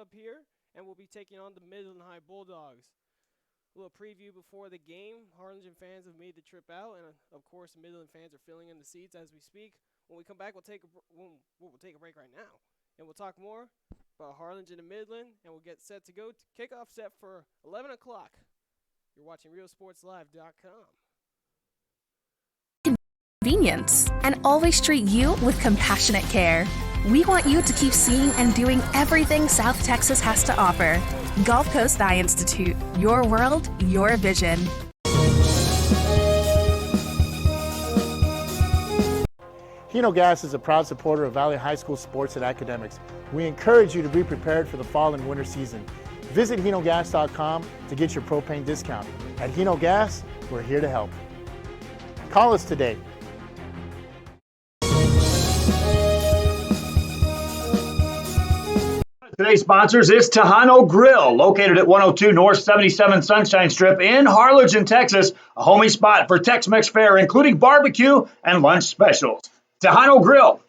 up here, and we'll be taking on the Midland High Bulldogs. A little preview before the game. Harlingen fans have made the trip out, and of course, Midland fans are filling in the seats as we speak. When we come back, we'll take a break right now, and we'll talk more about Harlingen and Midland, and we'll get set to go. Kickoff set for 11 o'clock. You're watching RealSportsLive.com. Convenience, and always treat you with compassionate care. We want you to keep seeing and doing everything South Texas has to offer. Gulf Coast Eye Institute, your world, your vision. Hino Gas is a proud supporter of Valley High School sports and academics. We encourage you to be prepared for the fall and winter season. Visit hinogas.com to get your propane discount. At Hino Gas, we're here to help. Call us today. Today's sponsors is Tejano Grill, located at 102 North 77 Sunshine Strip in Harlingen, Texas, a homey spot for Tex-Mex fare, including barbecue and lunch specials. Tejano Grill.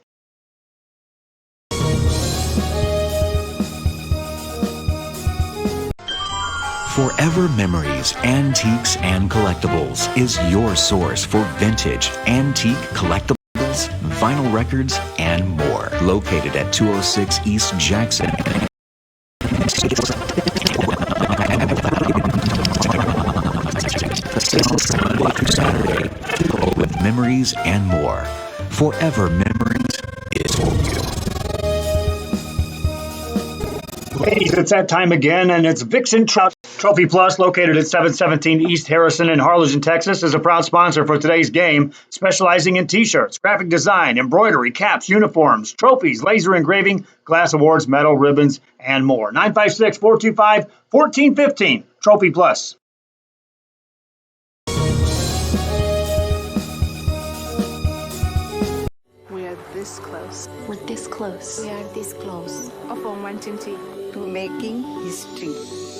Forever Memories, Antiques, and Collectibles is your source for vintage, antique, collectibles, vinyl records, and more. Located at 206 East Jackson. Saturday, with memories and more. Forever Memories is for you. Ladies, it's that time again, and it's Vixen Trophy Plus, located at 717 East Harrison in Harlingen, Texas, is a proud sponsor for today's game, specializing in t-shirts, graphic design, embroidery, caps, uniforms, trophies, laser engraving, glass awards, medal, ribbons, and more. 956-425-1415, Trophy Plus. We are this close. We're this close. We are this close of wanting to making history.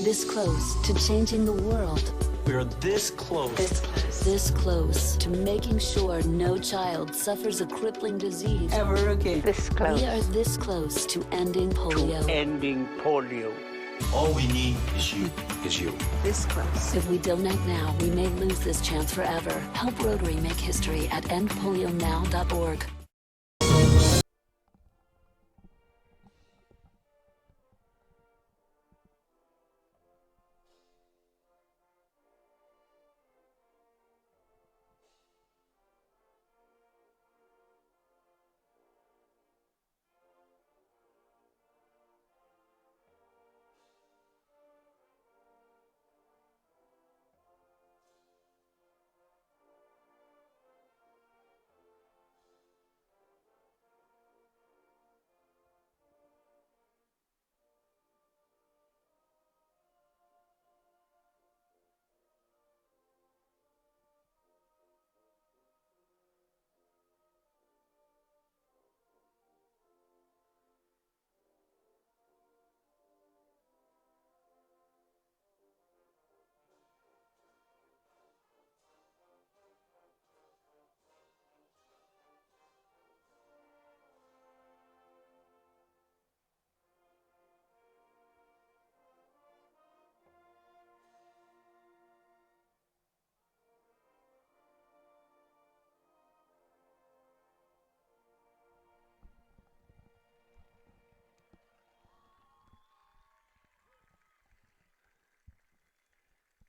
This close to changing the world. We are this close. This close. This close to making sure no child suffers a crippling disease Ever again. this close. We are this close to ending polio. Ending polio. All we need is you. This close. If we donate now, we may lose this chance forever. Help Rotary make history at endpolionow.org.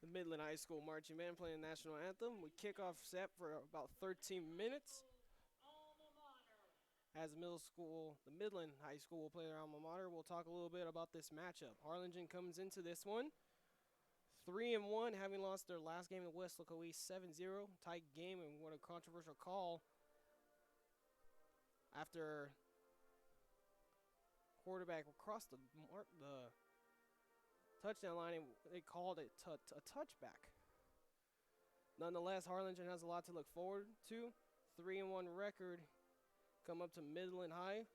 The Midland High School marching band playing the national anthem. We kick off set for about 13 minutes. As the Midland High School will play their alma mater. We'll talk a little bit about this matchup. Harlingen comes into this one 3-1, having lost their last game to Westlaco East 7-0. Tight game, and what a controversial call after quarterback crossed the touchdown line, and they called it a touchback. Nonetheless, Harlingen has a lot to look forward to. 3-1 record. Come up to Midland High.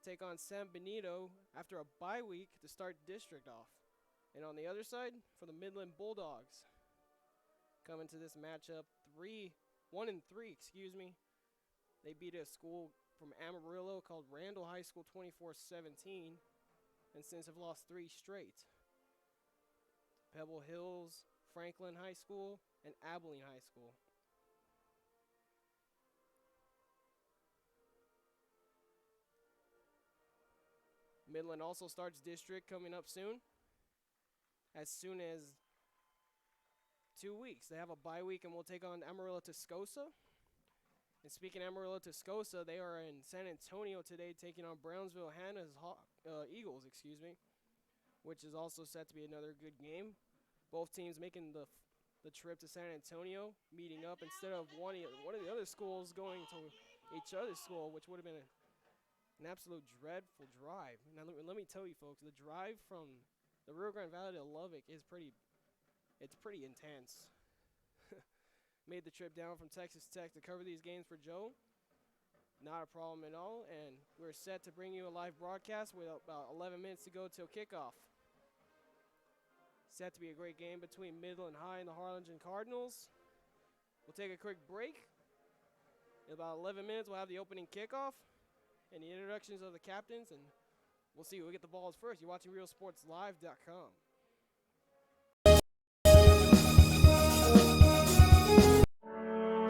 Take on San Benito after a bye week to start district off. And on the other side, for the Midland Bulldogs, coming to this matchup 1-3, They beat a school from Amarillo called Randall High School 24-17. and since have lost 3 straight. Pebble Hills, Franklin High School, and Abilene High School. Midland also starts district coming up soon as 2 weeks. They have a bye week and we'll take on Amarillo-Tascosa. And speaking of Amarillo-Tascosa, they are in San Antonio today taking on Brownsville-Hannah's Eagles, which is also set to be another good game. Both teams making the trip to San Antonio, meeting up instead of one of the other schools going to each other's school, which would have been an absolute dreadful drive. Now, let me tell you, folks, the drive from the Rio Grande Valley to Lubbock is pretty intense. Made the trip down from Texas Tech to cover these games for Joe. Not a problem at all, and we're set to bring you a live broadcast with about 11 minutes to go till kickoff. Set to be a great game between Midland High and the Harlingen Cardinals. We'll take a quick break. In about 11 minutes, we'll have the opening kickoff and the introductions of the captains, and we'll see who get the balls first. You're watching RealSportsLive.com.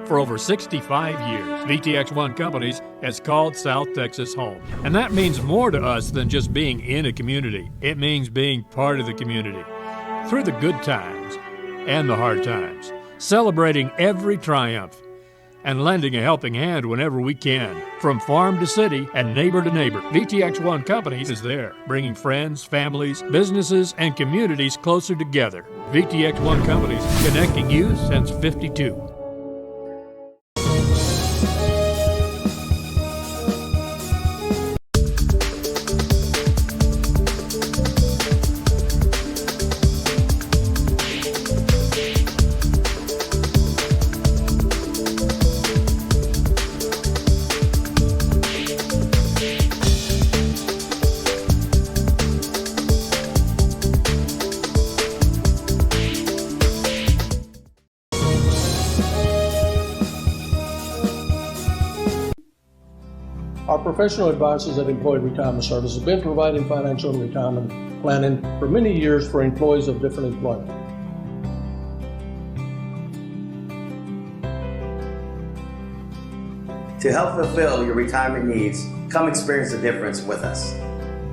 For over 65 years, VTX1 Companies has called South Texas home. And that means more to us than just being in a community. It means being part of the community. Through the good times and the hard times, celebrating every triumph, and lending a helping hand whenever we can. From farm to city and neighbor to neighbor, VTX1 Companies is there, bringing friends, families, businesses, and communities closer together. VTX1 Companies, connecting you since '52. Our professional advisors at Employee Retirement Service have been providing financial and retirement planning for many years for employees of different employment. To help fulfill your retirement needs, come experience the difference with us.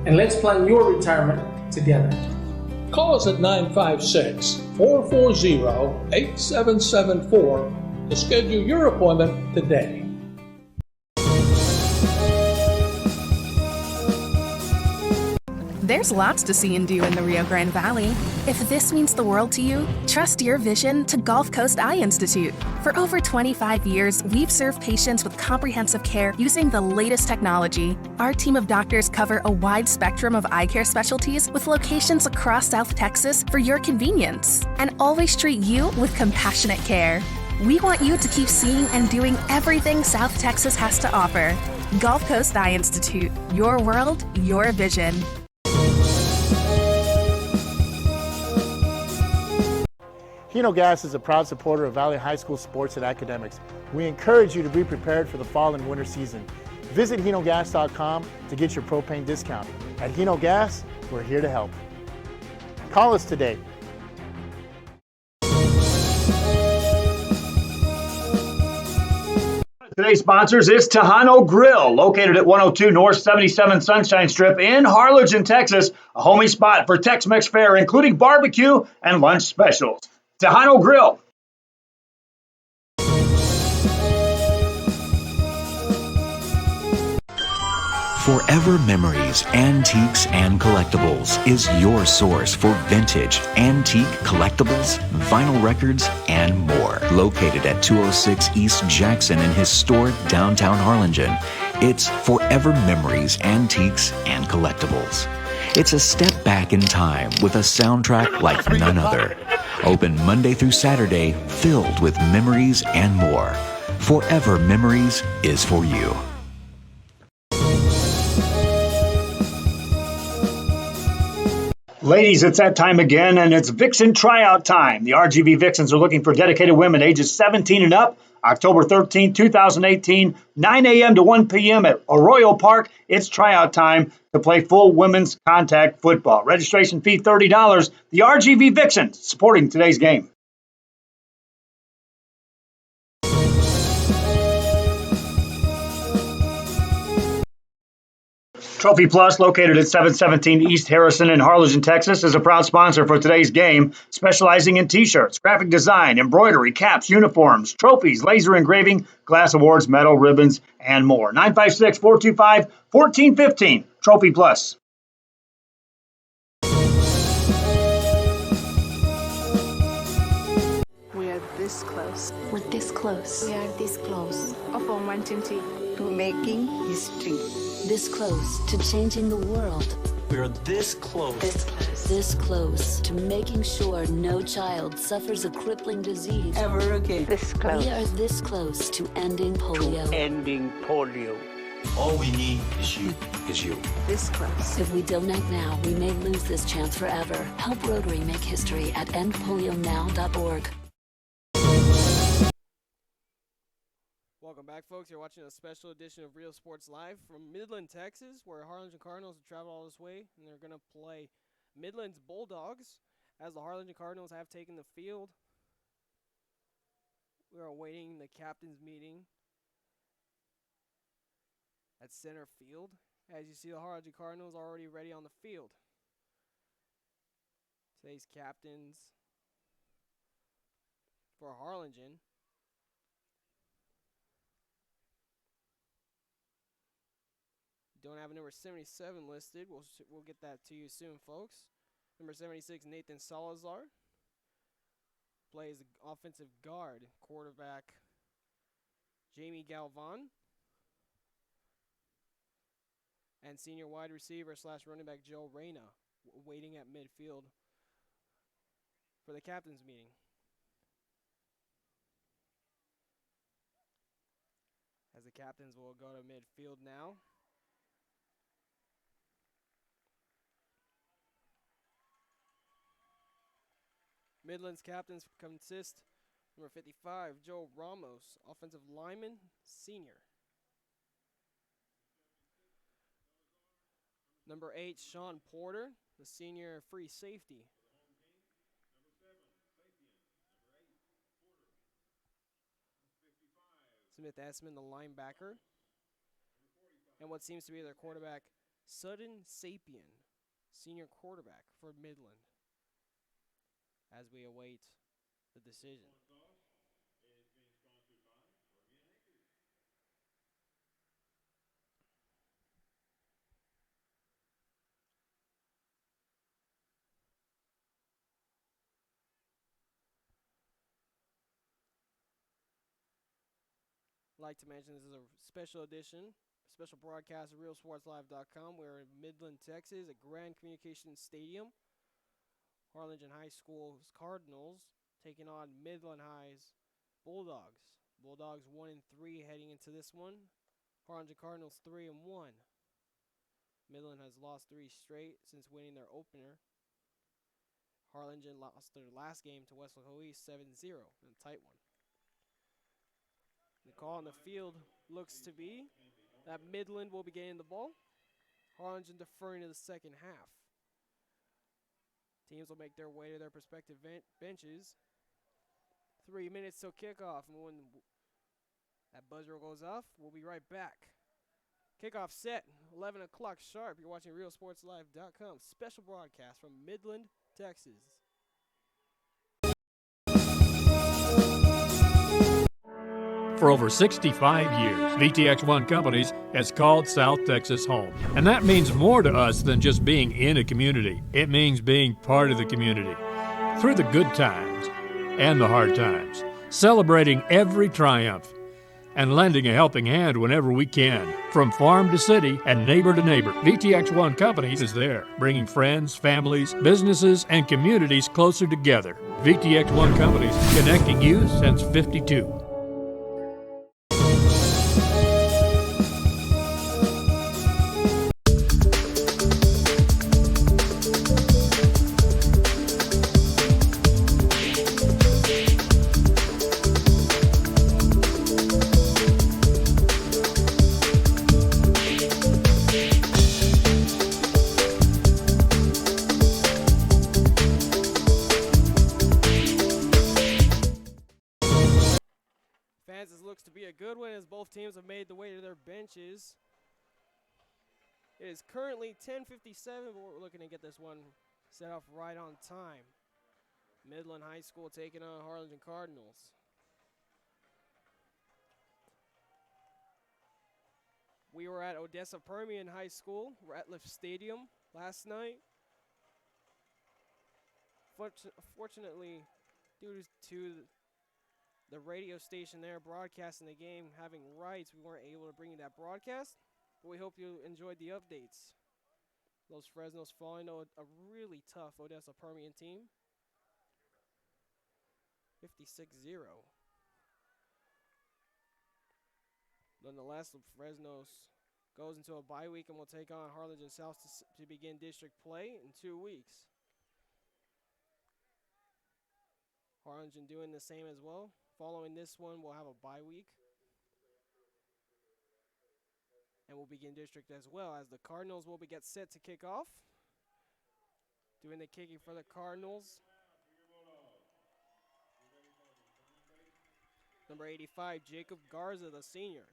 And let's plan your retirement together. Call us at 956-440-8774 to schedule your appointment today. There's lots to see and do in the Rio Grande Valley. If this means the world to you, trust your vision to Gulf Coast Eye Institute. For over 25 years, we've served patients with comprehensive care using the latest technology. Our team of doctors cover a wide spectrum of eye care specialties with locations across South Texas for your convenience, and always treat you with compassionate care. We want you to keep seeing and doing everything South Texas has to offer. Gulf Coast Eye Institute, your world, your vision. Hino Gas is a proud supporter of Valley High School sports and academics. We encourage you to be prepared for the fall and winter season. Visit hinogas.com to get your propane discount. At Hino Gas, we're here to help. Call us today. Today's sponsors is Tejano Grill, located at 102 North 77 Sunshine Strip in Harlingen, Texas, a homey spot for Tex-Mex fare, including barbecue and lunch specials. Tejano Grill. Forever Memories, Antiques, and Collectibles is your source for vintage, antique collectibles, vinyl records, and more. Located at 206 East Jackson in historic downtown Harlingen, it's Forever Memories, Antiques, and Collectibles. It's a step back in time with a soundtrack like none other. Open Monday through Saturday, filled with memories and more. Forever Memories is for you. Ladies, it's that time again, and it's Vixen tryout time. The RGV Vixens are looking for dedicated women ages 17 and up. October 13, 2018, 9 a.m. to 1 p.m. at Arroyo Park. It's tryout time to play full women's contact football. Registration fee $30. The RGV Vixens supporting today's game. Trophy Plus, located at 717 East Harrison in Harlingen, Texas, is a proud sponsor for today's game, specializing in t-shirts, graphic design, embroidery, caps, uniforms, trophies, laser engraving, glass awards, medal, ribbons, and more. 956-425-1415. Trophy Plus. We are this close. We're this close. We are this close of wanting to making history. This close to changing the world. We're this close. This close to making sure no child suffers a crippling disease Ever again. This close. We are this close to ending polio. Ending polio. All we need is you. This close. If we donate now, we may lose this chance forever. Help Rotary make history at endpolionow.org. Welcome back, folks. You're watching a special edition of Real Sports Live from Midland, Texas, where Harlingen Cardinals have traveled all this way, and they're going to play Midland's Bulldogs, as the Harlingen Cardinals have taken the field. We are awaiting the captain's meeting at center field. As you see, the Harlingen Cardinals are already ready on the field. Today's captains for Harlingen. Don't have a number 77 listed. We'll get that to you soon, folks. Number 76, Nathan Salazar, plays offensive guard. Quarterback, Jamie Galvan. And senior wide receiver / running back, Joe Reyna, waiting at midfield for the captain's meeting. As the captains will go to midfield now. Midland's captains consist number 55, Joe Ramos, offensive lineman, senior. Number 8, Sean Porter, the senior free safety. Smith Esmond, the linebacker. And what seems to be their quarterback, Sudden Sapien, senior quarterback for Midland, as we await the decision. I'd like to mention this is a special edition, special broadcast of RealSportsLive.com. We're in Midland, Texas, at Grand Communications Stadium. Harlingen High School's Cardinals taking on Midland High's Bulldogs. Bulldogs 1-3 heading into this one. Harlingen Cardinals 3-1. Midland has lost 3 straight since winning their opener. Harlingen lost their last game to Westlaco East 7-0 in a tight one. The call on the field looks to be that Midland will be getting the ball. Harlingen deferring to the second half. Teams will make their way to their respective benches. 3 minutes till kickoff. And when that buzzer goes off, we'll be right back. Kickoff set, 11 o'clock sharp. You're watching RealSportsLive.com. Special broadcast from Midland, Texas. For over 65 years, VTX1 Companies has called South Texas home. And that means more to us than just being in a community. It means being part of the community. Through the good times and the hard times. Celebrating every triumph. And lending a helping hand whenever we can. From farm to city and neighbor to neighbor, VTX1 Companies is there, bringing friends, families, businesses, and communities closer together. VTX1 Companies, connecting you since '52. good one as both teams have made the way to their benches. It is currently 10:57, but we're looking to get this one set off right on time. Midland High School taking on Harlingen Cardinals. We were at Odessa Permian High School, Ratliff Stadium, last night. Fortunately, due to the radio station there broadcasting the game having rights, we weren't able to bring you that broadcast, but we hope you enjoyed the updates. Los Fresnos falling to a really tough Odessa Permian team. 56-0. Nonetheless, Fresnos goes into a bye week and will take on Harlingen South to begin district play in 2 weeks. Harlingen doing the same as well. Following this one, we'll have a bye week. And we'll begin district as well, as the Cardinals will get set to kick off. Doing the kicking for the Cardinals. Number 85, Jacob Garza, the senior.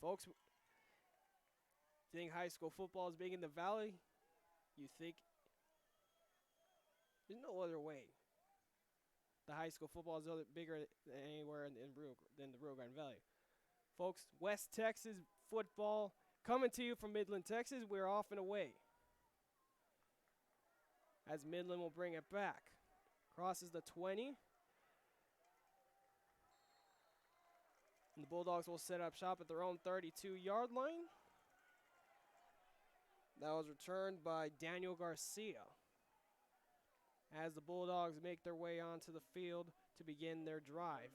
Folks, think high school football is big in the Valley? You think there's no other way. The high school football is bigger than anywhere than the Rio Grande Valley. Folks, West Texas football coming to you from Midland, Texas. We're off and away. As Midland will bring it back. Crosses the 20. And the Bulldogs will set up shop at their own 32-yard line. That was returned by Daniel Garcia. As the Bulldogs make their way onto the field to begin their drive.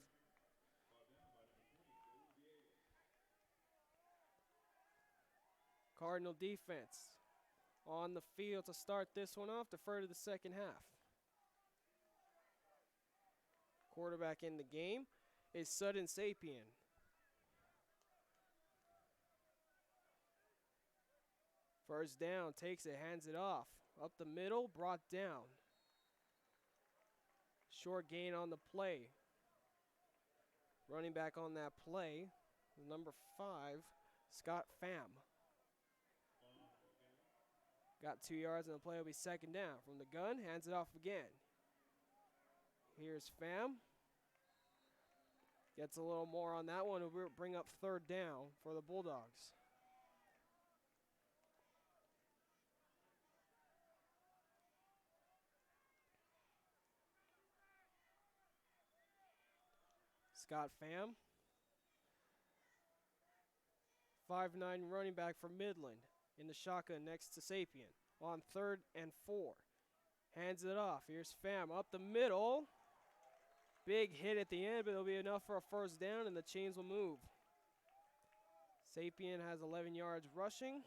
Cardinal defense on the field to start this one off, defer to the second half. Quarterback in the game is Sudden Sapien. First down, takes it, hands it off. Up the middle, brought down. Short gain on the play. Running back on that play, number 5, Scott Pham. Got 2 yards, and the play will be second down. From the gun, hands it off again. Here's Pham. Gets a little more on that one. We'll bring up third down for the Bulldogs. Scott Pham, 5'9" running back for Midland in the shotgun next to Sapien on 3rd and 4. Hands it off. Here's Pham up the middle. Big hit at the end, but it'll be enough for a first down, and the chains will move. Sapien has 11 yards rushing.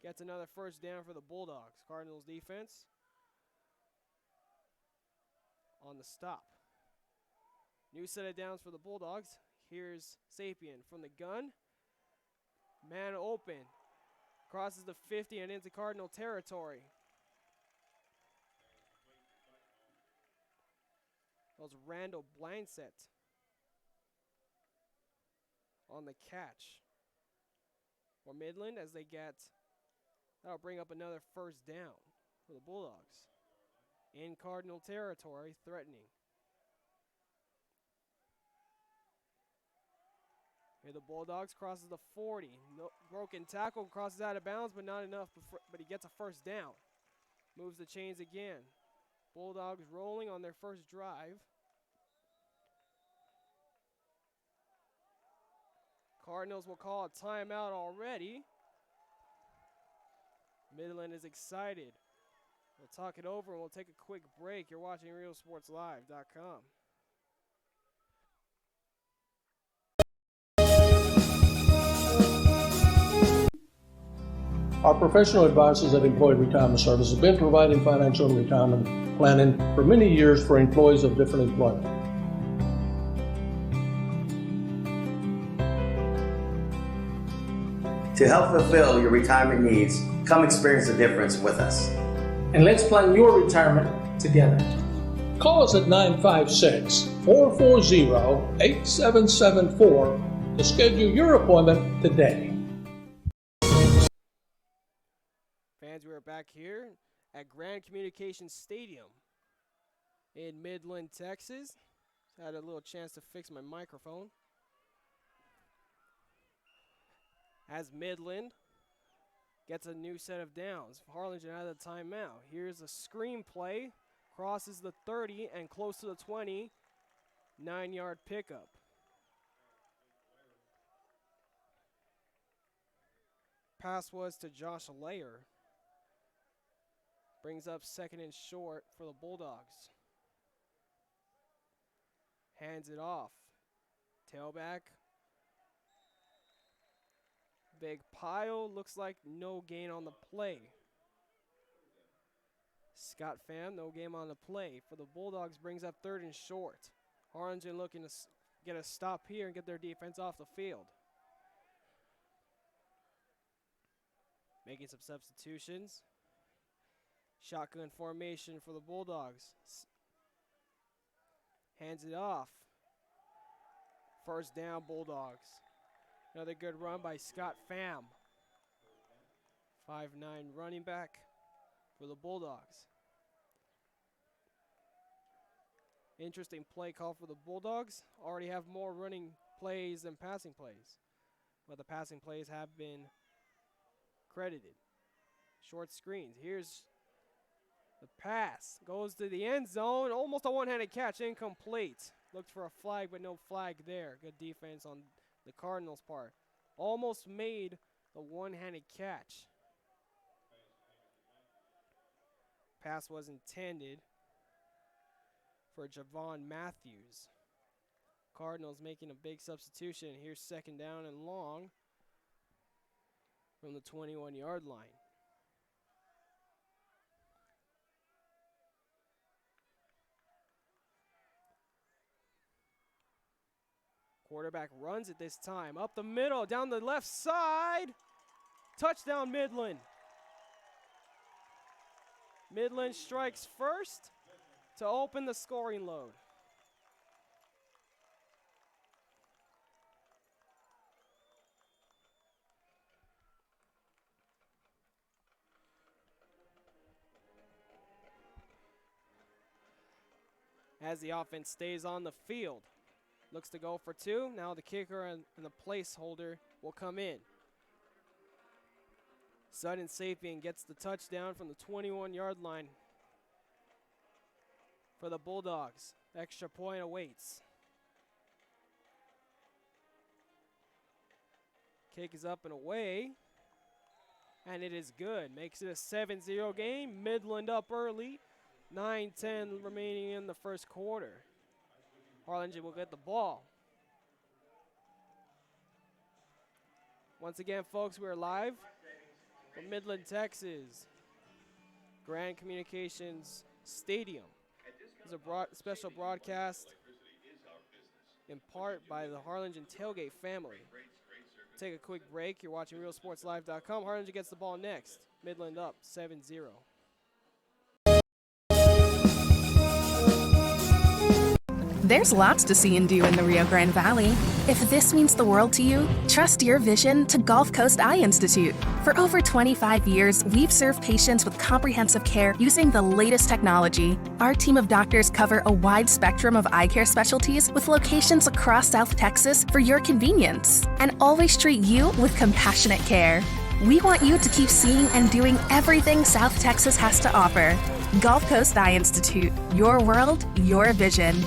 Gets another first down for the Bulldogs. Cardinals defense on the stop. New set of downs for the Bulldogs. Here's Sapien from the gun. Man open. Crosses the 50 and into Cardinal territory. That was Randall Blindset on the catch. For Midland as they get, that'll bring up another first down for the Bulldogs. In Cardinal territory, threatening. Here the Bulldogs crosses the 40. No, broken tackle, crosses out of bounds, but not enough, but he gets a first down. Moves the chains again. Bulldogs rolling on their first drive. Cardinals will call a timeout already. Midland is excited. We'll talk it over and we'll take a quick break. You're watching RealSportsLive.com. Our professional advisors at Employee Retirement Service have been providing financial and retirement planning for many years for employees of different employment. To help fulfill your retirement needs, come experience the difference with us. And let's plan your retirement together. Call us at 956-440-8774 to schedule your appointment today. Fans, we are back here at Grand Communications Stadium in Midland, Texas. Had a little chance to fix my microphone. As Midland gets a new set of downs. Harlingen out of the timeout. Here's a screen play. Crosses the 30 and close to the 20. 9-yard pickup. Pass was to Josh Layer. Brings up 2nd and short for the Bulldogs. Hands it off. Tailback. Big pile. Looks like no gain on the play. Scott Pham, no game on the play. For the Bulldogs, brings up 3rd and short. Harlingen looking to get a stop here and get their defense off the field. Making some substitutions. Shotgun formation for the Bulldogs. Hands it off. First down, Bulldogs. Another good run by Scott Pham. 5'9" running back for the Bulldogs. Interesting play call for the Bulldogs. Already have more running plays than passing plays, but the passing plays have been credited. Short screens. Here's the pass. Goes to the end zone. Almost a one-handed catch. Incomplete. Looked for a flag, but no flag there. Good defense on the Cardinals' part. Almost made the one-handed catch. Pass was intended for Javon Matthews. Cardinals making a big substitution. Here's 2nd down and long from the 21-yard line. Quarterback runs it this time. Up the middle, down the left side. Touchdown, Midland. Midland strikes first to open the scoring load. As the offense stays on the field. Looks to go for 2. Now the kicker and the placeholder will come in. Sudden Sapien gets the touchdown from the 21-yard line for the Bulldogs. Extra point awaits. Kick is up and away. And it is good. Makes it a 7-0 game. Midland up early. 9-10 remaining in the first quarter. Harlingen will get the ball. Once again, folks, we're live from Midland, Texas. Grand Communications Stadium. It's a special broadcast in part by the Harlingen Tailgate family. Take a quick break. You're watching RealSportsLive.com. Harlingen gets the ball next. Midland up 7-0. There's lots to see and do in the Rio Grande Valley. If this means the world to you, trust your vision to Gulf Coast Eye Institute. For over 25 years, we've served patients with comprehensive care using the latest technology. Our team of doctors cover a wide spectrum of eye care specialties with locations across South Texas for your convenience, and always treat you with compassionate care. We want you to keep seeing and doing everything South Texas has to offer. Gulf Coast Eye Institute, your world, your vision.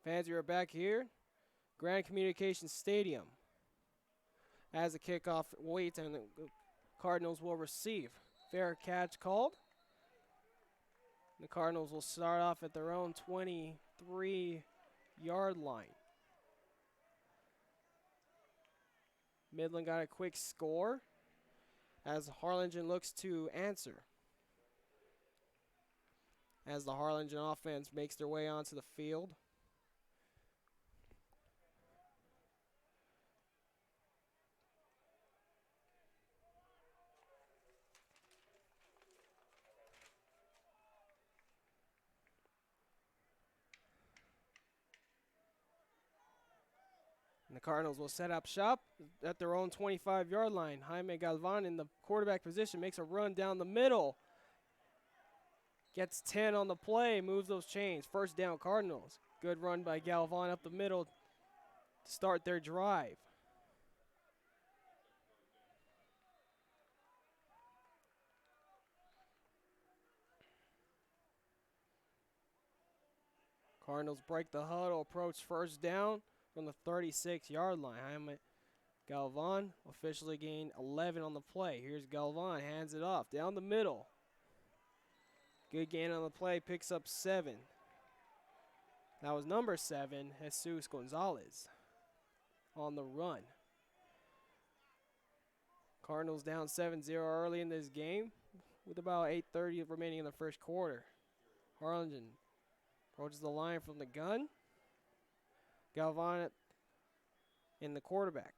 Fans, we are back here. Grand Communications Stadium. As the kickoff waits and the Cardinals will receive. Fair catch called. The Cardinals will start off at their own 23-yard line. Midland got a quick score as Harlingen looks to answer. As the Harlingen offense makes their way onto the field. The Cardinals will set up shop at their own 25-yard line. Jaime Galvan in the quarterback position makes a run down the middle. Gets 10 on the play, moves those chains. First down, Cardinals. Good run by Galvan up the middle to start their drive. Cardinals break the huddle, approach first down from the 36-yard line. Jaime Galvan officially gained 11 on the play. Here's Galvan, hands it off down the middle. Good gain on the play, picks up 7. That was number 7, Jesus Gonzalez, on the run. Cardinals down 7-0 early in this game with about 8:30 remaining in the first quarter. Harlingen approaches the line from the gun. Galvan in the quarterback.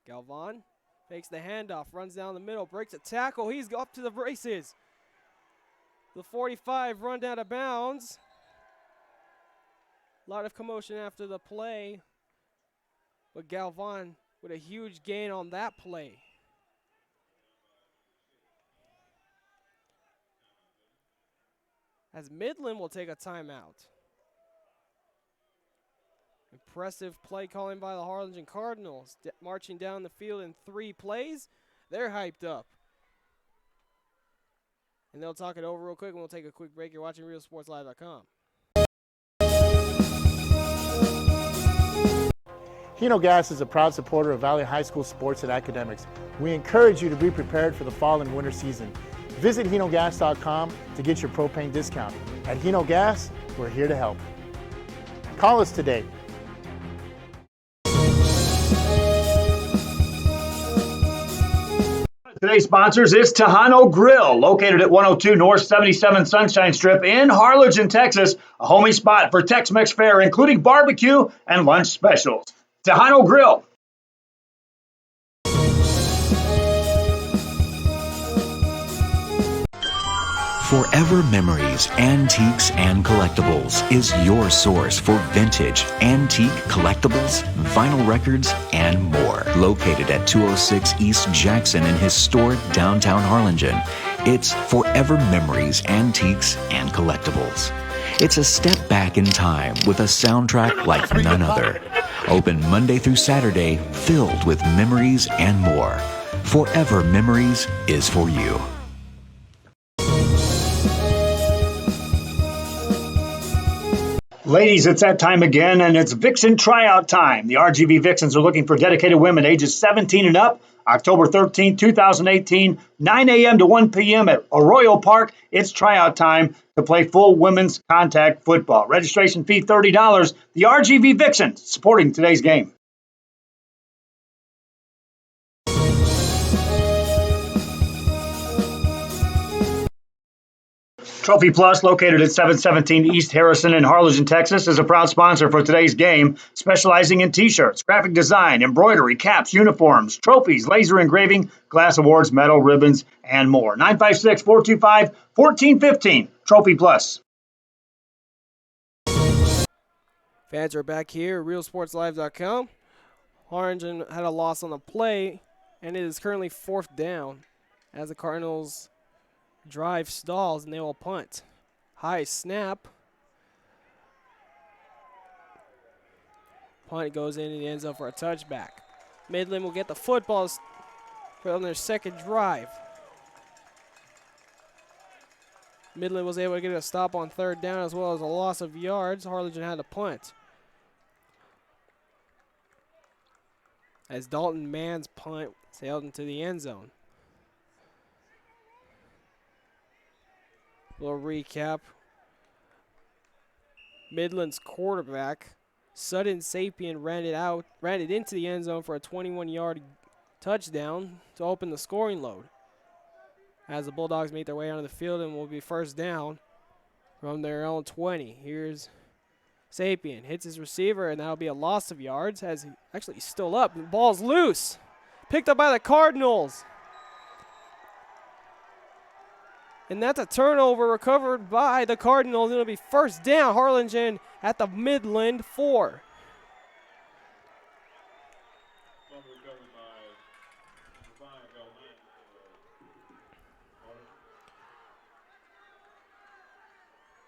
Galvan fakes the handoff, runs down the middle, breaks a tackle. He's up to the races. The 45 run down of bounds. A lot of commotion after the play, but Galvan with a huge gain on that play. As Midland will take a timeout. Impressive play calling by the Harlingen Cardinals. Marching down the field in 3 plays. They're hyped up. And they'll talk it over real quick, and we'll take a quick break. You're watching RealSportsLive.com. Hino Gas is a proud supporter of Valley High School sports and academics. We encourage you to be prepared for the fall and winter season. Visit HinoGas.com to get your propane discount. At Hino Gas, we're here to help. Call us today. Today's sponsors is Tejano Grill, located at 102 North 77 Sunshine Strip in Harlingen, Texas, a homey spot for Tex-Mex fare, including barbecue and lunch specials. Tejano Grill. Forever Memories, Antiques, and Collectibles is your source for vintage, antique, collectibles, vinyl records, and more. Located at 206 East Jackson in historic downtown Harlingen, it's Forever Memories, Antiques, and Collectibles. It's a step back in time with a soundtrack like none other. Open Monday through Saturday, filled with memories and more. Forever Memories is for you. Ladies, it's that time again, and it's Vixen tryout time. The RGV Vixens are looking for dedicated women ages 17 and up. October 13, 2018, 9 a.m. to 1 p.m. at Arroyo Park. It's tryout time to play full women's contact football. Registration fee $30. The RGV Vixens supporting today's game. Trophy Plus, located at 717 East Harrison in Harlingen, Texas, is a proud sponsor for today's game, specializing in T-shirts, graphic design, embroidery, caps, uniforms, trophies, laser engraving, glass awards, medal, ribbons, and more. 956-425-1415. Trophy Plus. Fans are back here at RealSportsLive.com. Harlingen had a loss on the play, and it is currently 4th down as the Cardinals drive stalls, and they will punt. High snap. Punt goes into the end zone for a touchback. Midland will get the football on their second drive. Midland was able to get a stop on 3rd down as well as a loss of yards. Harlingen had to punt. As Dalton Mann's punt sailed into the end zone. Little recap. Midland's quarterback, Sudden Sapien, ran it into the end zone for a 21-yard touchdown to open the scoring load. As the Bulldogs make their way onto the field and will be 1st down from their own 20. Here's Sapien, hits his receiver, and that'll be a loss of yards as he's still up. The ball's loose. Picked up by the Cardinals. And that's a turnover recovered by the Cardinals. It'll be first down. Harlingen at the Midland 4.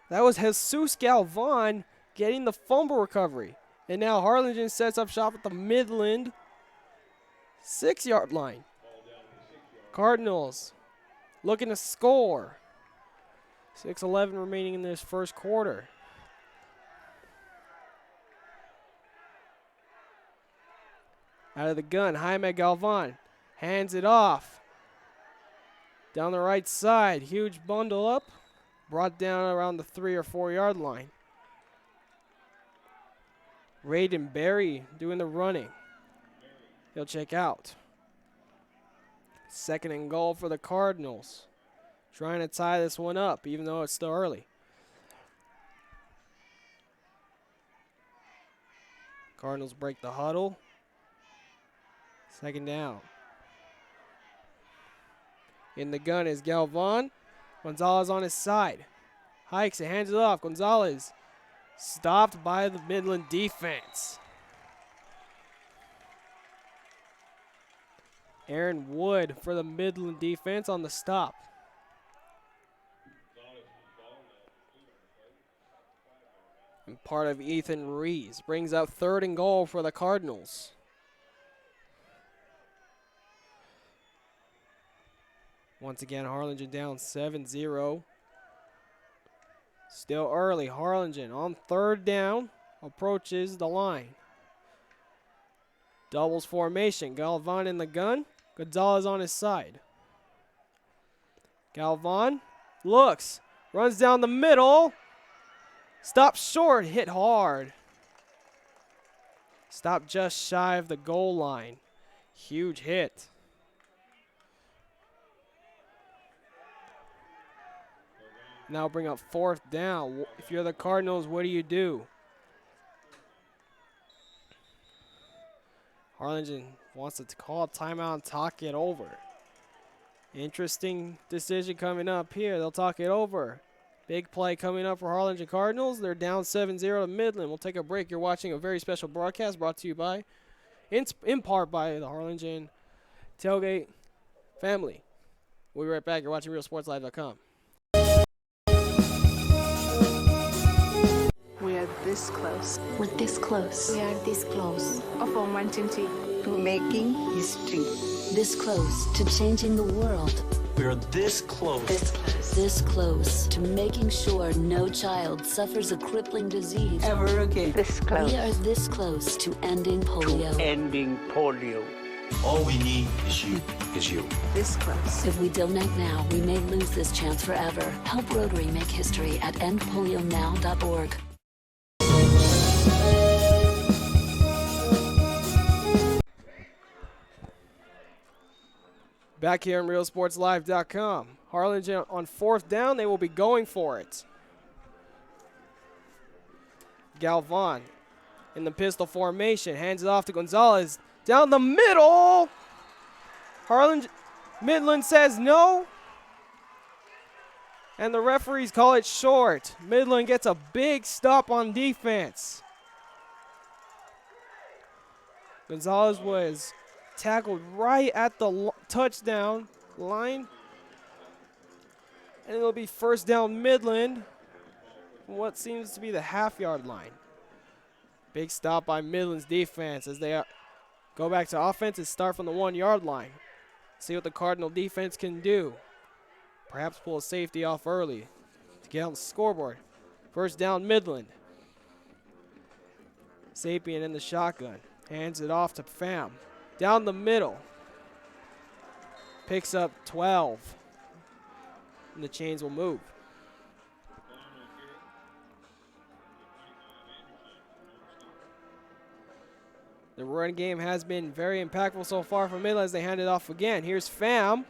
That was Jesus Galvan getting the fumble recovery. And now Harlingen sets up shop at the Midland 6-yard line. Cardinals looking to score. 6:11 remaining in this first quarter. Out of the gun, Jaime Galvan hands it off. Down the right side, huge bundle up. Brought down around the 3 or 4 yard line. Raiden Berry doing the running. He'll check out. 2nd and goal for the Cardinals. Trying to tie this one up, even though it's still early. Cardinals break the huddle. 2nd down. In the gun is Galvan. Gonzalez on his side. Hikes and hands it off. Gonzalez stopped by the Midland defense. Aaron Wood for the Midland defense on the stop. And part of Ethan Rees brings up 3rd and goal for the Cardinals. Once again, Harlingen down 7-0. Still early. Harlingen on 3rd down approaches the line. Doubles formation. Galvan in the gun. Gonzalez on his side. Galvan looks. Runs down the middle. Stops short. Hit hard. Stopped just shy of the goal line. Huge hit. Now bring up 4th down. If you're the Cardinals, what do? Harlingen wants to call a timeout and talk it over. Interesting decision coming up here. They'll talk it over. Big play coming up for Harlingen Cardinals. They're down 7-0 to Midland. We'll take a break. You're watching a very special broadcast brought to you by, in part by the Harlingen Tailgate family. We'll be right back. You're watching RealSportsLive.com. We are this close. We're this close. We are this close of wanting to making history. This close to changing the world. We're this close. This close. This close to making sure no child suffers a crippling disease Ever again. This close. We are this close to ending polio. Ending polio. All we need is you. This close. If we don't act now, we may lose this chance forever. Help Rotary make history at endpolionow.org. Back here on RealSportsLive.com. Harlingen on 4th down. They will be going for it. Galvan in the pistol formation. Hands it off to Gonzalez. Down the middle. Harlingen, Midland says no. And the referees call it short. Midland gets a big stop on defense. Gonzalez was tackled right at the touchdown line. And it'll be 1st down Midland from what seems to be the half-yard line. Big stop by Midland's defense as they go back to offense and start from the 1-yard line. See what the Cardinal defense can do. Perhaps pull a safety off early to get on the scoreboard. 1st down Midland. Sapien in the shotgun. Hands it off to Pham. Down the middle. Picks up 12. And the chains will move. The run game has been very impactful so far for Midland as they hand it off again. Here's Pham.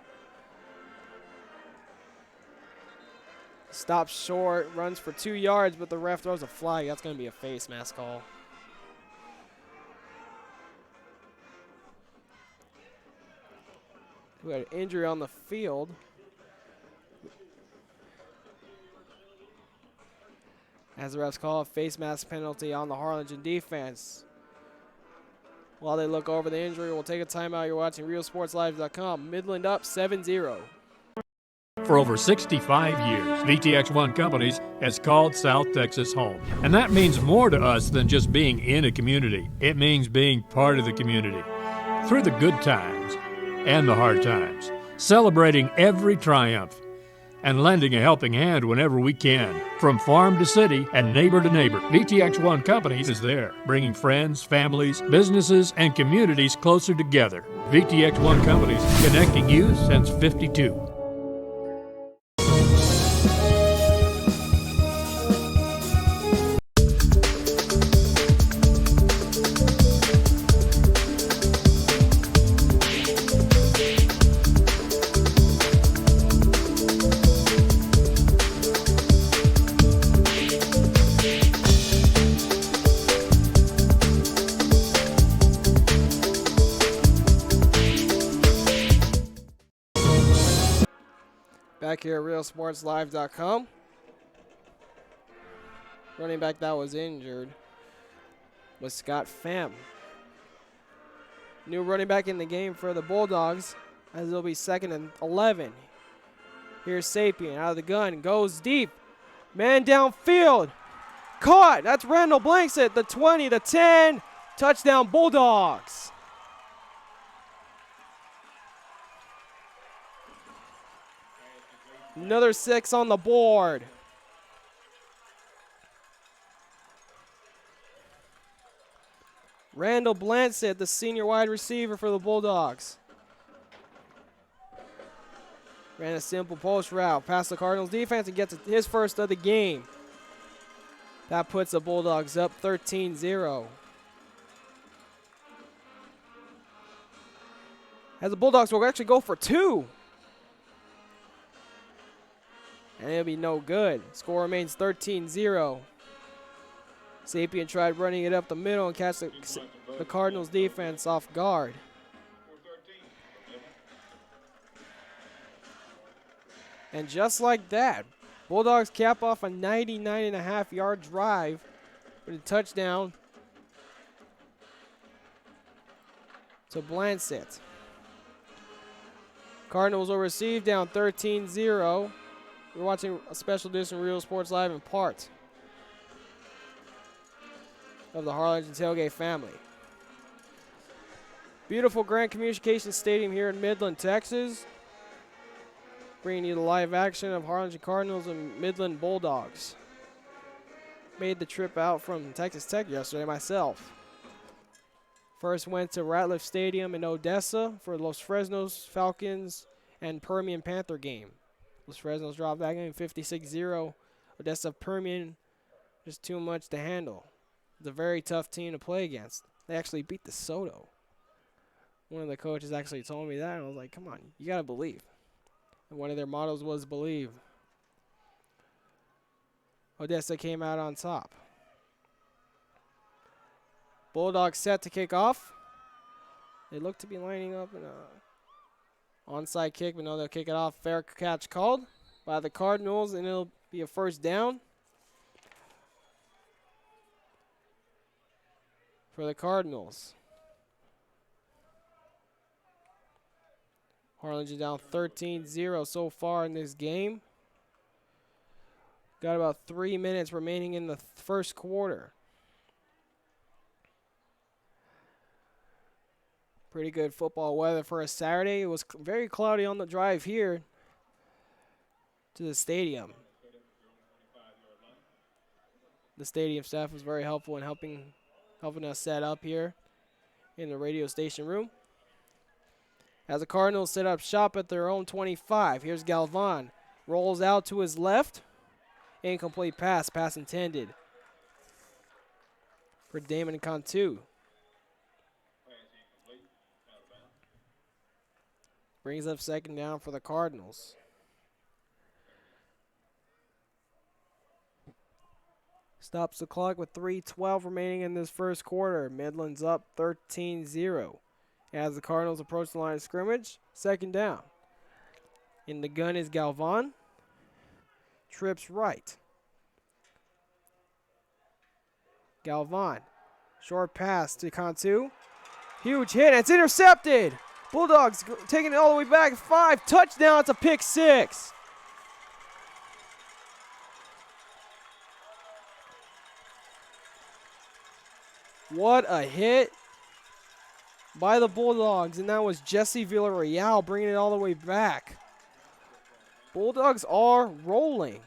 Stops short, runs for 2 yards, but the ref throws a flag. That's going to be a face mask call. We had an injury on the field. As the refs call a face mask penalty on the Harlingen defense. While they look over the injury, we'll take a timeout. You're watching RealSportsLive.com. Midland up 7-0. For over 65 years, VTX1 Companies has called South Texas home. And that means more to us than just being in a community. It means being part of the community. Through the good times and the hard times. Celebrating every triumph. And lending a helping hand whenever we can. From farm to city and neighbor to neighbor, VTX1 Companies is there, bringing friends, families, businesses, and communities closer together. VTX1 Companies, connecting you since '52. Back here at RealSportsLive.com. Running back that was injured was Scott Pham. New running back in the game for the Bulldogs, as it'll be 2nd and 11. Here's Sapien out of the gun, goes deep. Man downfield. Caught. That's Randall Blankset, the 20, the 10. Touchdown Bulldogs. Another 6 on the board. Randall Blansett, the senior wide receiver for the Bulldogs. Ran a simple post route past the Cardinals defense and gets his first of the game. That puts the Bulldogs up 13-0. As the Bulldogs will actually go for 2. And it'll be no good. Score remains 13-0. Sapien tried running it up the middle and catch the Cardinals defense off guard. And just like that, Bulldogs cap off a 99.5-yard drive with a touchdown to Blansett. Cardinals will receive down 13-0. We're watching a special edition of Real Sports Live in part of the Harlingen Tailgate family. Beautiful Grand Communications Stadium here in Midland, Texas. Bringing you the live action of Harlingen Cardinals and Midland Bulldogs. Made the trip out from Texas Tech yesterday myself. First went to Ratliff Stadium in Odessa for Los Fresnos Falcons and Permian Panther game. Los Fresnos dropped that game 56-0. Odessa Permian, just too much to handle. It's a very tough team to play against. They actually beat DeSoto. One of the coaches actually told me that, and I was like, come on, you got to believe. And one of their mottos was believe. Odessa came out on top. Bulldogs set to kick off. They look to be lining up in a onside kick, but no, they'll kick it off. Fair catch called by the Cardinals, and it'll be a first down for the Cardinals. Harlingen down 13-0 so far in this game. Got about 3 minutes remaining in the first quarter. Pretty good football weather for a Saturday. It was very cloudy on the drive here to the stadium. The stadium staff was very helpful in helping us set up here in the radio station room. As the Cardinals set up shop at their own 25. Here's Galvan. Rolls out to his left. Incomplete pass. Pass intended for Damon Cantu. Brings up second down for the Cardinals. Stops the clock with 3:12 remaining in this first quarter. Midland's up 13-0. As the Cardinals approach the line of scrimmage, second down. In the gun is Galvan. Trips right. Galvan. Short pass to Cantu. Huge hit, and it's intercepted. Bulldogs taking it all the way back. 5, touchdown, it's a pick 6. What a hit by the Bulldogs, and that was Jesse Villarreal bringing it all the way back. Bulldogs are rolling.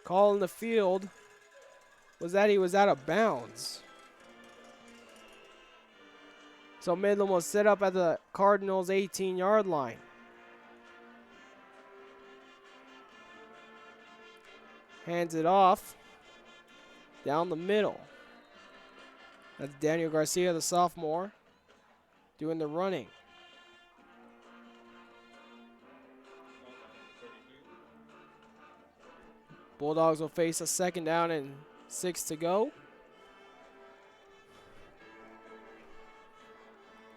Call in the field was that he was out of bounds. So Midland will set up at the Cardinals' 18-yard line. Hands it off down the middle. That's Daniel Garcia, the sophomore, doing the running. Bulldogs will face a 2nd down and 6 to go.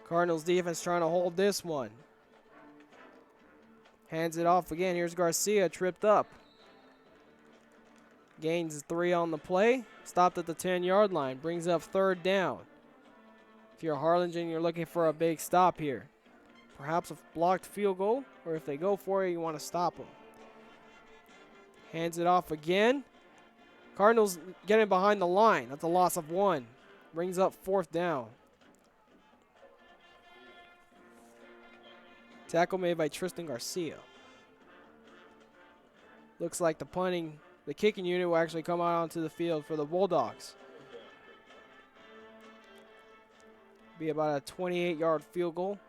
Cardinals defense trying to hold this one. Hands it off again. Here's Garcia, tripped up. Gains 3 on the play. Stopped at the 10-yard line. Brings up 3rd down. If you're Harlingen, you're looking for a big stop here. Perhaps a blocked field goal, or if they go for it, you want to stop them. Hands it off again. Cardinals getting behind the line. That's a loss of 1. Brings up 4th down. Tackle made by Tristan Garcia. Looks like the kicking unit will actually come out onto the field for the Bulldogs. Be about a 28-yard field goal.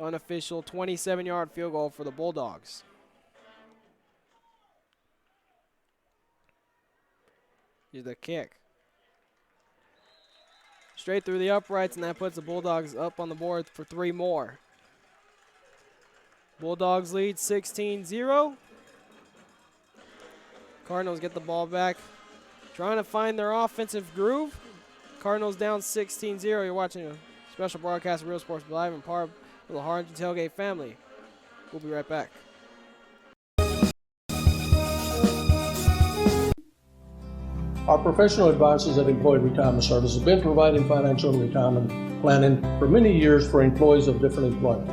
Unofficial 27-yard field goal for the Bulldogs. Here's the kick. Straight through the uprights, and that puts the Bulldogs up on the board for 3 more. Bulldogs lead 16-0. Cardinals get the ball back. Trying to find their offensive groove. Cardinals down 16-0. You're watching a special broadcast of Real Sports Live and part of the Harlingen Tailgate family. We'll be right back. Our professional advisors at Employee Retirement Services have been providing financial and retirement planning for many years for employees of different employment.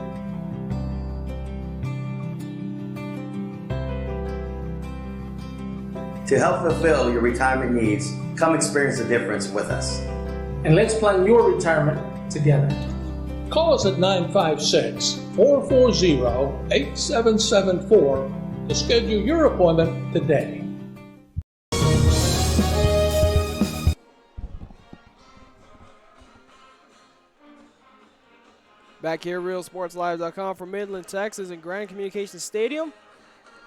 To help fulfill your retirement needs, come experience the difference with us. And let's plan your retirement together. Call us at 956-440-8774 to schedule your appointment today. Back here, RealSportsLive.com from Midland, Texas, in Grand Communication Stadium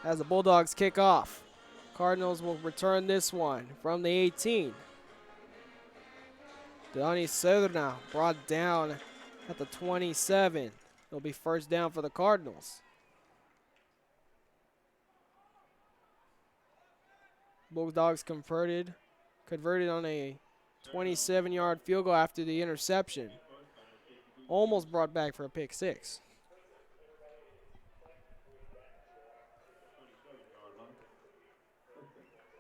as the Bulldogs kick off. Cardinals will return this one from the 18. Donnie Serna brought down at the 27. It'll be 1st down for the Cardinals. Bulldogs converted on a 27-yard field goal after the interception. Almost brought back for a pick 6.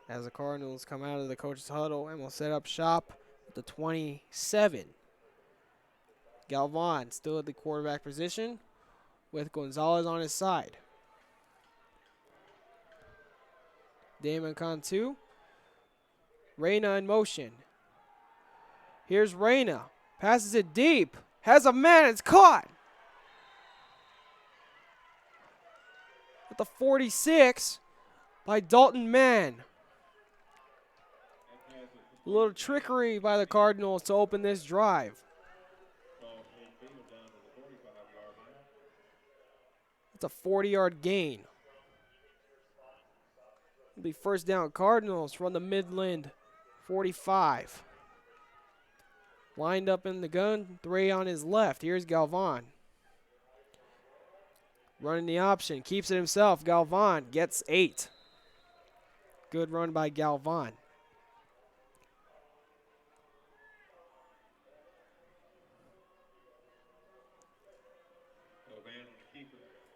As the Cardinals come out of the coach's huddle and will set up shop at the 27. Galvan still at the quarterback position with Gonzalez on his side. Damon Cantu. Reyna in motion. Here's Reyna. Passes it deep. Has a man. It's caught. At the 46 by Dalton Mann. A little trickery by the Cardinals to open this drive. It's a 40-yard gain. It'll be 1st down Cardinals from the Midland 45. Lined up in the gun, 3 on his left. Here's Galvan. Running the option, keeps it himself. Galvan gets 8. Good run by Galvan.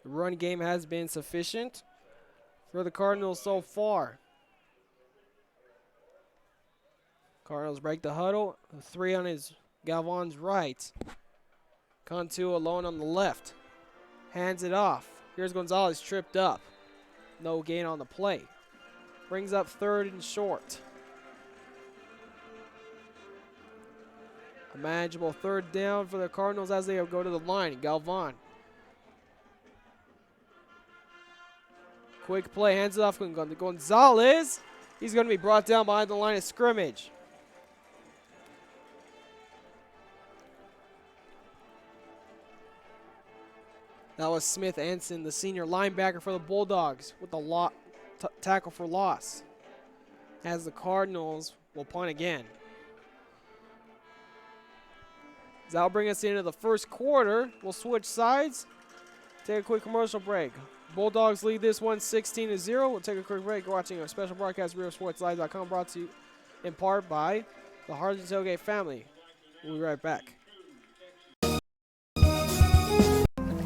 The run game has been sufficient for the Cardinals so far. Cardinals break the huddle. 3 on his Galvan's right. Cantu alone on the left. Hands it off. Here's Gonzalez tripped up. No gain on the play. Brings up 3rd and short. A manageable 3rd down for the Cardinals as they go to the line. Galvan. Quick play, hands it off to Gonzalez. He's going to be brought down behind the line of scrimmage. That was Smith Anson, the senior linebacker for the Bulldogs, with the tackle for loss. As the Cardinals will punt again. That'll bring us into the first quarter. We'll switch sides. Take a quick commercial break. Bulldogs lead this one 16-0. We'll take a quick break. You're watching a special broadcast of RealSportsLive.com, brought to you in part by the Harlingen Tailgate family. We'll be right back.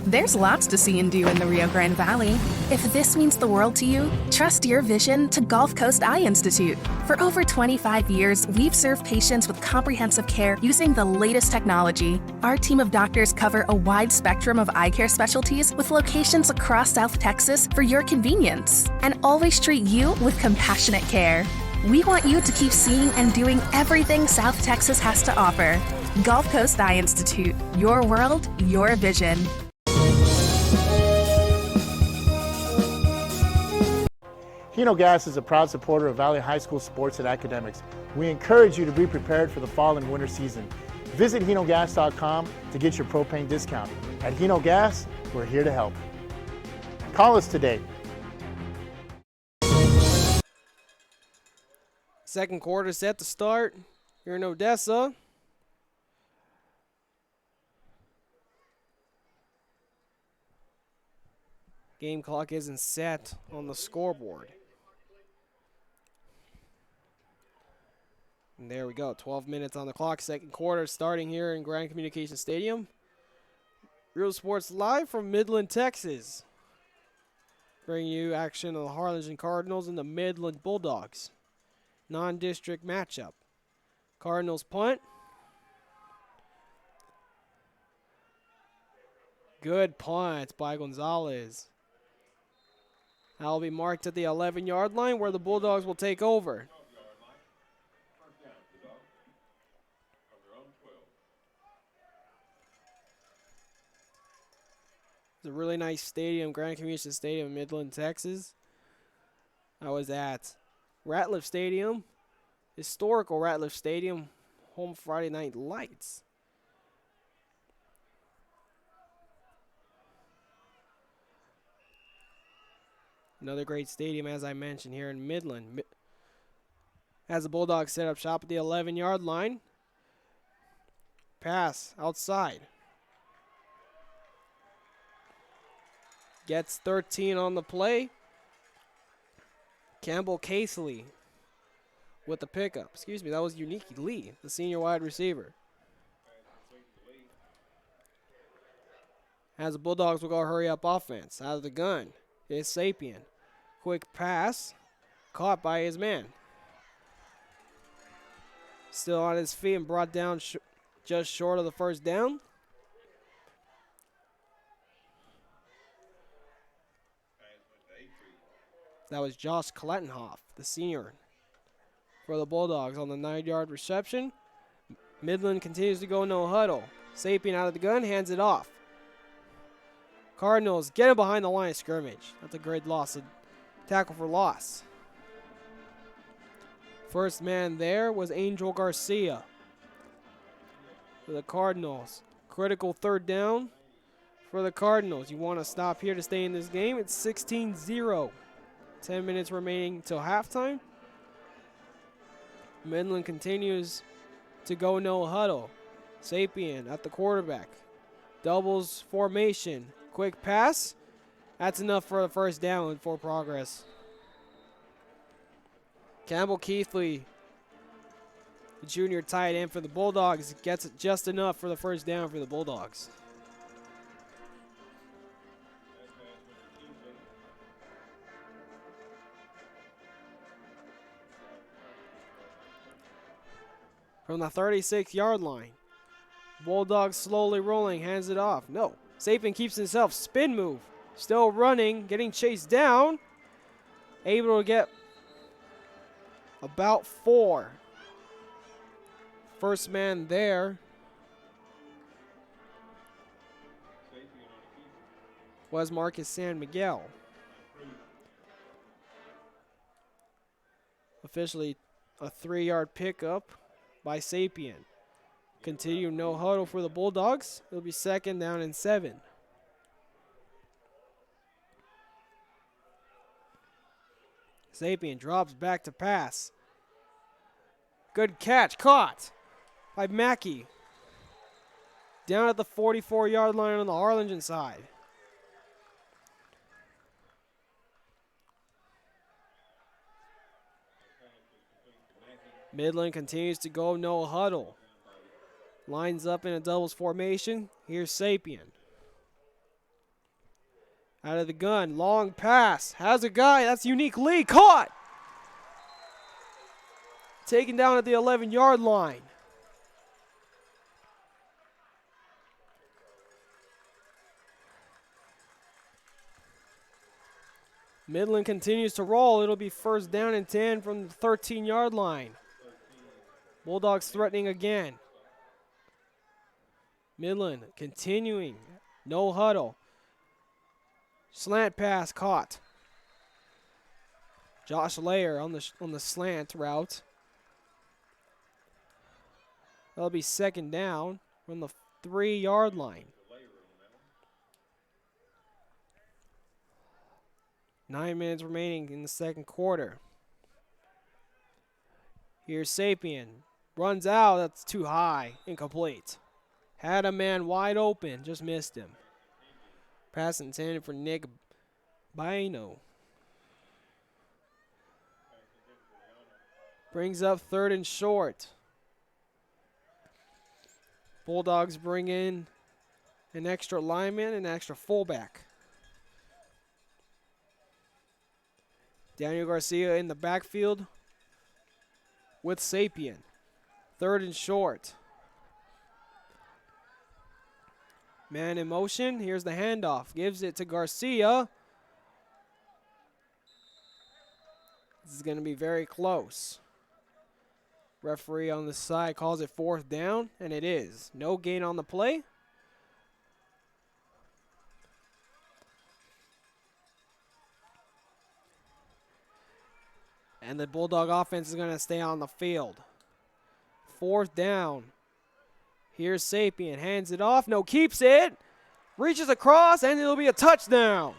There's lots to see and do in the Rio Grande Valley. If this means the world to you, trust your vision to Gulf Coast Eye Institute. For over 25 years, we've served patients with comprehensive care using the latest technology. Our team of doctors cover a wide spectrum of eye care specialties with locations across South Texas for your convenience, and always treat you with compassionate care. We want you to keep seeing and doing everything South Texas has to offer. Gulf Coast Eye Institute, your world, your vision. Hino Gas is a proud supporter of Valley High School sports and academics. We encourage you to be prepared for the fall and winter season. Visit HinoGas.com to get your propane discount. At Hino Gas, we're here to help. Call us today. Second quarter set to start here in Odessa. Game clock isn't set on the scoreboard. And there we go, 12 minutes on the clock. Second quarter starting here in Grand Communication Stadium. Real Sports live from Midland, Texas. Bringing you action of the Harlingen Cardinals and the Midland Bulldogs. Non-district matchup. Cardinals punt. Good punt by Gonzalez. That'll be marked at the 11-yard line where the Bulldogs will take over. It's a really nice stadium, Grand Communication Stadium, Midland, Texas. I was at Ratliff Stadium, historical Ratliff Stadium, home Friday Night Lights. Another great stadium, as I mentioned, here in Midland. As the Bulldogs set up shop at the 11-yard line. Pass outside. Gets 13 on the play. Campbell Casely with the pickup. Excuse me, that was Unique Lee, the senior wide receiver. As the Bulldogs will go hurry up offense. Out of the gun is Sapien. Quick pass. Caught by his man. Still on his feet and brought down just short of the first down. That was Josh Klettenhoff, the senior for the Bulldogs on the 9-yard reception. Midland continues to go no huddle. Sapien out of the gun, hands it off. Cardinals get him behind the line of scrimmage. That's a great loss, a tackle for loss. First man there was Angel Garcia for the Cardinals. Critical third down for the Cardinals. You want to stop here to stay in this game. It's 16-0. 10 minutes remaining till halftime. Midland continues to go no huddle. Sapien at the quarterback. Doubles formation. Quick pass. That's enough for the first down for progress. Campbell Keithley, the junior tight end for the Bulldogs, gets it just enough for the first down for the Bulldogs. From the 36-yard line. Bulldogs slowly rolling, hands it off. No. Sapien keeps himself. Spin move. Still running, getting chased down. Able to get about 4. First man there was Marcus San Miguel. Officially a 3-yard pickup by Sapien. Continue no huddle for the Bulldogs. It'll be 2nd down and 7. Sapien drops back to pass. Good catch, caught by Mackey. Down at the 44-yard line on the Harlingen side. Midland continues to go no huddle. Lines up in a doubles formation. Here's Sapien. Out of the gun, long pass. Has a guy, that's Unique Lee, caught! Taken down at the 11-yard line. Midland continues to roll. It'll be 1st down and 10 from the 13-yard line. Bulldogs threatening again. Midland continuing. No huddle. Slant pass caught. Josh Layer on the slant route. That'll be 2nd down from the 3-yard line. 9 minutes remaining in the 2nd quarter. Here's Sapien. Runs out. That's too high. Incomplete. Had a man wide open. Just missed him. Pass intended for Nick Baino. Brings up 3rd and short. Bulldogs bring in an extra lineman and an extra fullback. Daniel Garcia in the backfield with Sapien. 3rd and short. Man in motion. Here's the handoff. Gives it to Garcia. This is going to be very close. Referee on the side calls it 4th down, and it is. No gain on the play. And the Bulldog offense is going to stay on the field. 4th down. Here's Sapien. Hands it off. No, keeps it. Reaches across, and it'll be a touchdown.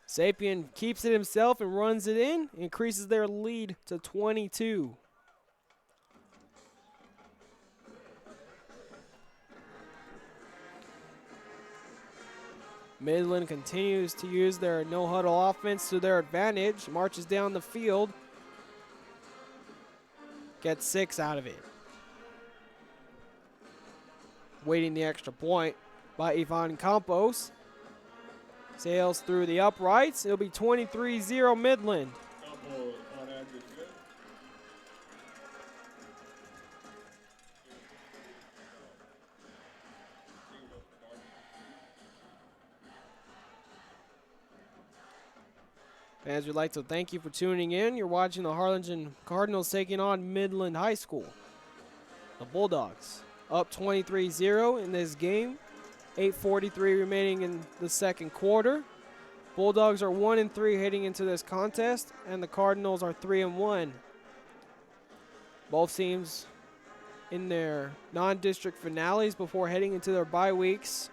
Sapien keeps it himself and runs it in. Increases their lead to 22. Midland continues to use their no-huddle offense to their advantage. Marches down the field. Gets 6 out of it. Waiting the extra point by Ivan Campos. Sails through the uprights. It'll be 23-0 Midland. Fans, we'd like to thank you for tuning in. You're watching the Harlingen Cardinals taking on Midland High School. The Bulldogs up 23-0 in this game. 8:43 remaining in the 2nd quarter. Bulldogs are 1-3 heading into this contest, and the Cardinals are 3-1. Both teams in their non-district finales before heading into their bye weeks.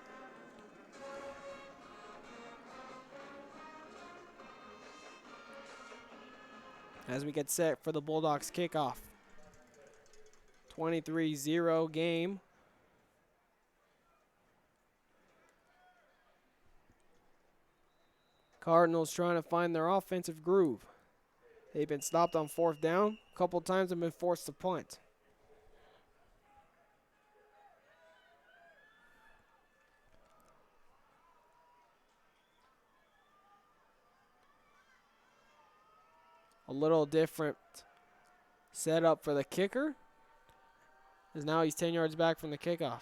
As we get set for the Bulldogs kickoff. 23-0 game. Cardinals trying to find their offensive groove. They've been stopped on 4th down. A couple times have been forced to punt. A little different setup for the kicker, as now he's 10 yards back from the kickoff.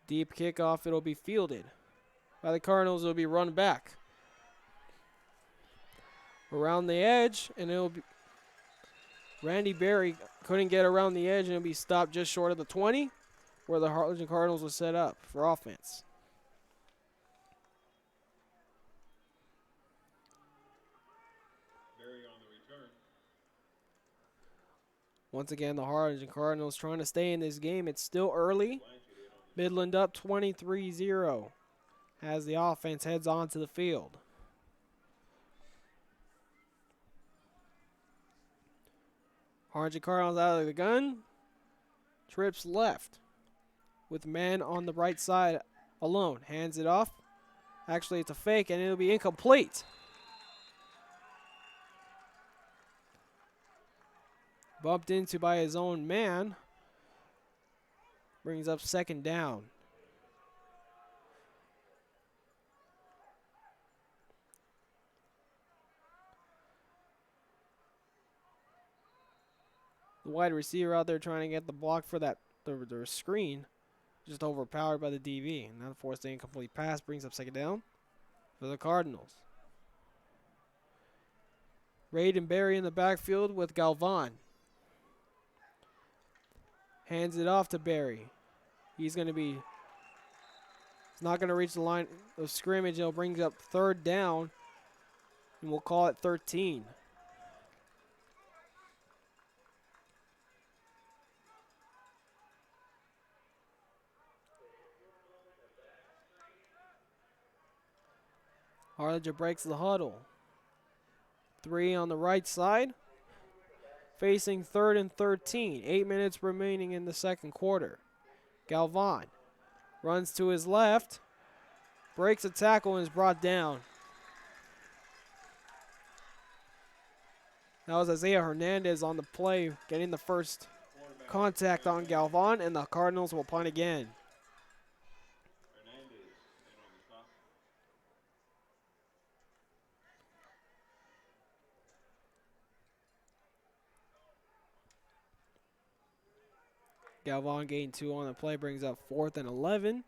Deep kickoff, it'll be fielded by the Cardinals. It'll be run back around the edge, and it'll be Randy Berry couldn't get around the edge, and it'll be stopped just short of the 20, where the Harlingen Cardinals was set up for offense. Once again, the Harlingen Cardinals trying to stay in this game. It's still early. Midland up 23-0 as the offense heads onto the field. Harlingen Cardinals out of the gun. Trips left with man on the right side alone. Hands it off. Actually, it's a fake, and it'll be incomplete. Bumped into by his own man. Brings up 2nd down. The wide receiver out there trying to get the block for that the screen. Just overpowered by the DB. And that forced the incomplete pass. Brings up 2nd down for the Cardinals. Raid and Berry in the backfield with Galvan. Hands it off to Berry. He's not going to reach the line of scrimmage. It'll bring up 3rd down, and we'll call it 13. Harlingen breaks the huddle. 3 on the right side. Facing 3rd and 13. 8 minutes remaining in the 2nd quarter. Galvan runs to his left. Breaks a tackle and is brought down. That was Isaiah Hernandez on the play, getting the first contact on Galvan, and the Cardinals will punt again. Galvan gained 2 on the play, brings up 4th and 11.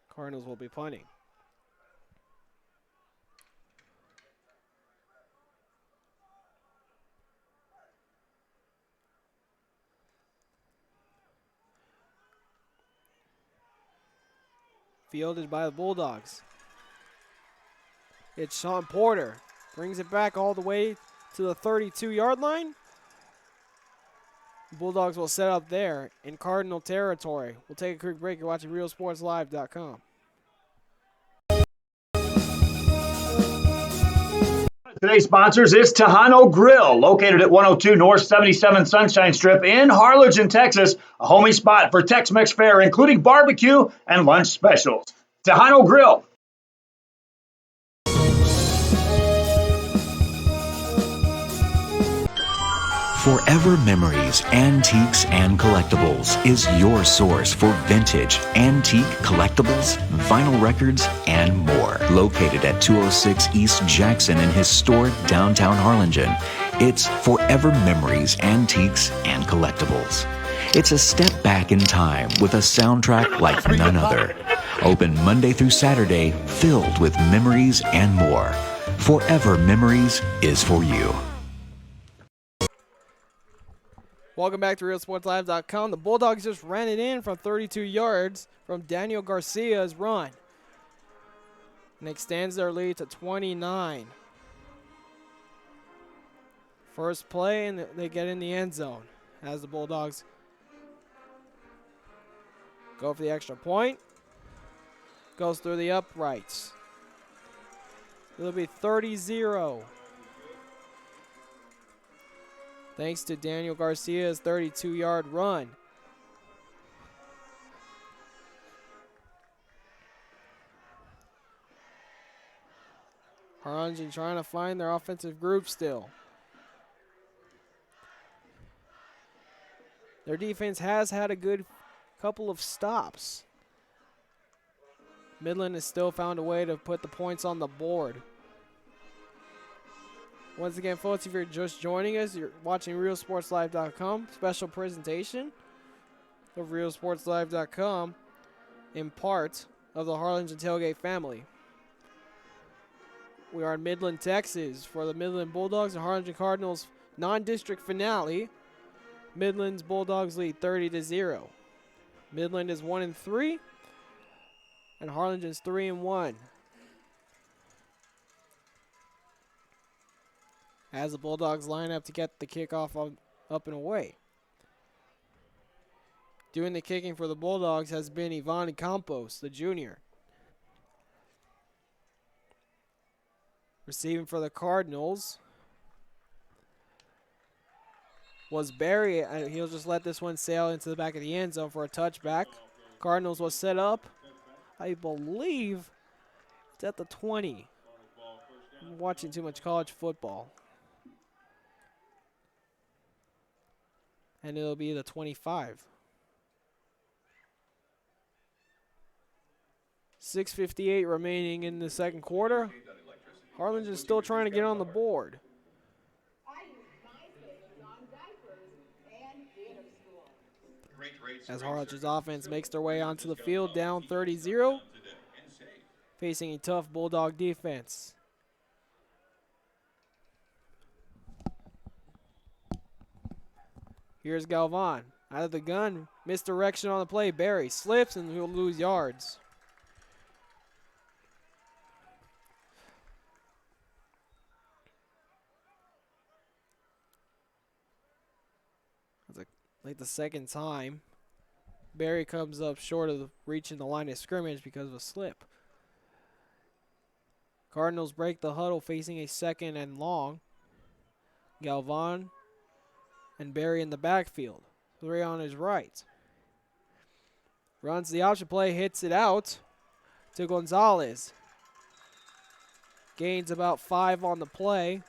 Cardinals will be punting. Fielded by the Bulldogs. It's Sean Porter. Brings it back all the way to the 32-yard line. Bulldogs will set up there in Cardinal territory. We'll take a quick break. You're watching RealSportsLive.com. Today's sponsors is Tejano Grill, located at 102 North 77 Sunshine Strip in Harlingen, Texas, a homey spot for Tex-Mex fare, including barbecue and lunch specials. Tejano Grill. Forever Memories, Antiques, and Collectibles is your source for vintage, antique collectibles, vinyl records, and more. Located at 206 East Jackson in historic downtown Harlingen, it's Forever Memories, Antiques, and Collectibles. It's a step back in time with a soundtrack like none other. Open Monday through Saturday, filled with memories and more. Forever Memories is for you. Welcome back to RealSportsLive.com. The Bulldogs just ran it in from 32 yards from Daniel Garcia's run. And extends their lead to 29. First play, and they get in the end zone as the Bulldogs go for the extra point. Goes through the uprights. It'll be 30-0. Thanks to Daniel Garcia's 32-yard run. Harlingen trying to find their offensive group still. Their defense has had a good couple of stops. Midland has still found a way to put the points on the board. Once again, folks, if you're just joining us, you're watching RealSportsLive.com. Special presentation of RealSportsLive.com in part of the Harlingen Tailgate family. We are in Midland, Texas for the Midland Bulldogs and Harlingen Cardinals non-district finale. Midland's Bulldogs lead 30-0. Midland is 1-3, and Harlingen's 3-1. As the Bulldogs line up to get the kickoff up and away. Doing the kicking for the Bulldogs has been Ivan Campos, the junior. Receiving for the Cardinals was Barry. He'll just let this one sail into the back of the end zone for a touchback. Cardinals was set up. I believe it's at the 20. I'm watching too much college football. And it'll be the 25. 6:58 remaining in the second quarter. Harlingen's still trying to get on the board. As Harlingen's offense makes their way onto the field, down 30-0, facing a tough Bulldog defense. Here's Galvan. Out of the gun, misdirection on the play. Barry slips and he'll lose yards. Like the second time, Barry comes up short of reaching the line of scrimmage because of a slip. Cardinals break the huddle facing a second and long. Galvan and Barry in the backfield. 3 on his right. Runs the option play, hits it out to Gonzalez. Gains about 5 on the play.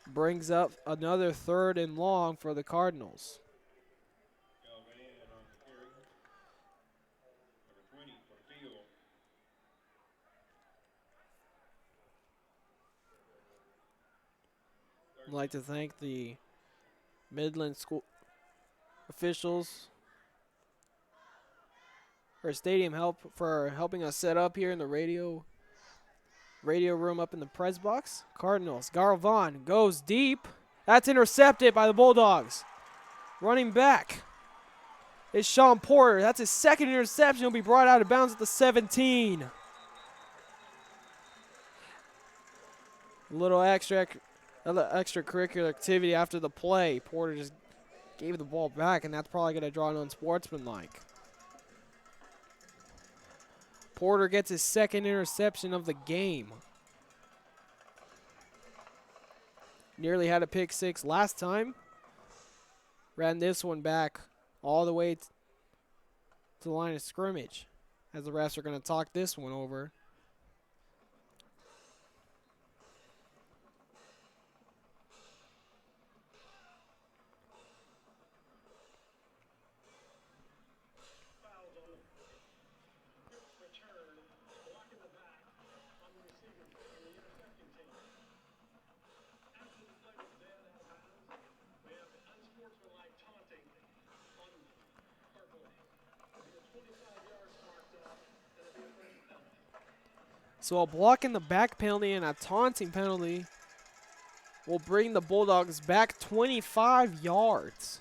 Brings up another 3rd and long for the Cardinals. I'd like to thank the Midland school officials for stadium help for helping us set up here in the radio room up in the press box. Cardinals. Garvon goes deep. That's intercepted by the Bulldogs. Running back is Sean Porter. That's his second interception. He'll be brought out of bounds at the 17. A little extracurricular activity after the play. Porter just gave the ball back, and that's probably going to draw an unsportsmanlike. Porter gets his second interception of the game. Nearly had a pick 6 last time. Ran this one back all the way to the line of scrimmage, as the refs are going to talk this one over. So a block in the back penalty and a taunting penalty will bring the Bulldogs back 25 yards.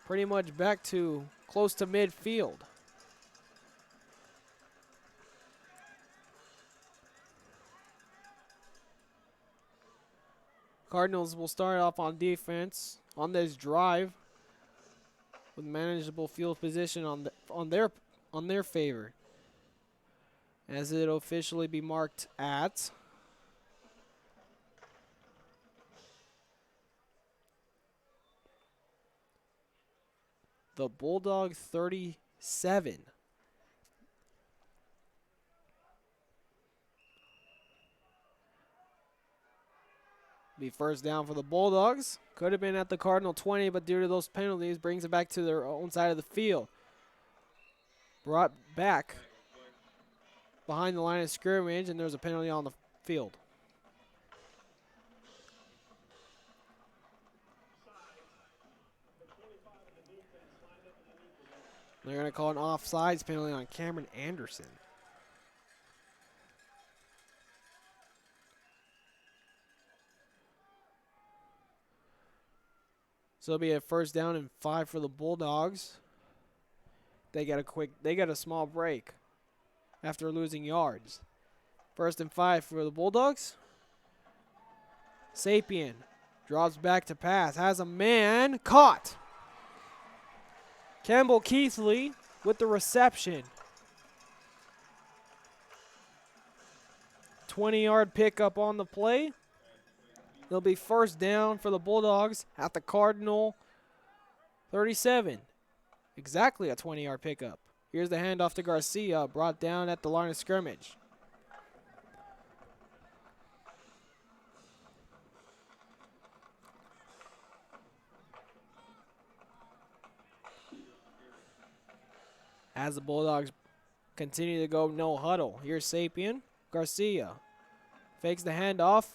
Pretty much back to close to midfield. Cardinals will start off on defense on this drive with manageable field position on their favor, as it'll officially be marked at the Bulldog 37. Be first down for the Bulldogs. Could have been at the Cardinal 20, but due to those penalties, brings it back to their own side of the field. Brought back behind the line of scrimmage, and there's a penalty on the field. They're going to call an offsides penalty on Cameron Anderson. So it'll be a first down and 5 for the Bulldogs. They got a small break after losing yards. First and 5 for the Bulldogs. Sapien drops back to pass, has a man caught. Campbell Keithley with the reception. 20-yard pickup on the play. It'll be first down for the Bulldogs at the Cardinal 37. Exactly a 20-yard pickup. Here's the handoff to Garcia, brought down at the line of scrimmage. As the Bulldogs continue to go no huddle. Here's Sapien. Garcia fakes the handoff.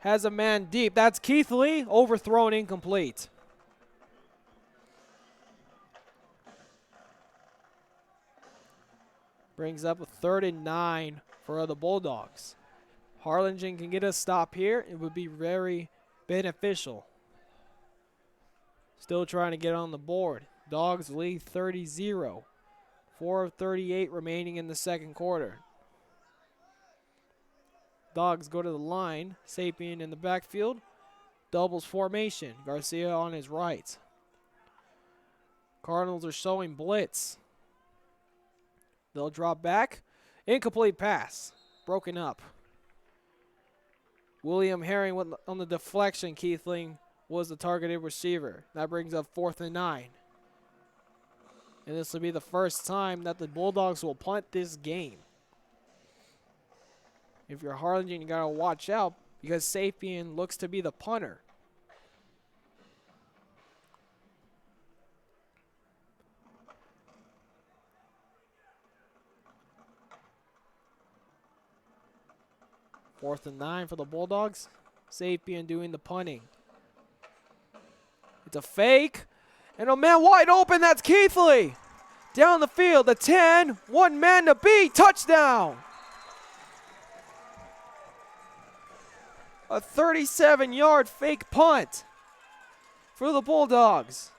Has a man deep. That's Keithley. Overthrown, incomplete. Brings up a 3rd and 9 for the Bulldogs. Harlingen can get a stop here. It would be very beneficial. Still trying to get on the board. Dogs lead 30-0. 4 of 38 remaining in the second quarter. Dogs go to the line. Sapien in the backfield. Doubles formation. Garcia on his right. Cardinals are showing blitz. They'll drop back. Incomplete pass. Broken up. William Herring on the deflection. Keithling was the targeted receiver. That brings up 4th and 9. And this will be the first time that the Bulldogs will punt this game. If you're Harlingen, you got to watch out because Sapien looks to be the punter. Fourth and 9 for the Bulldogs. Sapien doing the punting. It's a fake. And a man wide open, that's Keithley. Down the field, the 10, one man to beat, touchdown. A 37-yard fake punt for the Bulldogs.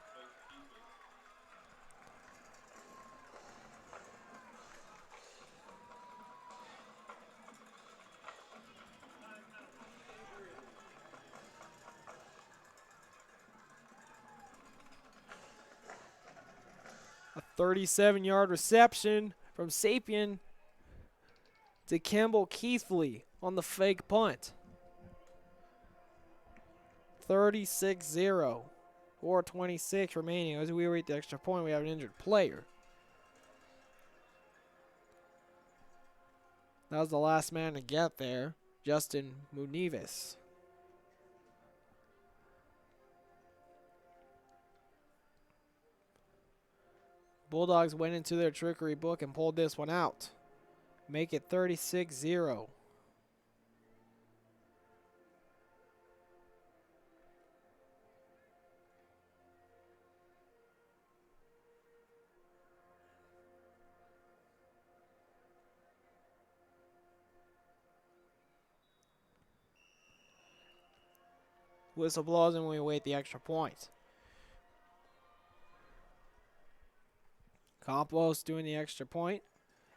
A 37-yard reception from Sapien to Campbell Keithley on the fake punt. 36-0. 4:26 remaining. As we await the extra point, we have an injured player. That was the last man to get there, Justin Munives. Bulldogs went into their trickery book and pulled this one out. Make it 36-0. Whistle blows and we await the extra point. Campos doing the extra point,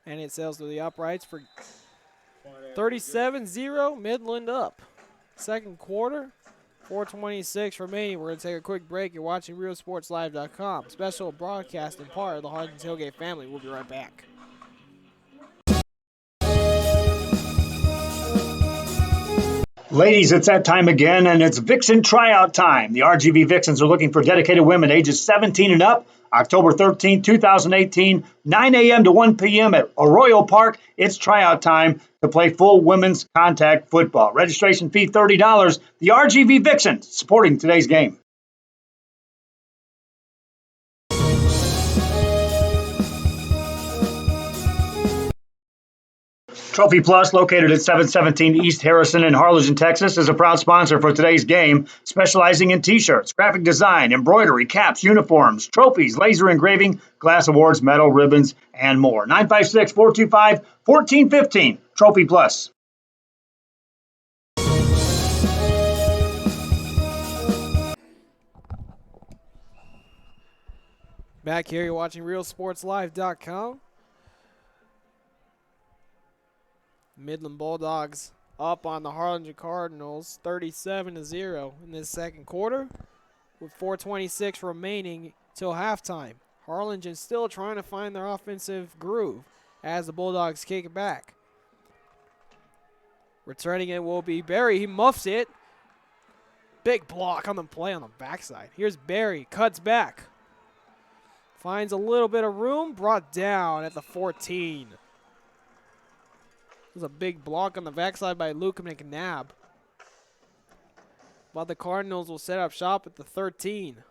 and it sails to the uprights for 37-0, Midland up. Second quarter, 4:26 remaining. We're going to take a quick break. You're watching RealSportsLive.com. Special broadcast and part of the Harlingen Tailgate family. We'll be right back. Ladies, it's that time again, and it's Vixen tryout time. The RGV Vixens are looking for dedicated women ages 17 and up, October 13, 2018, 9 a.m. to 1 p.m. at Arroyo Park. It's tryout time to play full women's contact football. Registration fee $30. The RGV Vixens supporting today's game. Trophy Plus, located at 717 East Harrison in Harlingen, Texas, is a proud sponsor for today's game, specializing in T-shirts, graphic design, embroidery, caps, uniforms, trophies, laser engraving, glass awards, medal, ribbons, and more. 956-425-1415. Trophy Plus. Back here, you're watching RealSportsLive.com. Midland Bulldogs up on the Harlingen Cardinals 37-0 in this second quarter with 4:26 remaining till halftime. Harlingen still trying to find their offensive groove as the Bulldogs kick it back. Returning it will be Barry. He muffs it. Big block on the play on the backside. Here's Barry. Cuts back. Finds a little bit of room. Brought down at the 14. There's a big block on the backside by Luke McNabb. But the Cardinals will set up shop at the 13.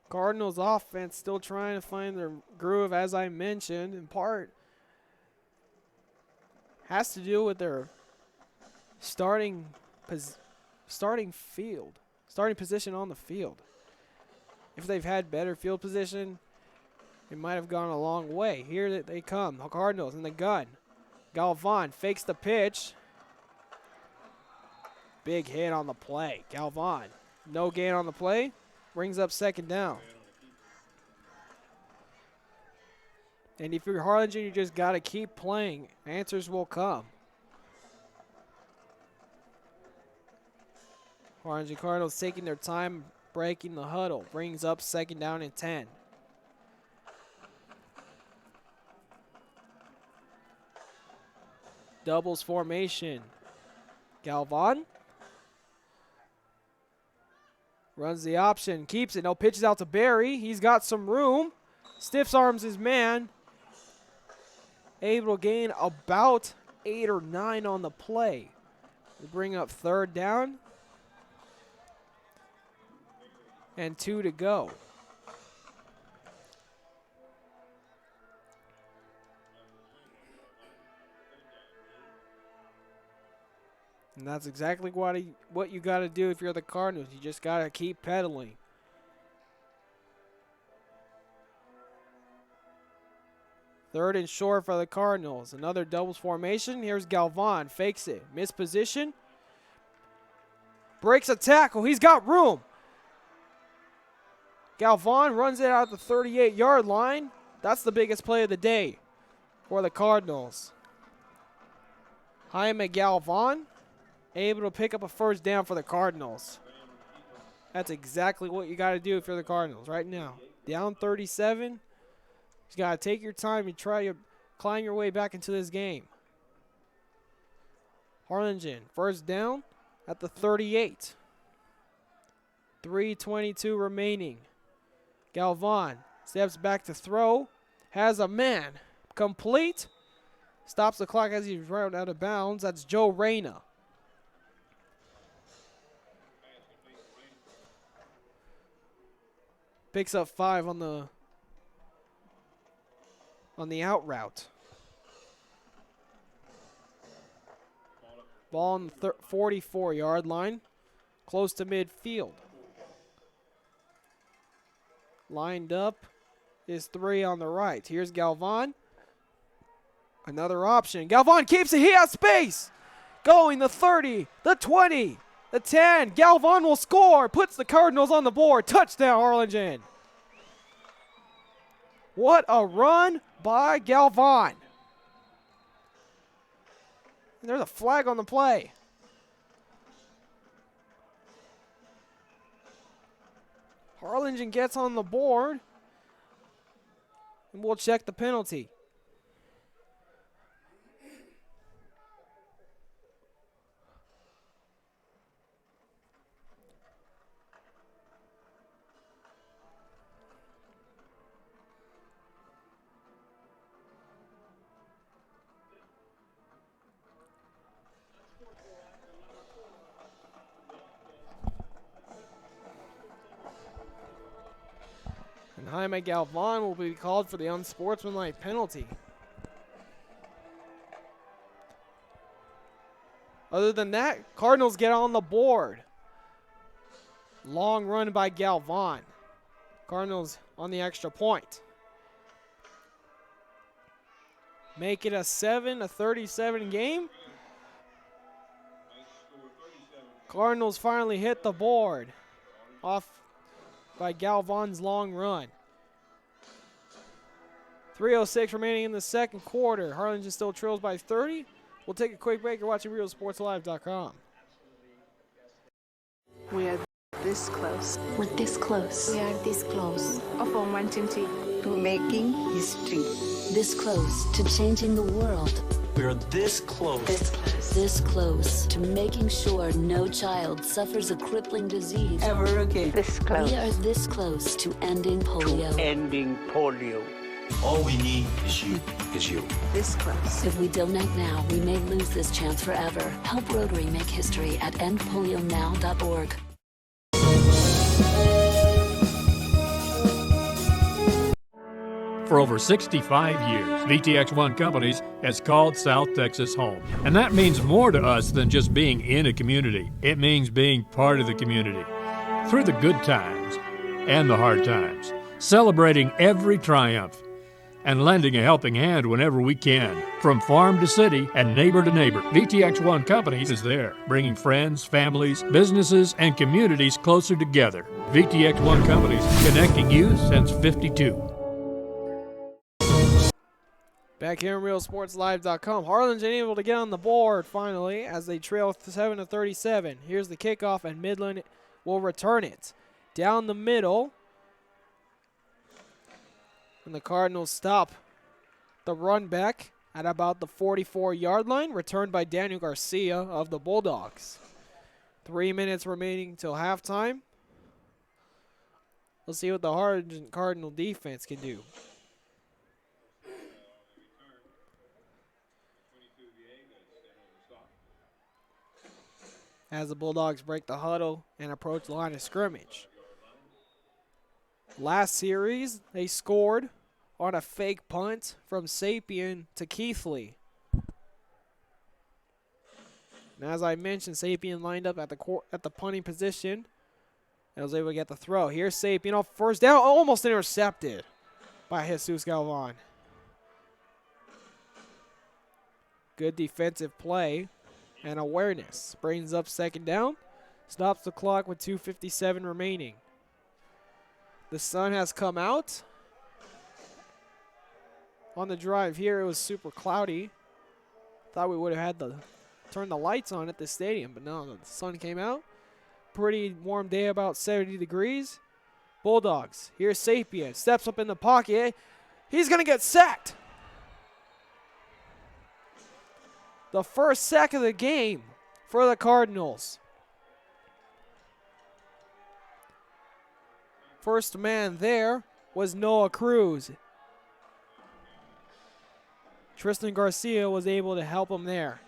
Cardinals offense still trying to find their groove, as I mentioned, in part has to do with their starting position on the field. If they've had better field position, it might have gone a long way. Here they come, the Cardinals in the gun. Galvan fakes the pitch. Big hit on the play. Galvan, no gain on the play, brings up second down. And if you're Harlingen, you just got to keep playing. Answers will come. Harlingen Cardinals taking their time, breaking the huddle. Brings up second down and 10. Doubles formation. Galvan runs the option, keeps it. No, pitches out to Barry. He's got some room. Stiffs arms his man. Able to gain about 8 or 9 on the play. We bring up third down. And 2 to go. And that's exactly what you got to do if you're the Cardinals. You just got to keep pedaling. Third and short for the Cardinals. Another doubles formation. Here's Galvan. Fakes it. Missed position. Breaks a tackle. He's got room. Galvan runs it out the 38-yard line. That's the biggest play of the day for the Cardinals. Jaime Galvan able to pick up a first down for the Cardinals. That's exactly what you got to do if you're the Cardinals right now. Down 37. You got to take your time and try to climb your way back into this game. Harlingen, first down at the 38. 3:22 remaining. Galvan steps back to throw. Has a man. Complete. Stops the clock as he's run out of bounds. That's Joe Reyna. Picks up 5 on the out route. Ball on the 44-yard line. Close to midfield. Lined up is 3 on the right. Here's Galvan. Another option. Galvan keeps it. He has space. Going the 30, the 20, the 10. Galvan will score. Puts the Cardinals on the board. Touchdown, Harlingen. What a run by Galvan. There's a flag on the play. Harlingen gets on the board. And we'll check the penalty. And Jaime Galvan will be called for the unsportsmanlike penalty. Other than that, Cardinals get on the board. Long run by Galvan. Cardinals on the extra point. Make it a 7-37 game. Cardinals finally hit the board off by Galvan's long run. 3:06 remaining in the second quarter. Harlingen still trails by 30. We'll take a quick break. You're watching RealSportsLive.com. We are this close. We're this close. We are this close. Of 120 to making history. This close to changing the world. We are this close. This close. This close to making sure no child suffers a crippling disease Ever again. This close. We are this close to ending polio. Ending polio. All we need is you. This close. If we don't act now, we may lose this chance forever. Help Rotary make history at endpolionow.org. For over 65 years, VTX1 Companies has called South Texas home. And that means more to us than just being in a community. It means being part of the community. Through the good times and the hard times. Celebrating every triumph. And lending a helping hand whenever we can. From farm to city and neighbor to neighbor, VTX1 Companies is there, bringing friends, families, businesses, and communities closer together. VTX1 Companies, connecting you since '52. Back here on RealSportsLive.com. Harlingen able to get on the board finally as they trail 7-37. Here's the kickoff, and Midland will return it. Down the middle. And the Cardinals stop the run back at about the 44-yard line. Returned by Daniel Garcia of the Bulldogs. 3 minutes remaining till halftime. Let's see what the Harlingen Cardinal defense can do. As the Bulldogs break the huddle and approach the line of scrimmage. Last series, they scored on a fake punt from Sapien to Keithley. And as I mentioned, Sapien lined up at the punting position and was able to get the throw. Here's Sapien off first down, almost intercepted by Jesus Galvan. Good defensive play and awareness. Brings up second down. Stops the clock with 2:57 remaining. The sun has come out. On the drive here, it was super cloudy. Thought we would have had to turn the lights on at the stadium, but no, the sun came out. Pretty warm day, about 70 degrees. Bulldogs. Here's Sapien. Steps up in the pocket. He's going to get sacked. The first sack of the game for the Cardinals. First man there was Noah Cruz. Tristan Garcia was able to help him there.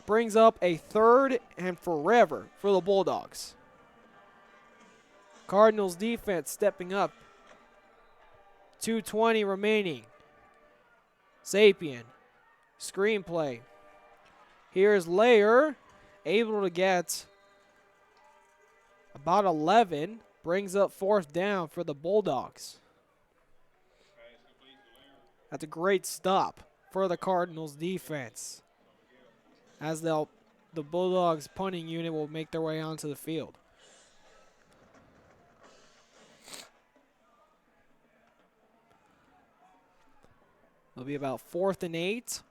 Brings up a 3rd and forever for the Bulldogs. Cardinals defense stepping up. 2:20 remaining. Sapien. Screenplay. Here's Layer, able to get about 11. Brings up 4th down for the Bulldogs. That's a great stop for the Cardinals defense. As the Bulldogs punting unit will make their way onto the field. It'll be about 4th and 8.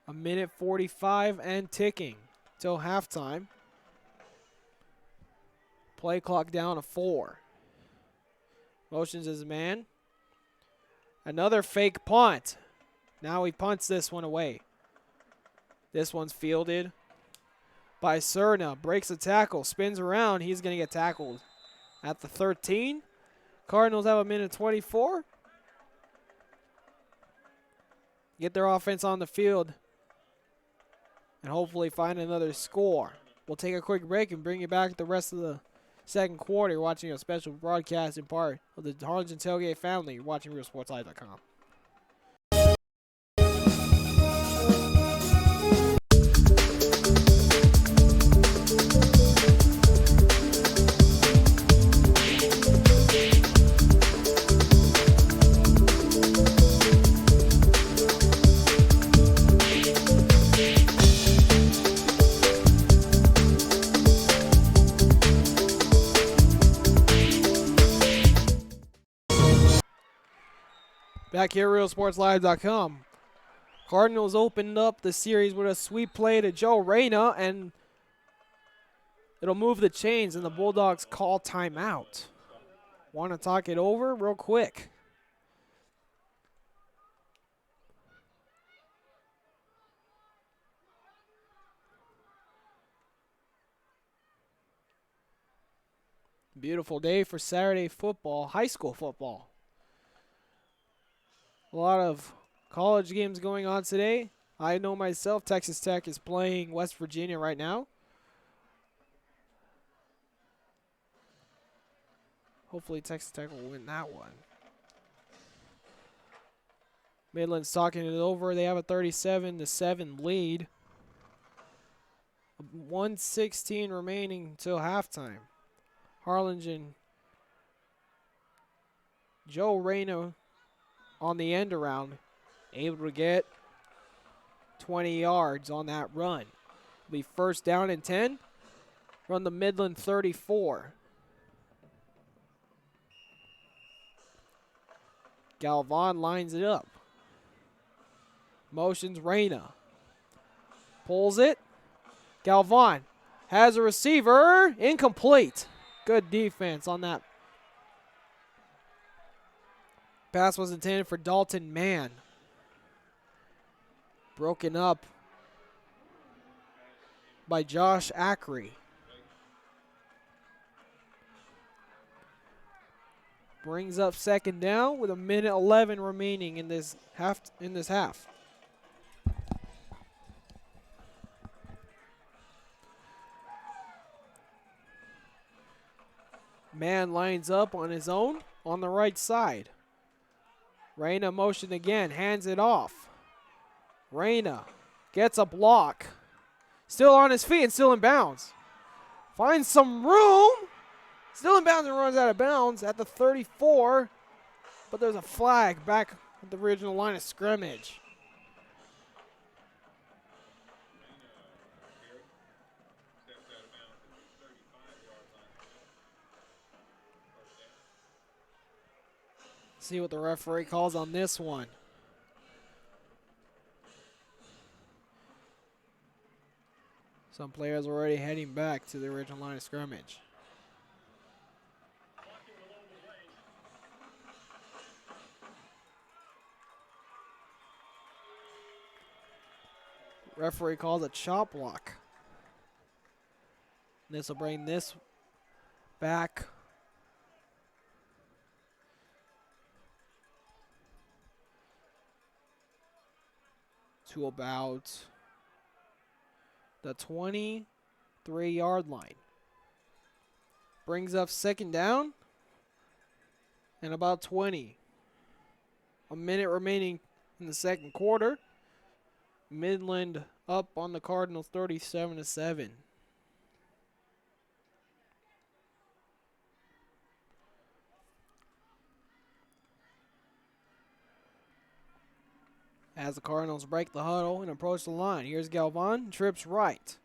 A minute 45 and ticking till halftime. Play clock down to 4. Motions his man. Another fake punt. Now he punts this one away. This one's fielded by Cerna. Breaks a tackle. Spins around. He's going to get tackled at the 13. Cardinals have a minute 24. Get their offense on the field and hopefully find another score. We'll take a quick break and bring you back the rest of the second quarter. You're watching a special broadcast in part of the Harlingen Tailgate family. You're watching RealSportsLive.com. Back here, RealSportsLive.com. Cardinals opened up the series with a sweep play to Joe Reyna, and it'll move the chains, and the Bulldogs call timeout. Want to talk it over real quick? Beautiful day for Saturday football, high school football. A lot of college games going on today. I know myself, Texas Tech is playing West Virginia right now. Hopefully Texas Tech will win that one. Midland's talking it over. They have a 37-7 lead. 1:16 remaining until halftime. Harlingen. Joe Reyna on the end around, able to get 20 yards on that run. It'll be first down and 10 from the Midland 34. Galvan lines it up. Motions Reyna. Pulls it. Galvan has a receiver. Incomplete. Good defense on that. Pass was intended for Dalton Mann. Broken up by Josh Ackery. Brings up second down with 1:11 remaining in this half. Mann lines up on his own on the right side. Reyna motion again, hands it off. Reyna gets a block. Still on his feet and still in bounds. Finds some room. Still in bounds and runs out of bounds at the 34. But there's a flag back at the original line of scrimmage. See what the referee calls on this one. Some players already heading back to the original line of scrimmage. Referee calls a chop block. This will bring this back to about the 23-yard line. Brings up second down and about 20. A minute remaining in the second quarter. Midland up on the Cardinals 37-7. As the Cardinals break the huddle and approach the line. Here's Galvan, trips right.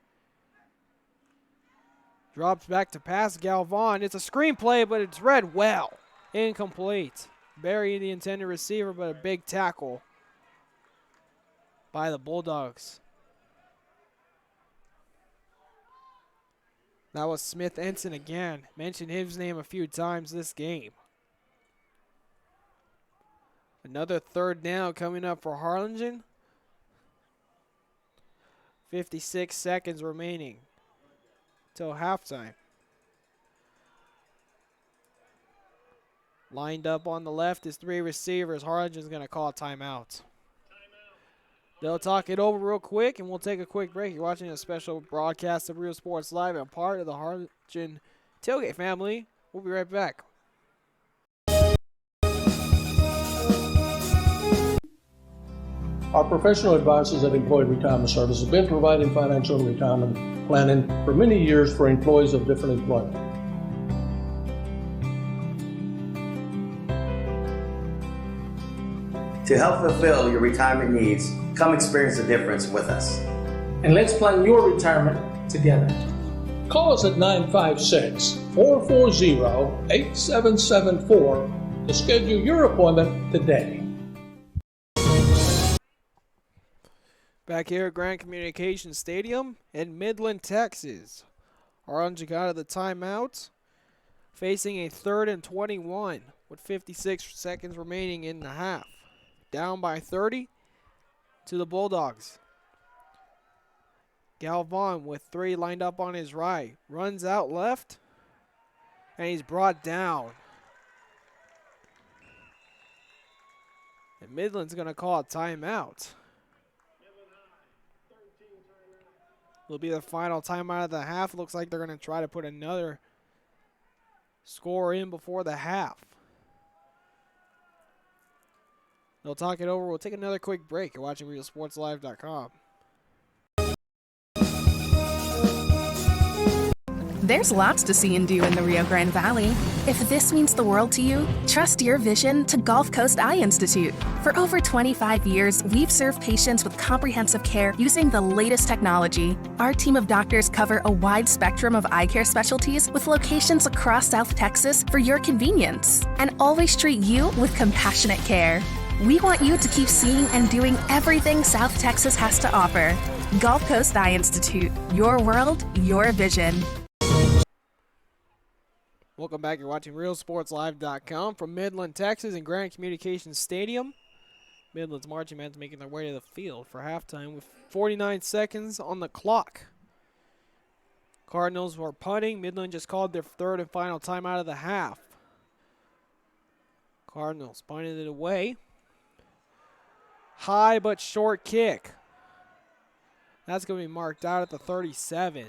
Drops back to pass Galvan. It's a screen play, but it's read well. Incomplete. Burying the intended receiver, but a big tackle by the Bulldogs. That was Smith Ensign again. Mentioned his name a few times this game. Another third down coming up for Harlingen. 56 seconds remaining till halftime. Lined up on the left is three receivers. Harlingen's going to call a timeout. They'll talk it over real quick, and we'll take a quick break. You're watching a special broadcast of Real Sports Live and part of the Harlingen Tailgate family. We'll be right back. Our professional advisors at Employee Retirement Services have been providing financial and retirement planning for many years for employees of different employment. To help fulfill your retirement needs, come experience the difference with us. And let's plan your retirement together. Call us at 956-440-8774 to schedule your appointment today. Back here at Grand Communications Stadium in Midland, Texas. Harlingen out of the timeout, facing a 3rd and 21 with 56 seconds remaining in the half. Down by 30 to the Bulldogs. Galvan with 3 lined up on his right. Runs out left, and he's brought down. And Midland's going to call a timeout. Will be the final timeout of the half. Looks like they're going to try to put another score in before the half. They'll talk it over. We'll take another quick break. You're watching RealSportsLive.com. There's lots to see and do in the Rio Grande Valley. If this means the world to you, trust your vision to Gulf Coast Eye Institute. For over 25 years, we've served patients with comprehensive care using the latest technology. Our team of doctors cover a wide spectrum of eye care specialties with locations across South Texas for your convenience, and always treat you with compassionate care. We want you to keep seeing and doing everything South Texas has to offer. Gulf Coast Eye Institute, your world, your vision. Welcome back. You're watching RealSportsLive.com from Midland, Texas and Grand Communications Stadium. Midland's marching bands making their way to the field for halftime with 49 seconds on the clock. Cardinals were punting. Midland just called their 3rd and final timeout of the half. Cardinals punted it away. High but short kick. That's going to be marked out at the 37.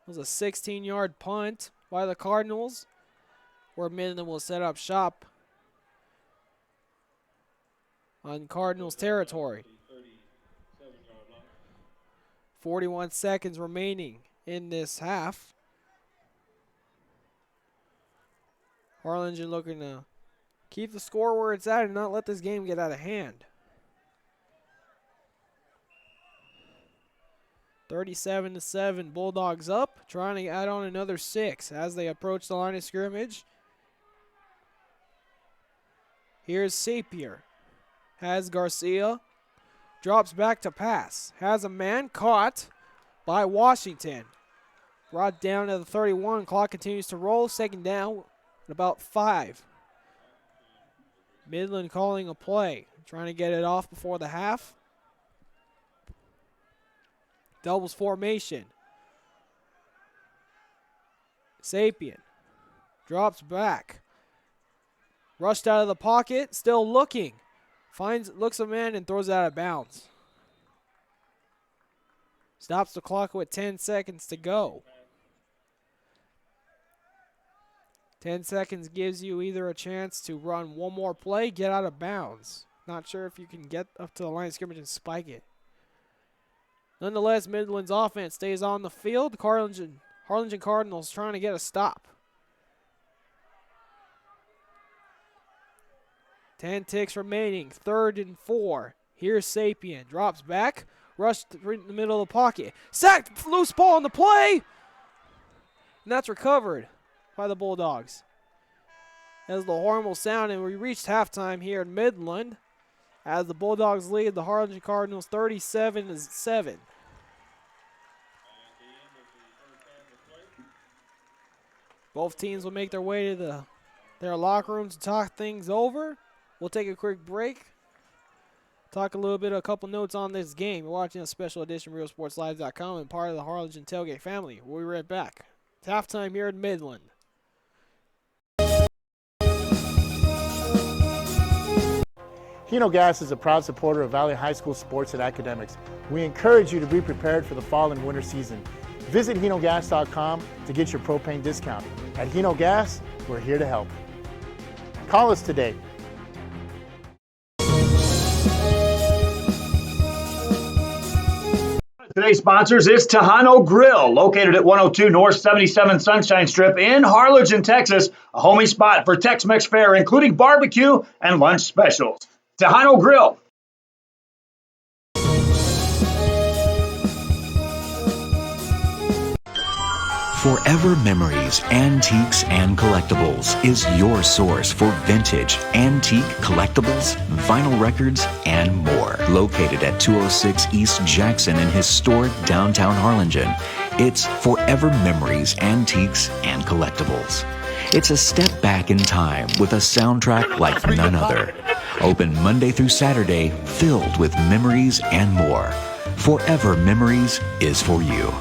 It was a 16-yard punt by the Cardinals, where Midland will set up shop on Cardinals territory. 41 seconds remaining in this half. Harlingen looking to keep the score where it's at and not let this game get out of hand. 37-7, Bulldogs up, trying to add on another 6 as they approach the line of scrimmage. Here's Sapir. Has Garcia. Drops back to pass. Has a man caught by Washington. Brought down to the 31. Clock continues to roll. Second down at about 5. Midland calling a play. Trying to get it off before the half. Doubles formation. Sapien drops back. Rushed out of the pocket. Still looking. Looks a man and throws it out of bounds. Stops the clock with 10 seconds to go. 10 seconds gives you either a chance to run one more play, get out of bounds. Not sure if you can get up to the line of scrimmage and spike it. Nonetheless, Midland's offense stays on the field. Harlingen Cardinals trying to get a stop. 10 ticks remaining. 3rd and 4. Here's Sapien. Drops back. Rushed right in the middle of the pocket. Sacked. Loose ball on the play. And that's recovered by the Bulldogs. As the horn will sound, and we reached halftime here in Midland as the Bulldogs lead the Harlingen Cardinals 37-7. Both teams will make their way to their locker rooms to talk things over. We'll take a quick break. Talk a couple notes on this game. You're watching a special edition of RealSportsLive.com and part of the Harlingen Tailgate family. We'll be right back. It's halftime here in Midland. Hino Gas is a proud supporter of Valley High School sports and academics. We encourage you to be prepared for the fall and winter season. Visit hinogas.com to get your propane discount. At Hino Gas, we're here to help. Call us today. Today's sponsors is Tejano Grill, located at 102 North 77 Sunshine Strip in Harlingen, Texas, a homey spot for Tex-Mex fare, including barbecue and lunch specials. Tejano Grill. Forever Memories, Antiques, and Collectibles is your source for vintage, antique collectibles, vinyl records, and more. Located at 206 East Jackson in historic downtown Harlingen, it's Forever Memories, Antiques, and Collectibles. It's a step back in time with a soundtrack like none other. Open Monday through Saturday, filled with memories and more. Forever Memories is for you.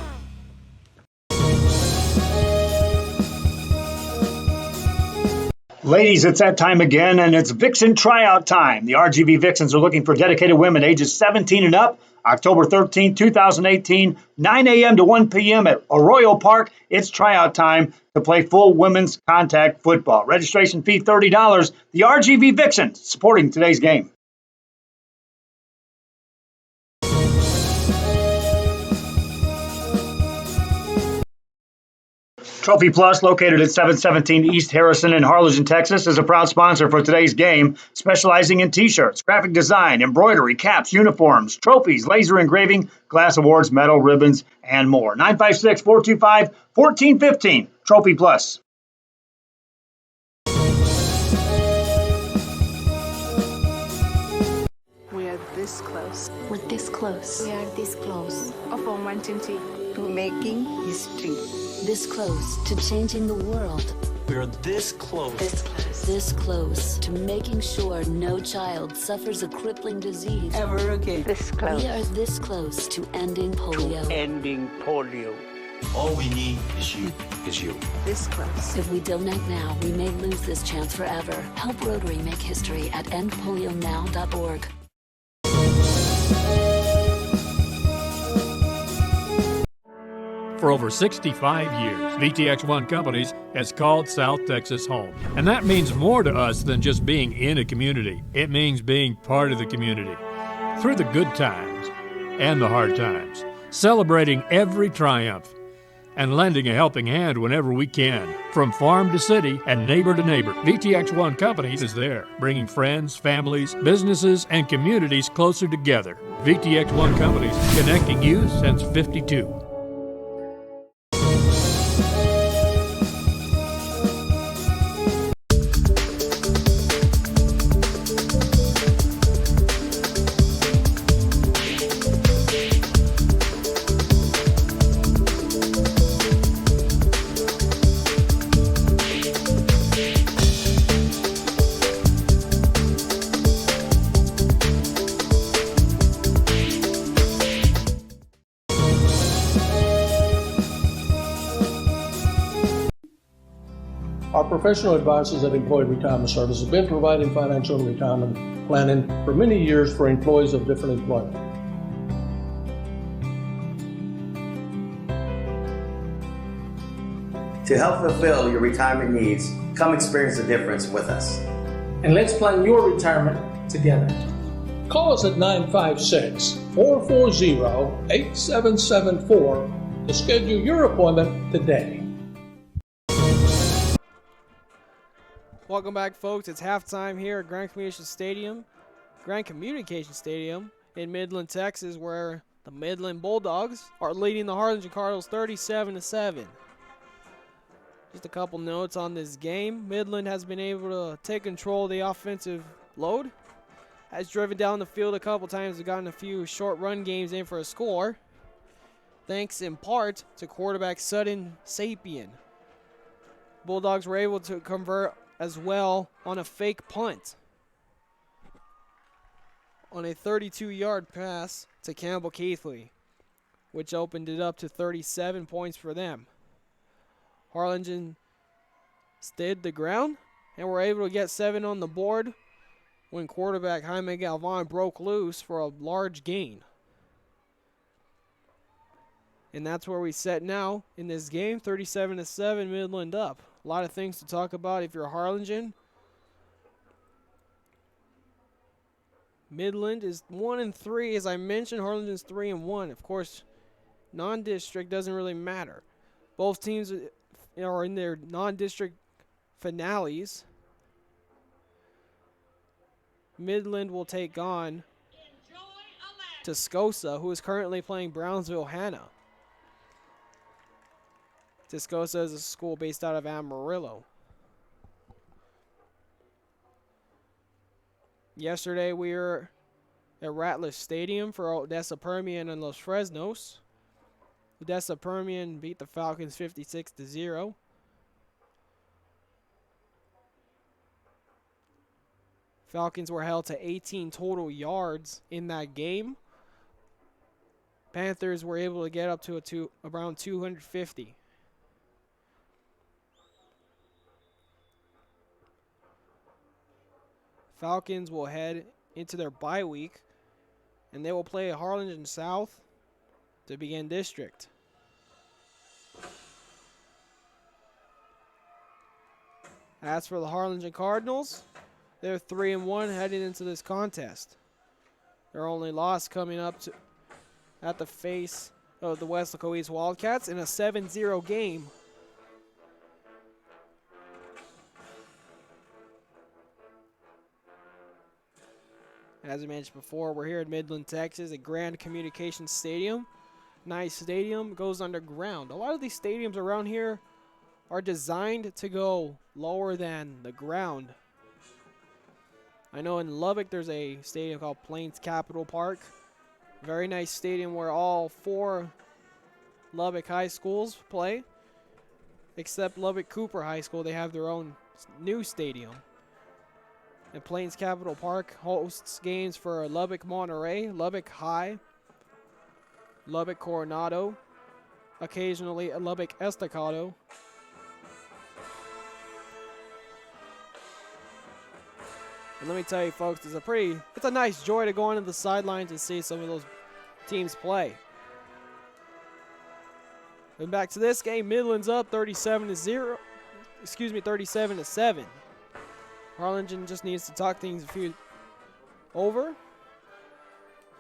Ladies, it's that time again, and it's Vixen tryout time. The RGV Vixens are looking for dedicated women ages 17 and up. October 13, 2018, 9 a.m. to 1 p.m. at Arroyo Park. It's tryout time to play full women's contact football. Registration fee $30. The RGV Vixens supporting today's game. Trophy Plus, located at 717 East Harrison in Harlingen, Texas, is a proud sponsor for today's game, specializing in T-shirts, graphic design, embroidery, caps, uniforms, trophies, laser engraving, glass awards, medal, ribbons, and more. 956-425-1415. Trophy Plus. We are this close. We're this close. We are this close. Of wanting to making history. This close to changing the world. We are this close. This close. This close to making sure no child suffers a crippling disease Ever again. This close. We are this close to ending polio. Ending polio. All we need is you. This close. If we don't act now, we may lose this chance forever. Help Rotary make history at endpolionow.org. For over 65 years, VTX1 Companies has called South Texas home. And that means more to us than just being in a community. It means being part of the community. Through the good times and the hard times. Celebrating every triumph. And lending a helping hand whenever we can. From farm to city and neighbor to neighbor, VTX1 Companies is there, bringing friends, families, businesses, and communities closer together. VTX1 Companies, connecting you since '52. Our professional advisors at Employee Retirement Service have been providing financial and retirement planning for many years for employees of different employment. To help fulfill your retirement needs, come experience the difference with us. And let's plan your retirement together. Call us at 956-440-8774 to schedule your appointment today. Welcome back, folks. It's halftime here at Grand Communication Stadium in Midland, Texas, where the Midland Bulldogs are leading the Harlingen Cardinals 37-7. Just a couple notes on this game. Midland has been able to take control of the offensive load. Has driven down the field a couple times and gotten a few short run games in for a score. Thanks in part to quarterback Sutton Sapien. Bulldogs were able to convert as well on a fake punt on a 32-yard pass to Campbell Keithley, which opened it up to 37 points for them. Harlingen stayed the ground and were able to get 7 on the board when quarterback Jaime Galvan broke loose for a large gain. And that's where we sit now in this game, 37-7, Midland up. A lot of things to talk about if you're Harlingen. Midland is 1-3, as I mentioned. Harlingen's 3-1. Of course, non-district doesn't really matter. Both teams are in their non-district finales. Midland will take on Tascosa, who is currently playing Brownsville Hanna. Tascosa is a school based out of Amarillo. Yesterday we were at Ratliff Stadium for Odessa Permian and Los Fresnos. Odessa Permian beat the Falcons 56-0. Falcons were held to 18 total yards in that game. Panthers were able to get up to around 250. Falcons will head into their bye week, and they will play Harlingen South to begin district. As for the Harlingen Cardinals, they're 3-1 heading into this contest. Their only loss coming up at the face of the Weslaco East Wildcats in a 7-0 game. As I mentioned before, we're here in Midland, Texas at Grand Communications Stadium. Nice stadium, goes underground. A lot of these stadiums around here are designed to go lower than the ground. I know in Lubbock there's a stadium called Plains Capital Park. Very nice stadium where all 4 Lubbock high schools play. Except Lubbock Cooper High School, they have their own new stadium. And Plains Capital Park hosts games for Lubbock Monterey, Lubbock High, Lubbock Coronado, occasionally Lubbock Estacado. And let me tell you folks, it's a nice joy to go onto the sidelines and see some of those teams play. And back to this game, Midland's up 37-7. Harlingen just needs to talk things over.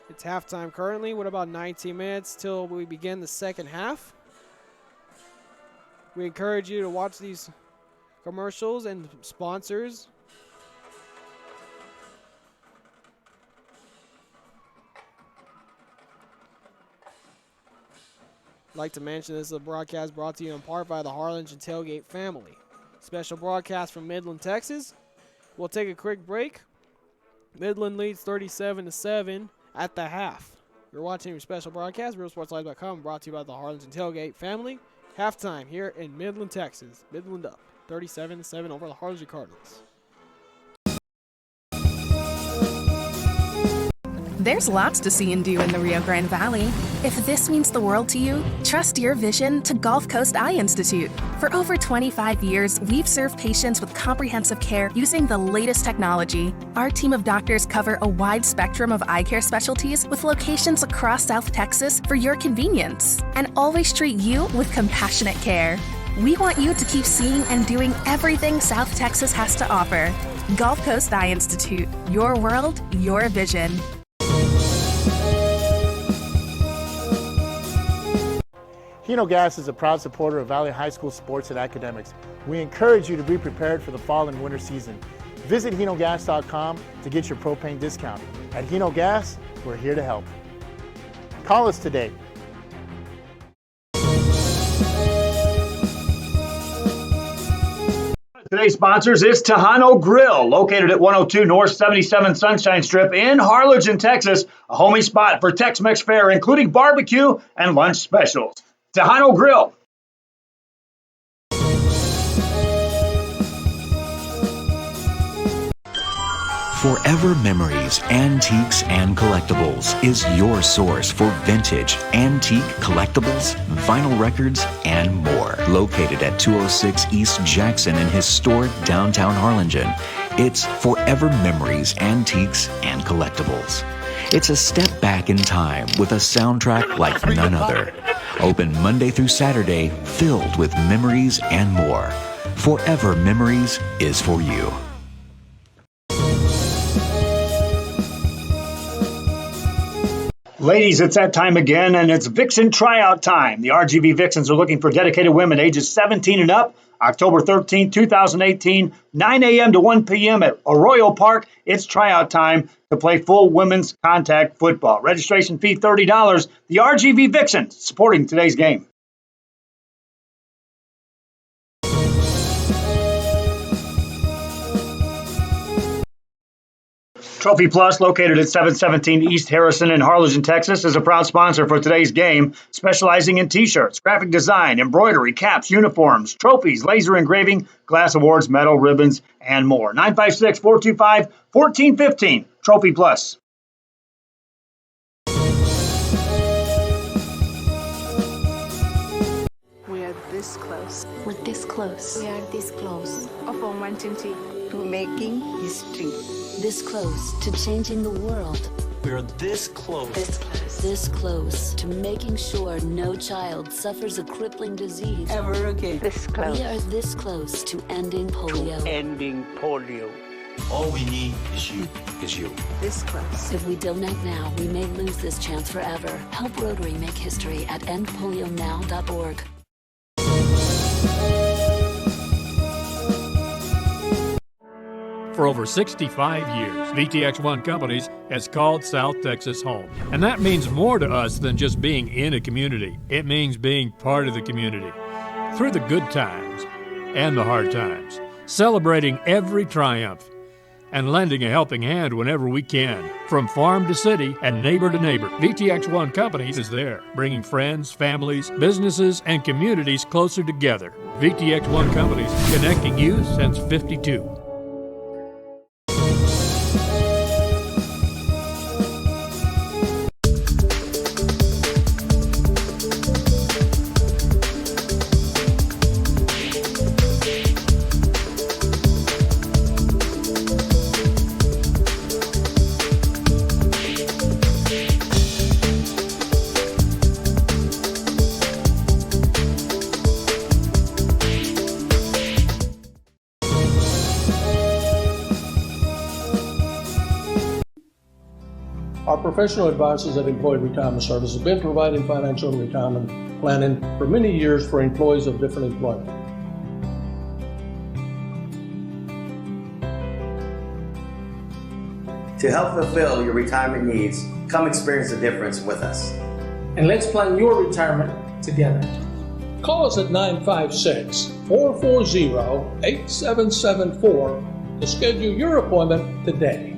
It's halftime currently with about 19 minutes till we begin the second half. We encourage you to watch these commercials and sponsors. I'd like to mention this is a broadcast brought to you in part by the Harlingen Tailgate family. Special broadcast from Midland, Texas. We'll take a quick break. Midland leads 37-7 at the half. You're watching your special broadcast, RealSportsLive.com, brought to you by the Harlingen Tailgate family. Halftime here in Midland, Texas. Midland up 37-7 over the Harlingen Cardinals. There's lots to see and do in the Rio Grande Valley. If this means the world to you, trust your vision to Gulf Coast Eye Institute. For over 25 years, we've served patients with comprehensive care using the latest technology. Our team of doctors cover a wide spectrum of eye care specialties with locations across South Texas for your convenience, and always treat you with compassionate care. We want you to keep seeing and doing everything South Texas has to offer. Gulf Coast Eye Institute, your world, your vision. Hino Gas is a proud supporter of Valley High School sports and academics. We encourage you to be prepared for the fall and winter season. Visit HinoGas.com to get your propane discount. At Hino Gas, we're here to help. Call us today. Today's sponsors is Tejano Grill, located at 102 North 77 Sunshine Strip in Harlingen, Texas, a homey spot for Tex-Mex fare, including barbecue and lunch specials. Tejano Grill. Forever Memories, Antiques, and Collectibles is your source for vintage, antique collectibles, vinyl records, and more. Located at 206 East Jackson in historic downtown Harlingen. It's Forever Memories, Antiques, and Collectibles. It's a step back in time with a soundtrack like none other. Open Monday through Saturday, filled with memories and more. Forever Memories is for you. Ladies, it's that time again, and it's Vixen tryout time. The RGV Vixens are looking for dedicated women ages 17 and up. October 13, 2018, 9 a.m. to 1 p.m. at Arroyo Park. It's tryout time to play full women's contact football. Registration fee $30. The RGV Vixens supporting today's game. Trophy Plus, located at 717 East Harrison in Harlingen, Texas, is a proud sponsor for today's game, specializing in T-shirts, graphic design, embroidery, caps, uniforms, trophies, laser engraving, glass awards, medal, ribbons, and more. 956-425-1415. Trophy Plus. We are this close. We're this close. We are this close. Of wanting to making history. This close to changing the world. We're this close. This close. This close to making sure no child suffers a crippling disease Ever again. This close. We are this close to ending polio. Ending polio. All we need is you. This close. If we don't act now, we may lose this chance forever. Help Rotary make history at endpolionow.org. For over 65 years, VTX1 Companies has called South Texas home. And that means more to us than just being in a community. It means being part of the community. Through the good times and the hard times. Celebrating every triumph. And lending a helping hand whenever we can. From farm to city and neighbor to neighbor, VTX1 Companies is there, bringing friends, families, businesses, and communities closer together. VTX1 Companies, connecting you since '52. Our professional advisors at Employee Retirement Services have been providing financial and retirement planning for many years for employees of different employment. To help fulfill your retirement needs, come experience the difference with us. And let's plan your retirement together. Call us at 956-440-8774 to schedule your appointment today.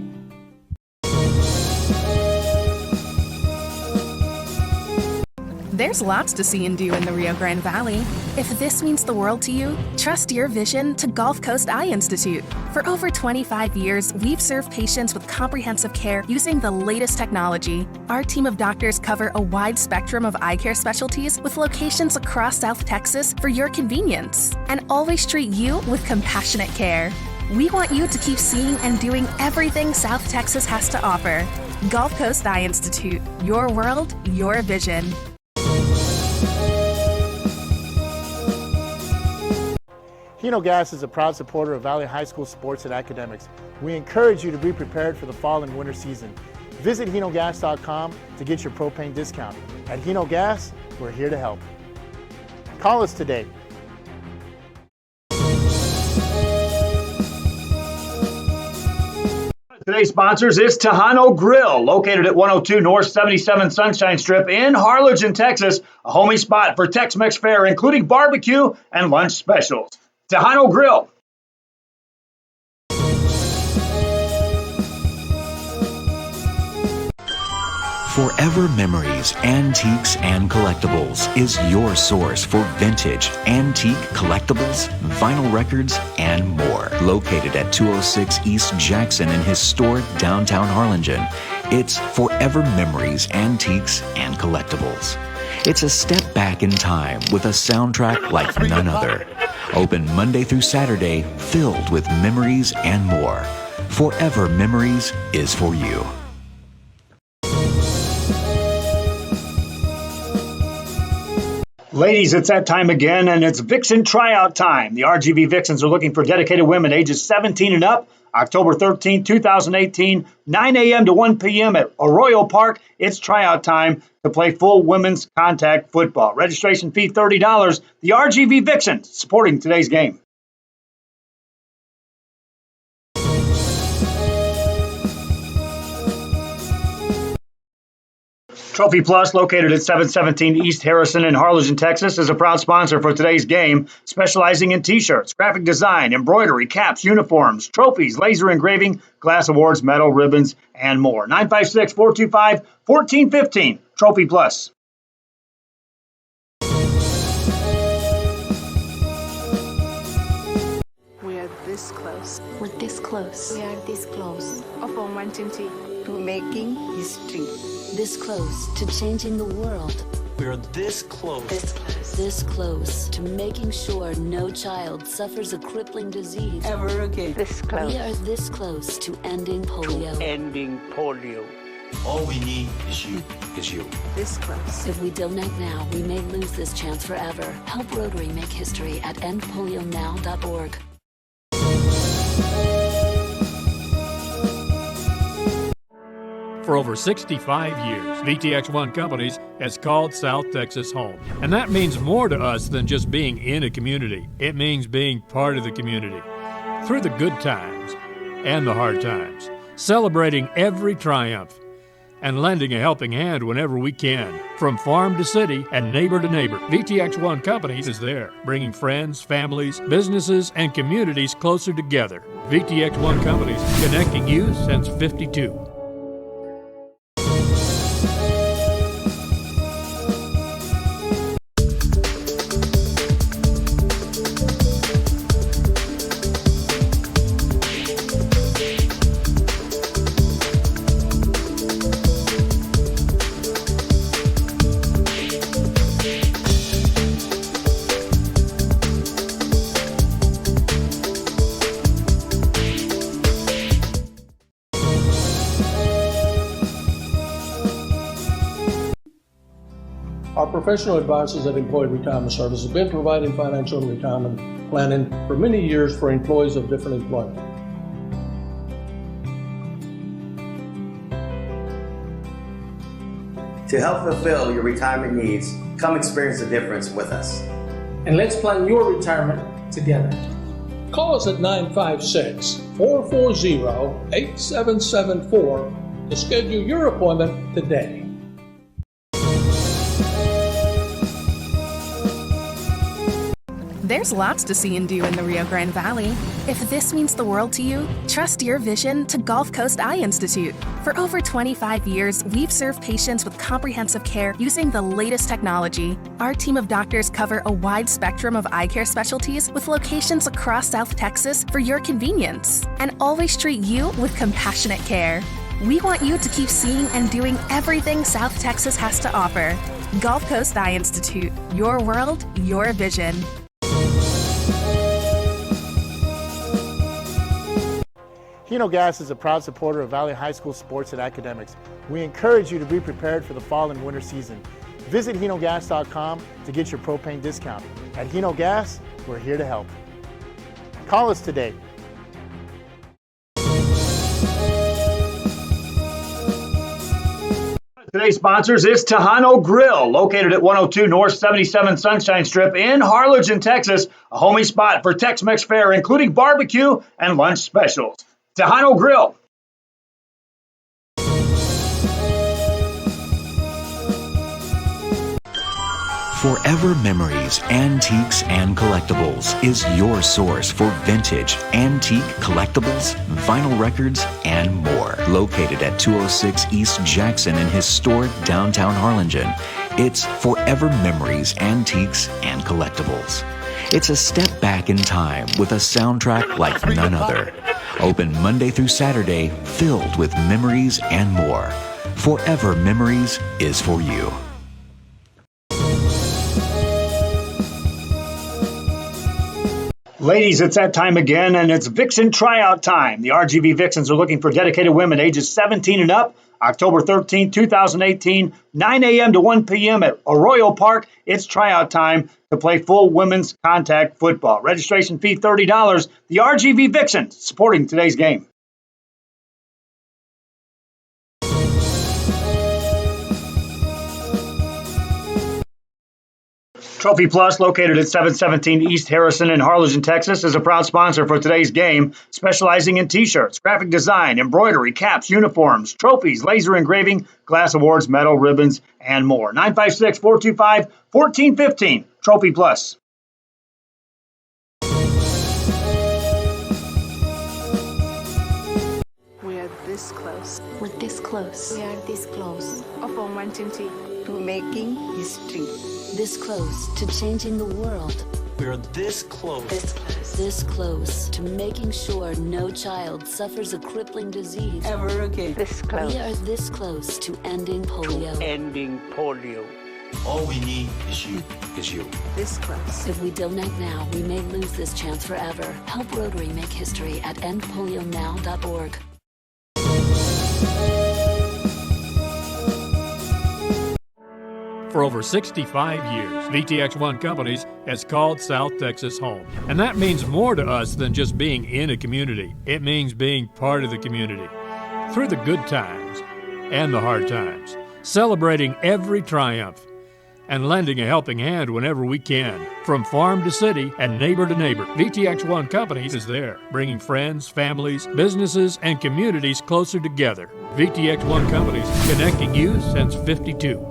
There's lots to see and do in the Rio Grande Valley. If this means the world to you, trust your vision to Gulf Coast Eye Institute. For over 25 years, we've served patients with comprehensive care using the latest technology. Our team of doctors cover a wide spectrum of eye care specialties with locations across South Texas for your convenience, and always treat you with compassionate care. We want you to keep seeing and doing everything South Texas has to offer. Gulf Coast Eye Institute, your world, your vision. Hino Gas is a proud supporter of Valley High School sports and academics. We encourage you to be prepared for the fall and winter season. Visit hinogas.com to get your propane discount. At Hino Gas, we're here to help. Call us today. Today's sponsors is Tejano Grill, located at 102 North 77 Sunshine Strip in Harlingen, Texas, a homey spot for Tex-Mex fare, including barbecue and lunch specials. Tejano Grill. Forever Memories, Antiques, and Collectibles is your source for vintage, antique, collectibles, vinyl records, and more. Located at 206 East Jackson in historic downtown Harlingen, it's Forever Memories, Antiques, and Collectibles. It's a step back in time with a soundtrack like none other. Open Monday through Saturday, filled with memories and more. Forever Memories is for you. Ladies, it's that time again, and it's Vixen tryout time. The RGV Vixens are looking for dedicated women ages 17 and up. October 13, 2018, 9 a.m. to 1 p.m. at Arroyo Park. It's tryout time to play full women's contact football. Registration fee $30. The RGV Vixens supporting today's game. Trophy Plus, located at 717 East Harrison in Harlingen, Texas, is a proud sponsor for today's game, specializing in T-shirts, graphic design, embroidery, caps, uniforms, trophies, laser engraving, glass awards, medal, ribbons, and more. 956-425-1415. Trophy Plus. We are this close. We're this close. We are this close of wanting to making history. This close to changing the world. We're this close. This close to making sure no child suffers a crippling disease Ever again. This close. We are this close to ending polio. Ending polio. All we need is you. This close. If we don't act now, we may lose this chance forever. Help Rotary make history at endpolionow.org. For over 65 years, VTX1 Companies has called South Texas home. And that means more to us than just being in a community. It means being part of the community. Through the good times and the hard times, celebrating every triumph, and lending a helping hand whenever we can. From farm to city and neighbor to neighbor, VTX1 Companies is there, bringing friends, families, businesses, and communities closer together. VTX1 Companies, connecting you since '52. Our professional advisors at Employee Retirement Services have been providing financial and retirement planning for many years for employees of different employment. To help fulfill your retirement needs, come experience the difference with us. And let's plan your retirement together. Call us at 956-440-8774 to schedule your appointment today. There's lots to see and do in the Rio Grande Valley. If this means the world to you, trust your vision to Gulf Coast Eye Institute. For over 25 years, we've served patients with comprehensive care using the latest technology. Our team of doctors cover a wide spectrum of eye care specialties with locations across South Texas for your convenience, and always treat you with compassionate care. We want you to keep seeing and doing everything South Texas has to offer. Gulf Coast Eye Institute, your world, your vision. Hino Gas is a proud supporter of Valley High School sports and academics. We encourage you to be prepared for the fall and winter season. Visit hinogas.com to get your propane discount. At Hino Gas, we're here to help. Call us today. Today's sponsors is Tejano Grill, located at 102 North 77 Sunshine Strip in Harlingen, Texas, a homey spot for Tex-Mex fare, including barbecue and lunch specials. Tejano Grill. Forever Memories, Antiques, and Collectibles is your source for vintage, antique, collectibles, vinyl records, and more. Located at 206 East Jackson in historic downtown Harlingen, it's Forever Memories, Antiques, and Collectibles. It's a step back in time with a soundtrack like none other. Open Monday through Saturday, filled with memories and more. Forever Memories is for you. Ladies, it's that time again, and it's Vixen tryout time. The RGV Vixens are looking for dedicated women ages 17 and up. October 13, 2018, 9 a.m. to 1 p.m. at Arroyo Park. It's tryout time to play full women's contact football. Registration fee $30. The RGV Vixens supporting today's game. Trophy Plus, located at 717 East Harrison in Harlingen, Texas, is a proud sponsor for today's game, specializing in T-shirts, graphic design, embroidery, caps, uniforms, trophies, laser engraving, glass awards, medal, ribbons, and more. 956-425-1415. Trophy Plus. We are this close. We're this close. We are this close. Of wanting to making history. This close to changing the world. We're this close. This close to making sure no child suffers a crippling disease Ever again. This close. We are this close to ending polio. Ending polio. All we need is you. This close. If we don't act now, we may lose this chance forever. Help Rotary make history at endpolionow.org. For over 65 years, VTX1 Companies has called South Texas home. And that means more to us than just being in a community. It means being part of the community. Through the good times and the hard times. Celebrating every triumph. And lending a helping hand whenever we can. From farm to city and neighbor to neighbor, VTX1 Companies is there, bringing friends, families, businesses, and communities closer together. VTX1 Companies, connecting you since '52.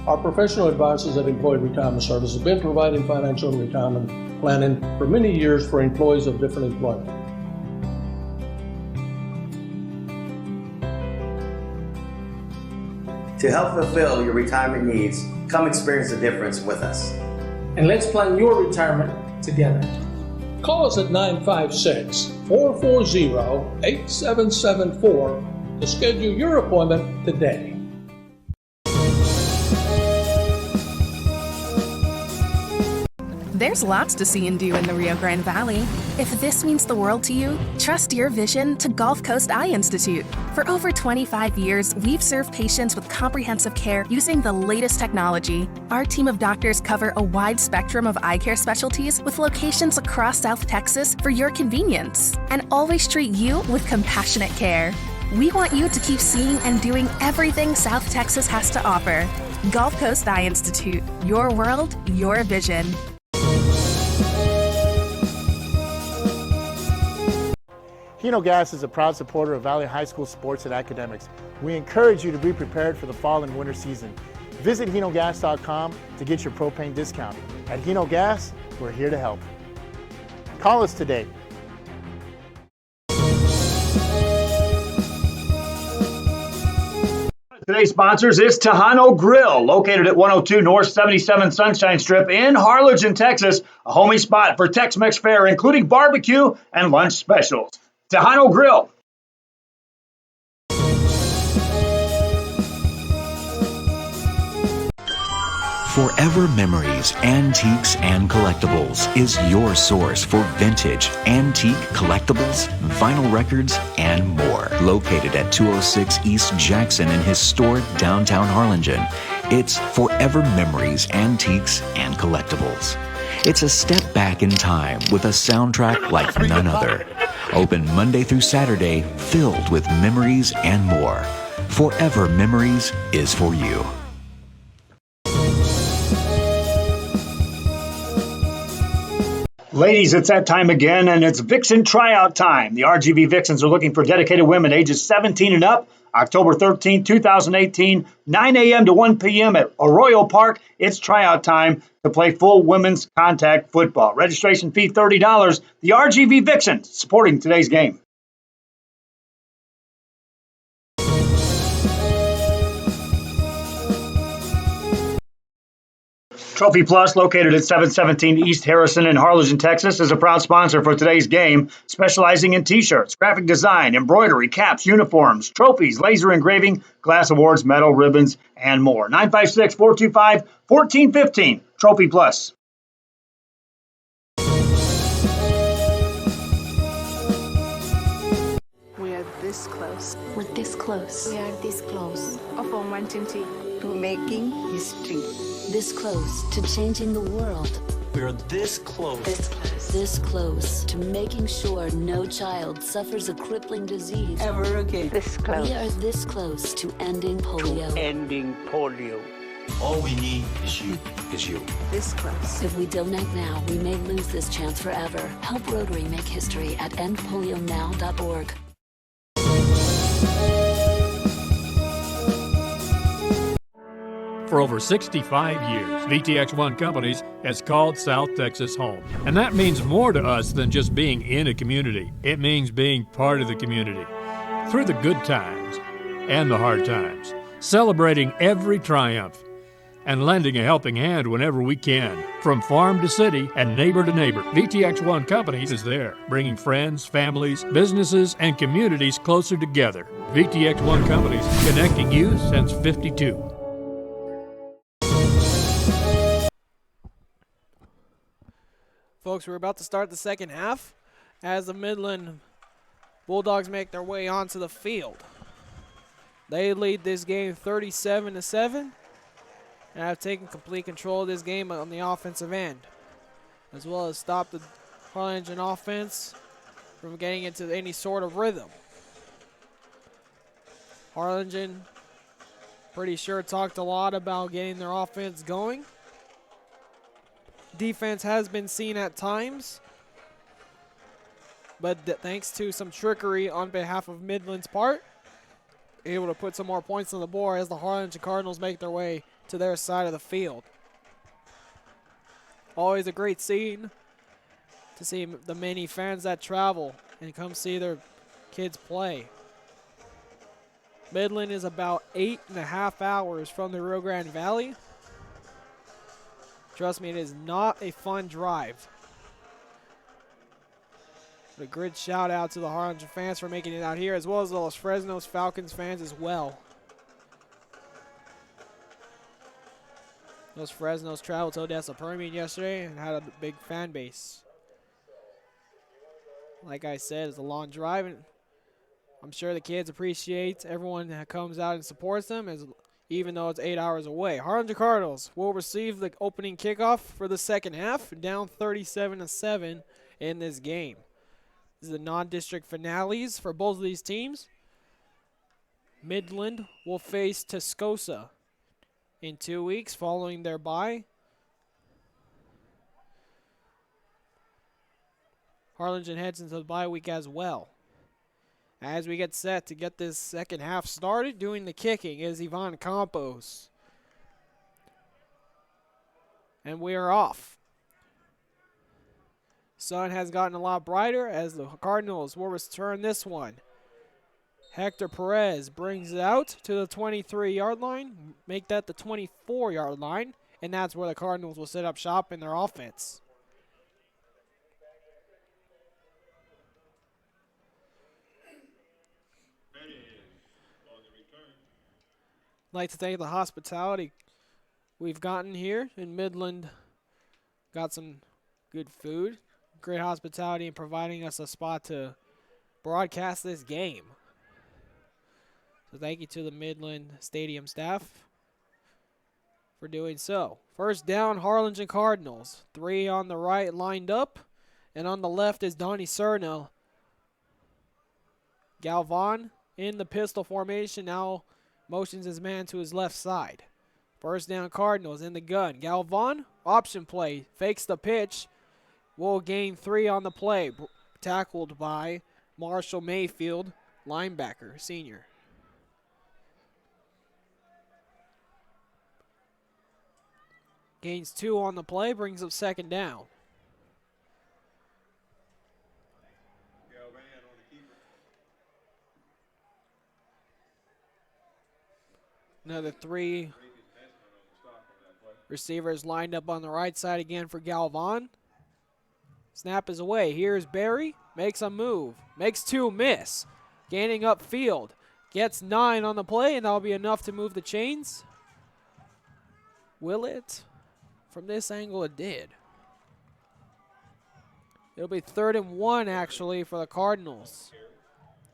Our professional advisors at Employee Retirement Service have been providing financial and retirement planning for many years for employees of different employment. To help fulfill your retirement needs, come experience the difference with us. And let's plan your retirement together. Call us at 956-440-8774 to schedule your appointment today. There's lots to see and do in the Rio Grande Valley. If this means the world to you, trust your vision to Gulf Coast Eye Institute. For over 25 years, we've served patients with comprehensive care using the latest technology. Our team of doctors cover a wide spectrum of eye care specialties with locations across South Texas for your convenience, and always treat you with compassionate care. We want you to keep seeing and doing everything South Texas has to offer. Gulf Coast Eye Institute, your world, your vision. Hino Gas is a proud supporter of Valley High School sports and academics. We encourage you to be prepared for the fall and winter season. Visit hinogas.com to get your propane discount. At Hino Gas, we're here to help. Call us today. Today's sponsors is Tejano Grill, located at 102 North 77 Sunshine Strip in Harlingen, Texas, a homey spot for Tex-Mex fare, including barbecue and lunch specials. Tejano Grill. Forever Memories, Antiques, and Collectibles is your source for vintage, antique collectibles, vinyl records, and more. Located at 206 East Jackson in historic downtown Harlingen, it's Forever Memories, Antiques, and Collectibles. It's a step back in time with a soundtrack like none other. Open Monday through Saturday, filled with memories and more. Forever Memories is for you. Ladies, it's that time again, and it's Vixen tryout time. The RGV Vixens are looking for dedicated women ages 17 and up. October 13, 2018, 9 a.m. to 1 p.m. at Arroyo Park. It's tryout time to play full women's contact football. Registration fee $30. The RGV Vixens supporting today's game. Trophy Plus, located at 717 East Harrison in Harlingen, Texas, is a proud sponsor for today's game, specializing in t-shirts, graphic design, embroidery, caps, uniforms, trophies, laser engraving, glass awards, medal, ribbons, and more. 956-425-1415. Trophy Plus. We are this close. We're this close. We are this close. Of wanting to making history. This close to changing the world. We're this close. This close. This close to making sure no child suffers a crippling disease Ever again. This close. We are this close to ending polio. Ending polio. All we need is you. This close. If we donate now, we may lose this chance forever. Help Rotary make history at endpolionow.org. For over 65 years, VTX1 Companies has called South Texas home. And that means more to us than just being in a community. It means being part of the community. Through the good times and the hard times. Celebrating every triumph. And lending a helping hand whenever we can. From farm to city and neighbor to neighbor, VTX1 Companies is there, bringing friends, families, businesses, and communities closer together. VTX1 Companies, connecting you since '52. Folks, we're about to start the second half as the Midland Bulldogs make their way onto the field. They lead this game 37-7 and have taken complete control of this game on the offensive end, as well as stop the Harlingen offense from getting into any sort of rhythm. Harlingen, pretty sure, talked a lot about getting their offense going. Defense has been seen at times, but thanks to some trickery on behalf of Midland's part, able to put some more points on the board as the Harlingen Cardinals make their way to their side of the field. Always a great scene to see the many fans that travel and come see their kids play. Midland is about 8.5 hours from the Rio Grande Valley. Trust me, it is not a fun drive. But a great shout out to the Harlingen fans for making it out here, as well as the Los Fresnos Falcons fans as well. Los Fresnos traveled to Odessa Permian yesterday and had a big fan base. Like I said, it's a long drive, and I'm sure the kids appreciate everyone that comes out and supports them, even though it's 8 hours away. Harlingen Cardinals will receive the opening kickoff for the second half, down 37-7 in this game. This is the non-district finales for both of these teams. Midland will face Tascosa in 2 weeks following their bye. Harlingen heads into the bye week as well. As we get set to get this second half started, doing the kicking is Ivan Campos. And we are off. Sun has gotten a lot brighter as the Cardinals will return this one. Hector Perez brings it out to the 23-yard line, make that the 24-yard line, and that's where the Cardinals will set up shop in their offense. I'd like to thank the hospitality we've gotten here in Midland. Got some good food, great hospitality, and providing us a spot to broadcast this game. So thank you to the Midland Stadium staff for doing so. First down, Harlingen Cardinals. 3 on the right lined up, and on the left is Donnie Cerna. Galvan in the pistol formation now motions his man to his left side. First down, Cardinals in the gun. Galvan, option play, fakes the pitch, will gain 3 on the play. Tackled by Marshall Mayfield, linebacker, senior. Gains 2 on the play, brings up 2nd down. Another 3 receivers lined up on the right side again for Galvan. Snap is away. Here's Barry. Makes a move. Makes 2, miss. Gaining upfield. Gets 9 on the play, and that'll be enough to move the chains. Will it? From this angle, it did. It'll be 3rd and 1, actually, for the Cardinals.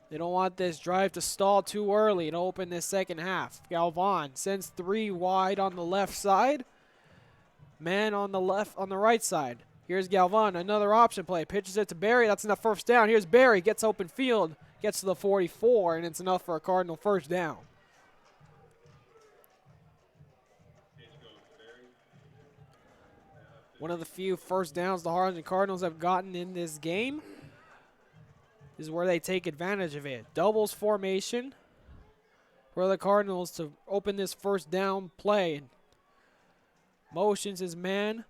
They don't want this drive to stall too early and open this second half. Galvan sends 3 wide on the left side. Man on the right side. Here's Galvan, another option play. Pitches it to Barry. That's enough first down. Here's Barry, gets open field, gets to the 44, and it's enough for a Cardinal first down. One of the few first downs the Harlingen Cardinals have gotten in this game is where they take advantage of it. Doubles formation for the Cardinals to open this first down play. Motions his man.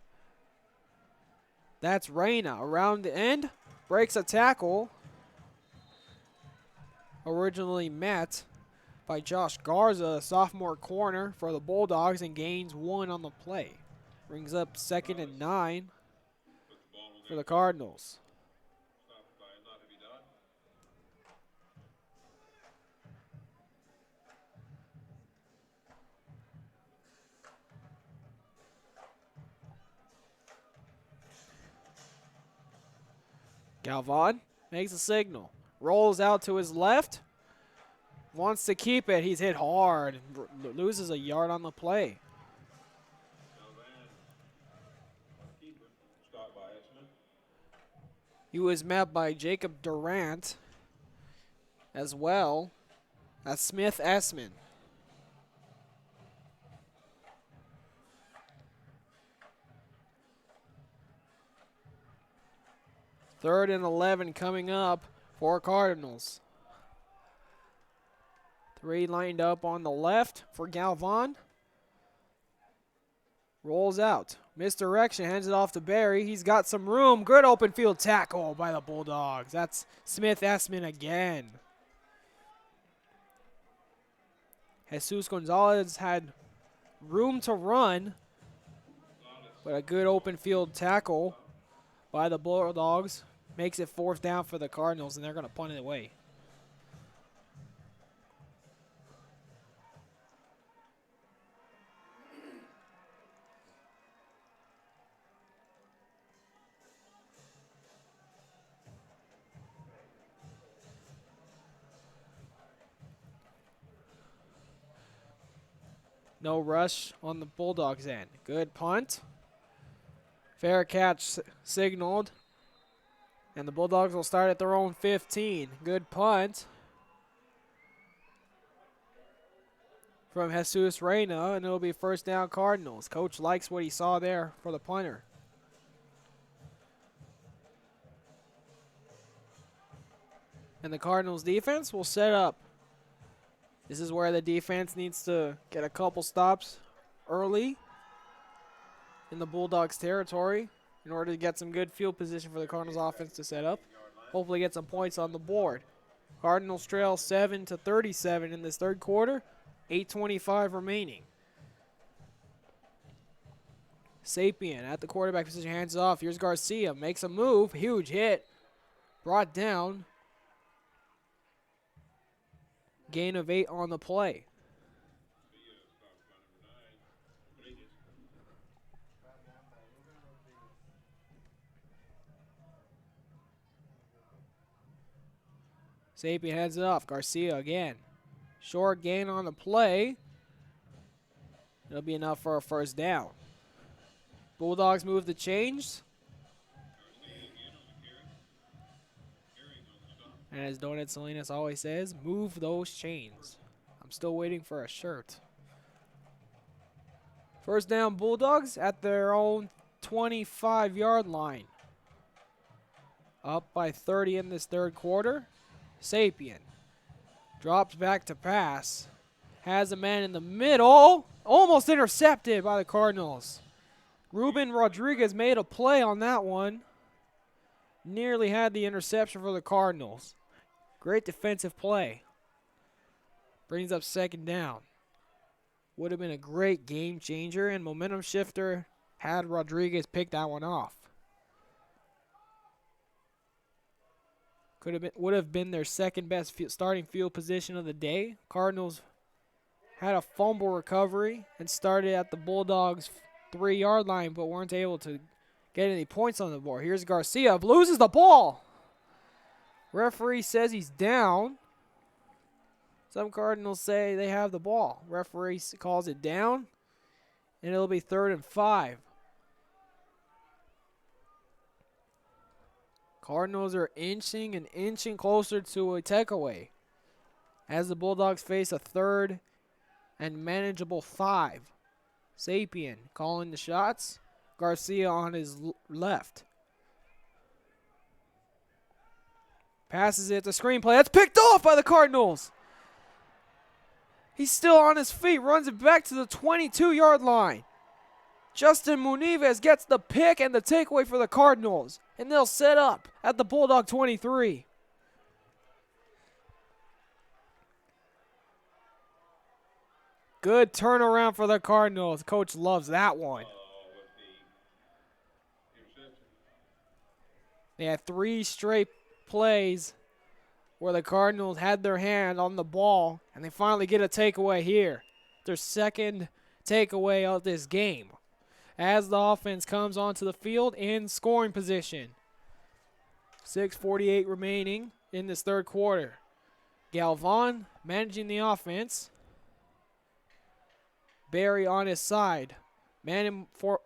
That's Reyna around the end. Breaks a tackle. Originally met by Josh Garza, sophomore corner for the Bulldogs, and gains 1 on the play. Brings up 2nd and 9 for the Cardinals. Galvan makes a signal. Rolls out to his left. Wants to keep it. He's hit hard. Loses a yard on the play. He was met by Jacob Durant as well as Smith Essman. Third and 11 coming up for Cardinals. 3 lined up on the left for Galvan. Rolls out. Misdirection, hands it off to Barry. He's got some room. Good open field tackle by the Bulldogs. That's Smith Essman again. Jesus Gonzalez had room to run, but a good open field tackle by the Bulldogs makes it 4th down for the Cardinals, and they're going to punt it away. No rush on the Bulldogs' end. Good punt. Fair catch signaled. And the Bulldogs will start at their own 15. Good punt from Jesus Reyna, and it'll be first down Cardinals. Coach likes what he saw there for the punter. And the Cardinals defense will set up. This is where the defense needs to get a couple stops early in the Bulldogs territory in order to get some good field position for the Cardinals offense to set up. Hopefully get some points on the board. Cardinals trail 7-37 in this third quarter. 8:25 remaining. Sapien at the quarterback position, hands off. Here's Garcia, makes a move. Huge hit. Brought down. Gain of 8 on the play. Sapien heads it off. Garcia again. Short gain on the play. It'll be enough for a first down. Bulldogs move the chains. And as Donut Salinas always says, move those chains. I'm still waiting for a shirt. First down Bulldogs at their own 25-yard line. Up by 30 in this third quarter. Sapien drops back to pass. Has a man in the middle. Almost intercepted by the Cardinals. Ruben Rodriguez made a play on that one. Nearly had the interception for the Cardinals. Great defensive play. Brings up second down. Would have been a great game changer and momentum shifter had Rodriguez picked that one off. Would have been their second best starting field position of the day. Cardinals had a fumble recovery and started at the Bulldogs' 3-yard line, but weren't able to get any points on the board. Here's Garcia, loses the ball. Referee says he's down. Some Cardinals say they have the ball. Referee calls it down, and it'll be 3rd and 5. Cardinals are inching and inching closer to a takeaway as the Bulldogs face a 3rd and manageable 5. Sapien calling the shots. Garcia on his left. Passes it to screenplay. That's picked off by the Cardinals. He's still on his feet. Runs it back to the 22-yard line. Justin Munives gets the pick and the takeaway for the Cardinals. And they'll set up at the Bulldog 23. Good turnaround for the Cardinals. Coach loves that one. They had 3 straight plays where the Cardinals had their hand on the ball, and they finally get a takeaway here. Their second takeaway of this game. As the offense comes onto the field in scoring position. 6:48 remaining in this third quarter. Galvan managing the offense. Barry on his side. Man in for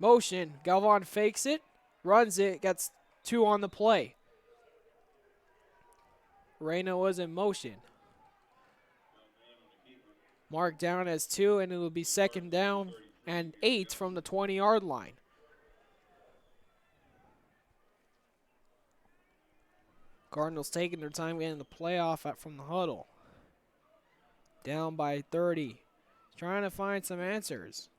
motion. Galvan fakes it, runs it, gets 2 on the play. Reyna was in motion. Marked down as 2, and it will be 2nd down and 8 from the 20-yard line. Cardinals taking their time getting the playoff from the huddle. Down by 30. Trying to find some answers.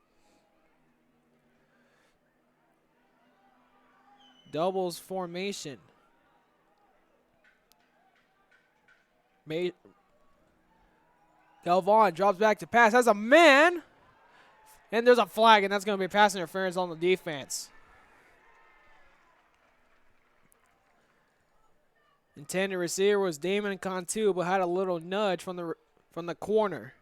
Doubles formation. Galvan drops back to pass. Has a man. And there's a flag, and that's going to be pass interference on the defense. Intended receiver was Damon Cantu, but had a little nudge from the corner.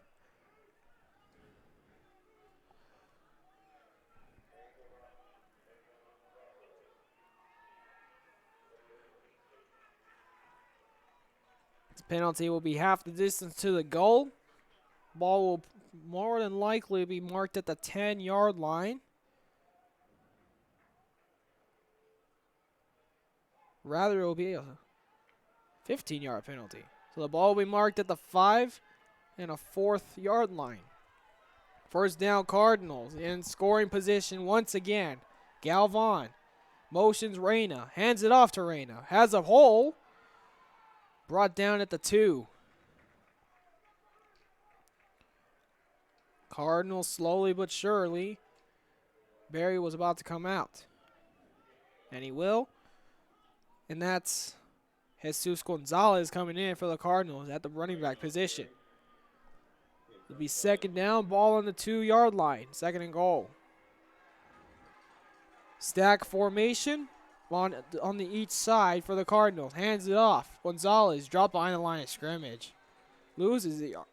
The penalty will be half the distance to the goal. Ball will more than likely be marked at the 10-yard line. Rather, it will be a 15-yard penalty. So the ball will be marked at the 5 and a 4th-yard line. First down, Cardinals in scoring position once again. Galvan motions Reyna, hands it off to Reyna, has a hole, brought down at the 2. Cardinals slowly but surely. Barry was about to come out. And he will. And that's Jesus Gonzalez coming in for the Cardinals at the running back position. It'll be 2nd down, ball on the 2-yard line. 2nd and goal. Stack formation on the each side for the Cardinals. Hands it off. Gonzalez dropped behind the line of scrimmage. Loses the yard.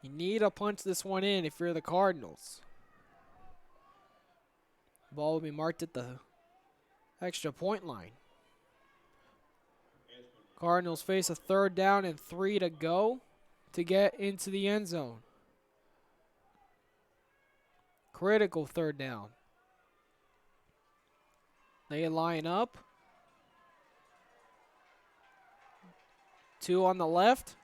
You need to punch this one in if you're the Cardinals. Ball will be marked at the extra point line. Cardinals face a 3rd down and 3 to go to get into the end zone. Critical 3rd down. They line up. 2 on the left.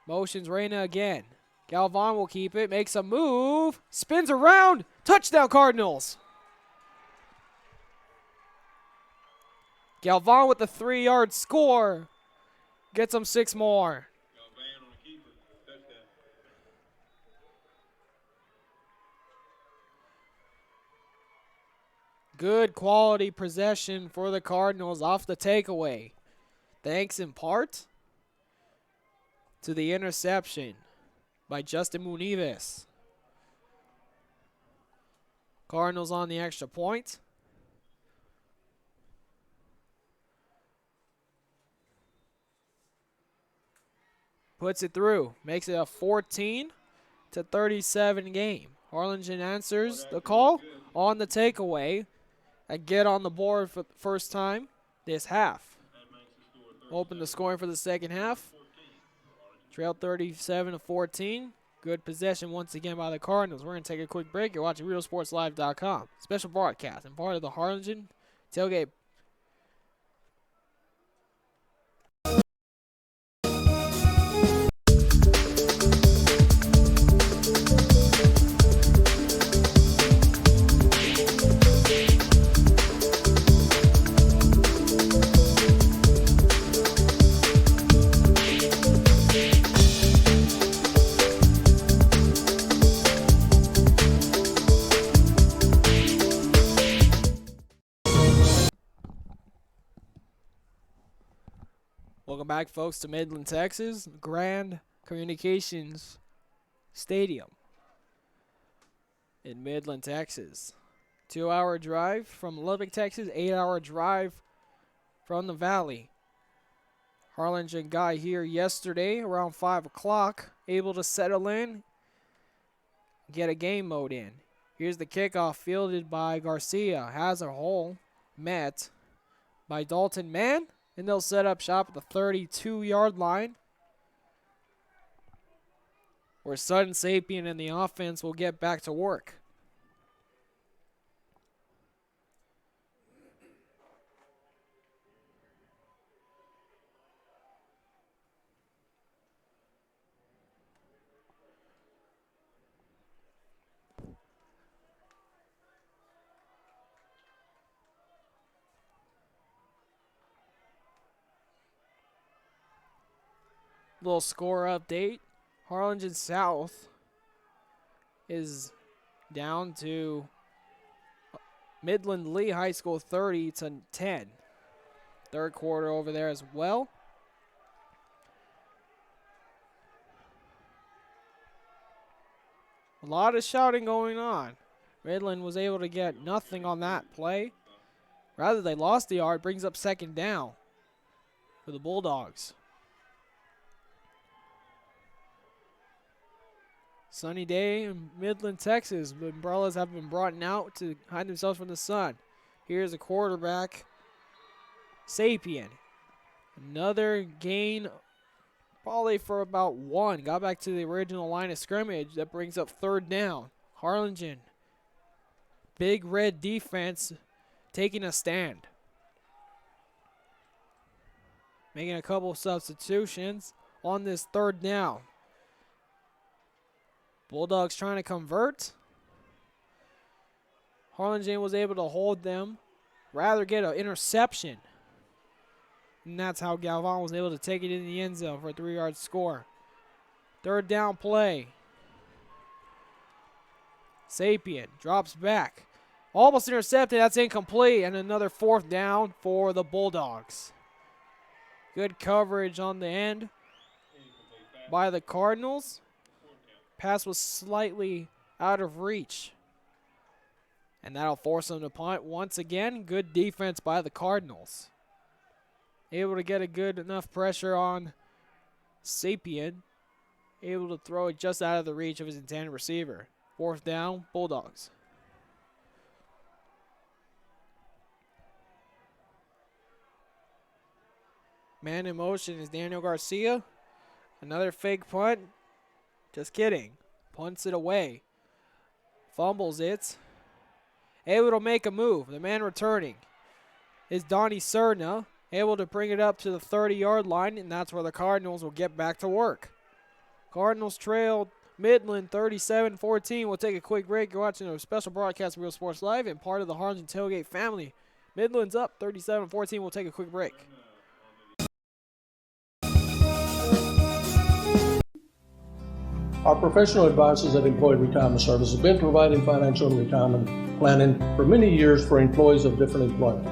Motions Reyna again. Galvan will keep it, makes a move, spins around, touchdown Cardinals. Galvan with the 3-yard score. Gets them 6 more. Good quality possession for the Cardinals off the takeaway. Thanks in part to the interception by Justin Munives. Cardinals on the extra point. Puts it through. Makes it a 14-37 game. Harlingen answers the call on the takeaway. And get on the board for the first time this half. Open the scoring for the second half. Trail 37-14. Good possession once again by the Cardinals. We're going to take a quick break. You're watching RealSportsLive.com. Special broadcast and part of the Harlingen Tailgate. Welcome back, folks, to Midland, Texas. Grand Communications Stadium in Midland, Texas. 2-hour drive from Lubbock, Texas. 8-hour drive from the Valley. Harlingen got here yesterday around 5 o'clock, able to settle in, get a game mode in. Here's the kickoff fielded by Garcia. Has a hole met by Dalton Mann. And they'll set up shop at the 32-yard line, where Sutton Sapien and the offense will get back to work. Little score update. Harlingen South is down to Midland Lee High School 30-10. Third quarter over there as well. A lot of shouting going on. Midland was able to get nothing on that play. Rather, they lost the yard. Brings up second down for the Bulldogs. Sunny day in Midland, Texas. The umbrellas have been brought out to hide themselves from the sun. Here's a quarterback, Sapien. Another gain, probably for about 1. Got back to the original line of scrimmage. That brings up third down. Harlingen, big red defense, taking a stand. Making a couple of substitutions on this third down. Bulldogs trying to convert. Harlingen was able to hold them, rather get an interception. And that's how Galvan was able to take it in the end zone for a 3-yard score. Third down play. Sapien drops back. Almost intercepted. That's incomplete. And another fourth down for the Bulldogs. Good coverage on the end by the Cardinals. Pass was slightly out of reach. And that'll force them to punt once again. Good defense by the Cardinals. Able to get a good enough pressure on Sapien. Able to throw it just out of the reach of his intended receiver. Fourth down, Bulldogs. Man in motion is Daniel Garcia. Another fake punt. Just kidding. Punts it away. Fumbles it. Able to make a move. The man returning is Donnie Serna. Able to bring it up to the 30-yard line, and that's where the Cardinals will get back to work. Cardinals trailed Midland 37-14. We'll take a quick break. You're watching a special broadcast of Real Sports Live and part of the Harlingen Tailgate family. Midland's up 37-14. We'll take a quick break. Our professional advisors at Employee Retirement Service have been providing financial and retirement planning for many years for employees of different employment.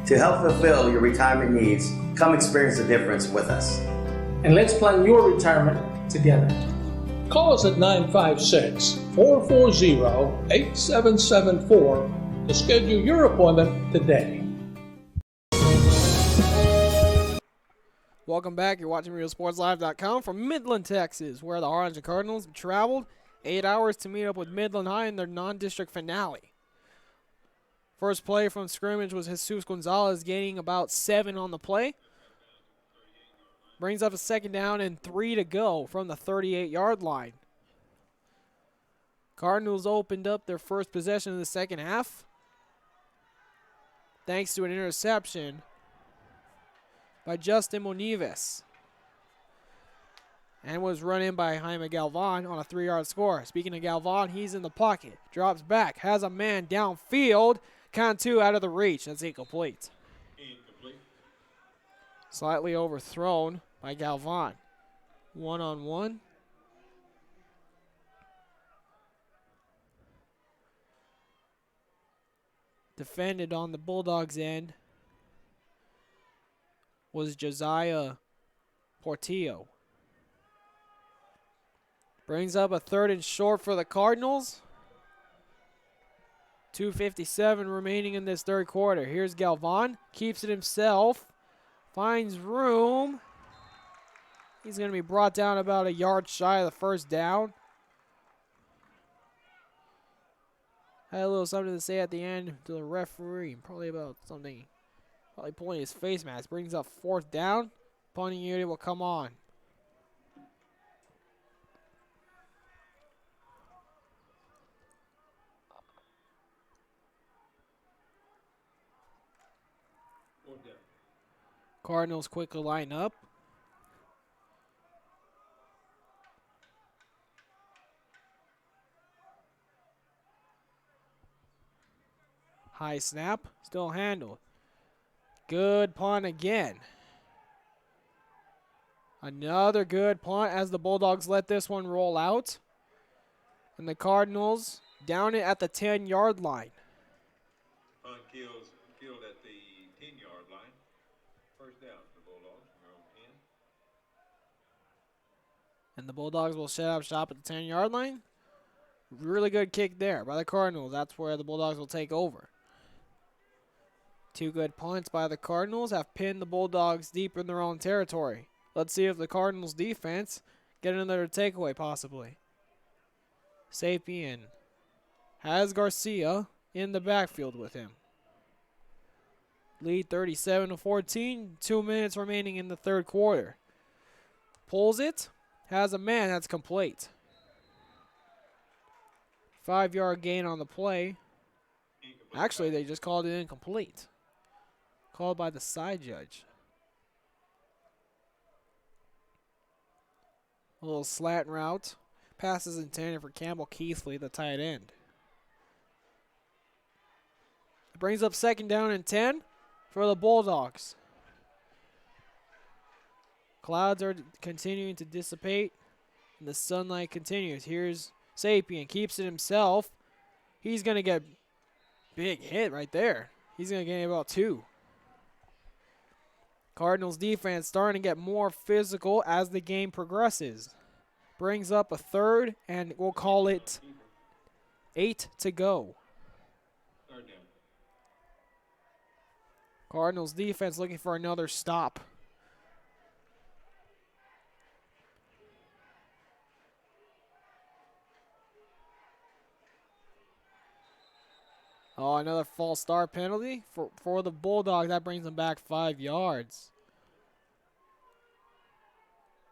To help fulfill your retirement needs, come experience the difference with us. And let's plan your retirement together. Call us at 956-440-8774 to schedule your appointment today. Welcome back. You're watching RealSportsLive.com from Midland, Texas, where the Harlingen Cardinals traveled 8 hours to meet up with Midland High in their non-district finale. First play from scrimmage was Jesus Gonzalez gaining about 7 on the play. Brings up a second down and 3 to go from the 38-yard line. Cardinals opened up their first possession in the second half thanks to an interception by Justin Monives and was run in by Jaime Galvan on a 3-yard score. Speaking of Galvan, he's in the pocket, drops back, has a man downfield, count 2 out of the reach. That's incomplete. Slightly overthrown by Galvan. 1-on-1. Defended on the Bulldogs' end was Josiah Portillo. Brings up a 3rd and short for the Cardinals. 2:57 remaining in this third quarter. Here's Galvan. Keeps it himself. Finds room. He's going to be brought down about a yard shy of the first down. Had a little something to say at the end to the referee. Probably about something. Probably pulling his face mask. Brings up 4th down. Punting unit will come on. Cardinals quickly line up. High snap, still handled. Good punt again. Another good punt as the Bulldogs let this one roll out. And the Cardinals down it at the 10-yard line. Punt killed at the 10-yard line. First down for the Bulldogs from their own 10. And the Bulldogs will set up shop at the 10-yard line. Really good kick there by the Cardinals. That's where the Bulldogs will take over. 2 good punts by the Cardinals have pinned the Bulldogs deep in their own territory. Let's see if the Cardinals defense get another takeaway possibly. Sapien has Garcia in the backfield with him. Lead 37-14. 2 minutes remaining in the third quarter. Pulls it. Has a man that's complete. 5-yard gain on the play. Actually, they just called it incomplete. Called by the side judge. A little slant route. Pass is intended for Campbell Keithley, the tight end. It brings up second down and 10 for the Bulldogs. Clouds are continuing to dissipate, and the sunlight continues. Here's Sapien, keeps it himself. He's going to get big hit right there. He's going to gain about 2. Cardinals defense starting to get more physical as the game progresses. Brings up a 3rd, and we'll call it 8 to go. Cardinals defense looking for another stop. Oh, another false start penalty for the Bulldogs. That brings them back 5 yards.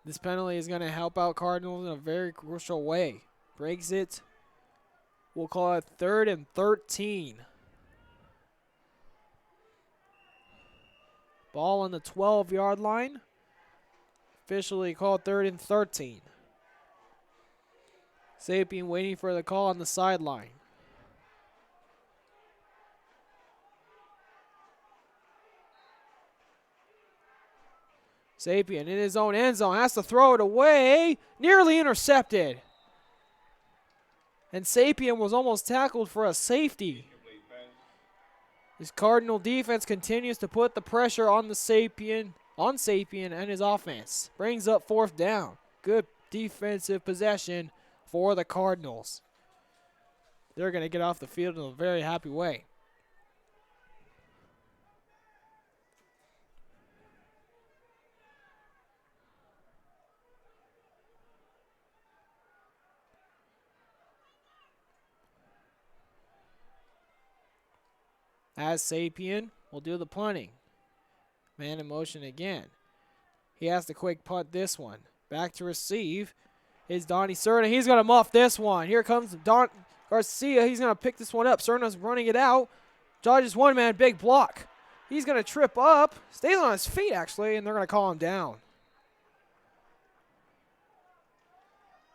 This penalty is going to help out Cardinals in a very crucial way. Breaks it. We'll call it 3rd and 13. Ball on the 12-yard line. Officially called 3rd and 13. Sapien waiting for the call on the sideline. Sapien in his own end zone has to throw it away. Nearly intercepted. And Sapien was almost tackled for a safety. This Cardinal defense continues to put the pressure on Sapien and his offense. Brings up 4th down. Good defensive possession for the Cardinals. They're going to get off the field in a very happy way. As Sapien will do the punting. Man in motion again. He has to quick punt this one. Back to receive is Donnie Cerna. He's going to muff this one. Here comes Don Garcia. He's going to pick this one up. Cerna's running it out. Dodges one man, big block. He's going to trip up. Stays on his feet, actually, and they're going to call him down.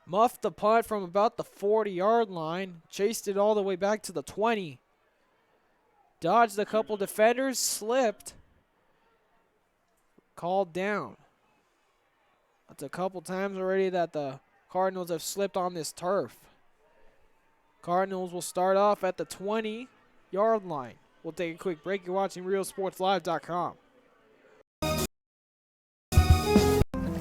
Muffed the punt from about the 40-yard line. Chased it all the way back to the 20. Dodged a couple defenders, slipped. Called down. That's a couple times already that the Cardinals have slipped on this turf. Cardinals will start off at the 20-yard line. We'll take a quick break. You're watching RealSportsLive.com.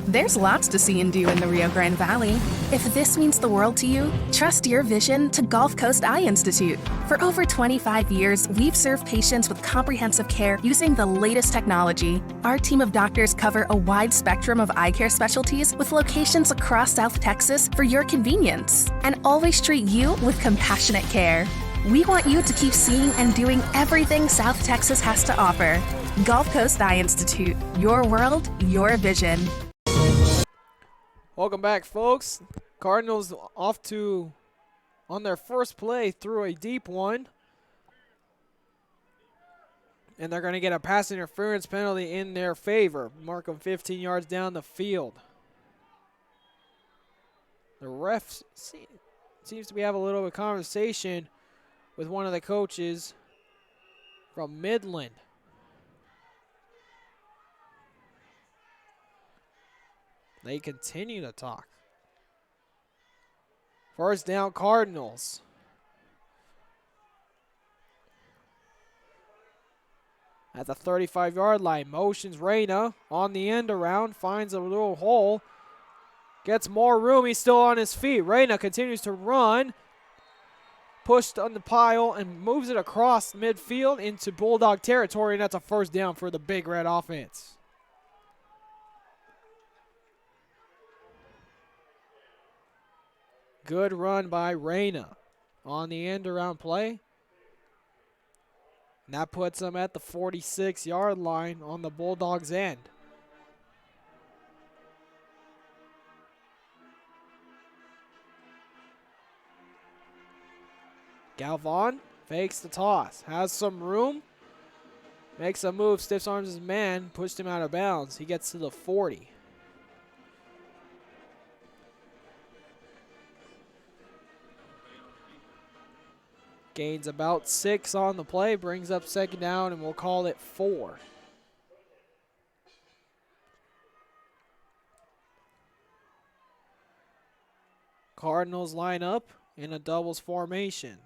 There's lots to see and do in the Rio Grande Valley. If this means the world to you, trust your vision to Gulf Coast Eye Institute. For over 25 years, we've served patients with comprehensive care using the latest technology. Our team of doctors cover a wide spectrum of eye care specialties with locations across South Texas for your convenience, and always treat you with compassionate care. We want you to keep seeing and doing everything South Texas has to offer. Gulf Coast Eye Institute, your world, your vision. Welcome back, folks. Cardinals off on their first play through a deep one. And they're going to get a pass interference penalty in their favor. Mark them 15 yards down the field. The ref seems to be having a little bit of conversation with one of the coaches from Midland. They continue to talk. First down, Cardinals. At the 35-yard line, motions Reyna on the end around, finds a little hole, gets more room. He's still on his feet. Reyna continues to run, pushed on the pile, and moves it across midfield into Bulldog territory, and that's a first down for the Big Red offense. Good run by Reyna on the end around play. And that puts them at the 46-yard line on the Bulldogs' end. Galvan fakes the toss, has some room, makes a move, stiff arms his man, pushed him out of bounds. He gets to the 40. Gains about 6 on the play, brings up second down, and we'll call it 4. Cardinals line up in a doubles formation.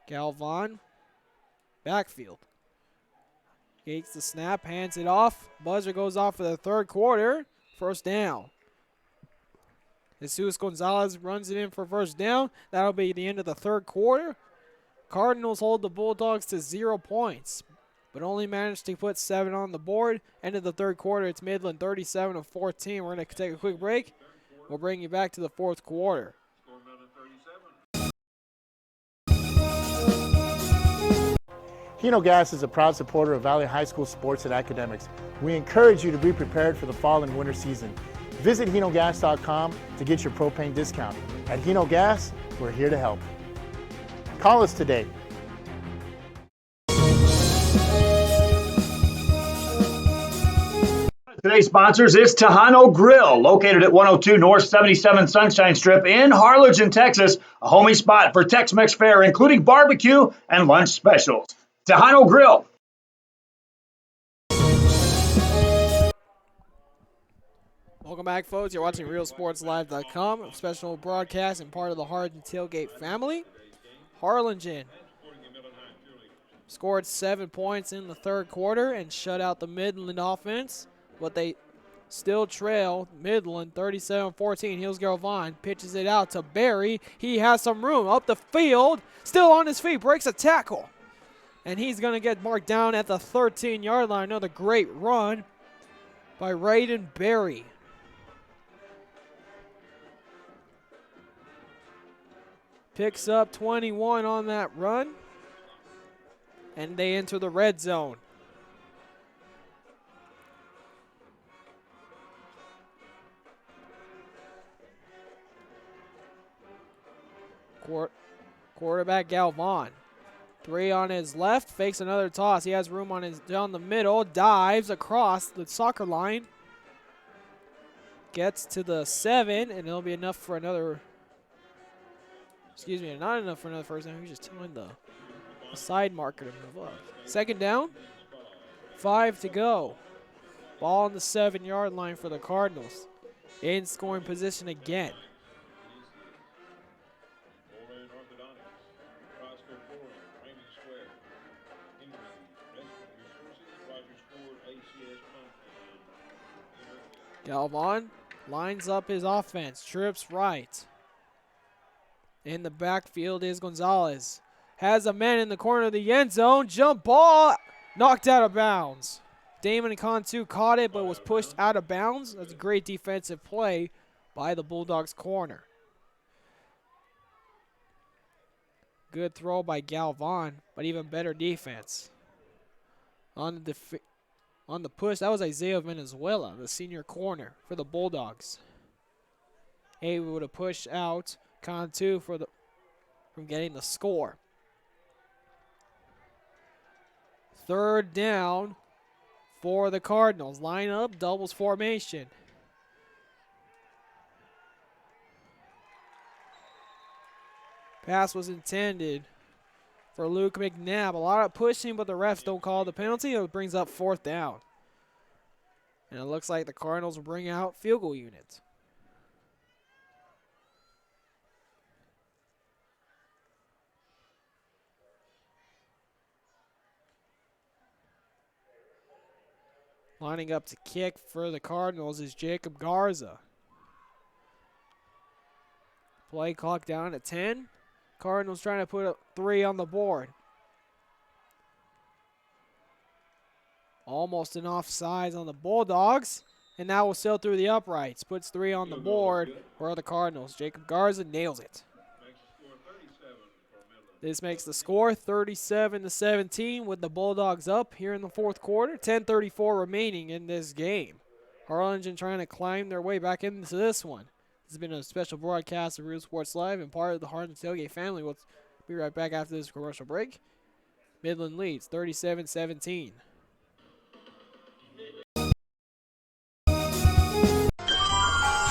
Galvan, backfield. Gates the snap, hands it off. Buzzer goes off for the third quarter. First down. Jesus Gonzalez runs it in for first down. That'll be the end of the third quarter. Cardinals hold the Bulldogs to 0 points, but only managed to put 7 on the board. End of the third quarter, it's Midland 37-14. We're going to take a quick break. We'll bring you back to the fourth quarter. Hino Gas is a proud supporter of Valley High School sports and academics. We encourage you to be prepared for the fall and winter season. Visit HinoGas.com to get your propane discount. At Hino Gas, we're here to help. Call us today. Today's sponsors is Tejano Grill, located at 102 North 77 Sunshine Strip in Harlingen, Texas, a homey spot for Tex-Mex fare, including barbecue and lunch specials. Tejano Grill. Welcome back, folks. You're watching RealSportsLive.com, a special broadcast and part of the Harlingen Tailgate family. Harlingen scored 7 points in the third quarter and shut out the Midland offense, but they still trail Midland 37-14. Here's Galvan, pitches it out to Barry. He has some room up the field, still on his feet, breaks a tackle. And he's going to get marked down at the 13-yard line. Another great run by Raiden Barry. Picks up 21 on that run. And they enter the red zone. Quarterback Galvan. 3 on his left, fakes another toss. He has room on his down the middle, dives across the soccer line. Gets to the 7, and it'll be enough for another. Excuse me, not enough for another first down. He's just telling the side marker to move up. Second down, 5 to go. Ball on the 7-yard line for the Cardinals. In scoring position again. Galvan lines up his offense, trips right. In the backfield is Gonzalez. Has a man in the corner of the end zone. Jump ball, knocked out of bounds. Damon Cantu caught it but was pushed out of bounds. That's a great defensive play by the Bulldogs corner. Good throw by Galvan, but even better defense. On the push, that was Isaiah Venezuela, the senior corner for the Bulldogs. Able to push out Cantu from getting the score. Third down for the Cardinals. Line up, doubles formation. Pass was intended for Luke McNabb. A lot of pushing, but the refs don't call the penalty. It brings up fourth down. And it looks like the Cardinals will bring out field goal unit. Lining up to kick for the Cardinals is Jacob Garza. Play clock down at 10. Cardinals trying to put 3 on the board. Almost an offsides on the Bulldogs. And that will sail through the uprights. Puts 3 on the board for the Cardinals. Jacob Garza nails it. This makes the score 37-17 with the Bulldogs up here in the fourth quarter. 10:34 remaining in this game. Harlingen trying to climb their way back into this one. This has been a special broadcast of Real Sports Live and part of the Harlingen Tailgate family. We'll be right back after this commercial break. Midland leads 37-17.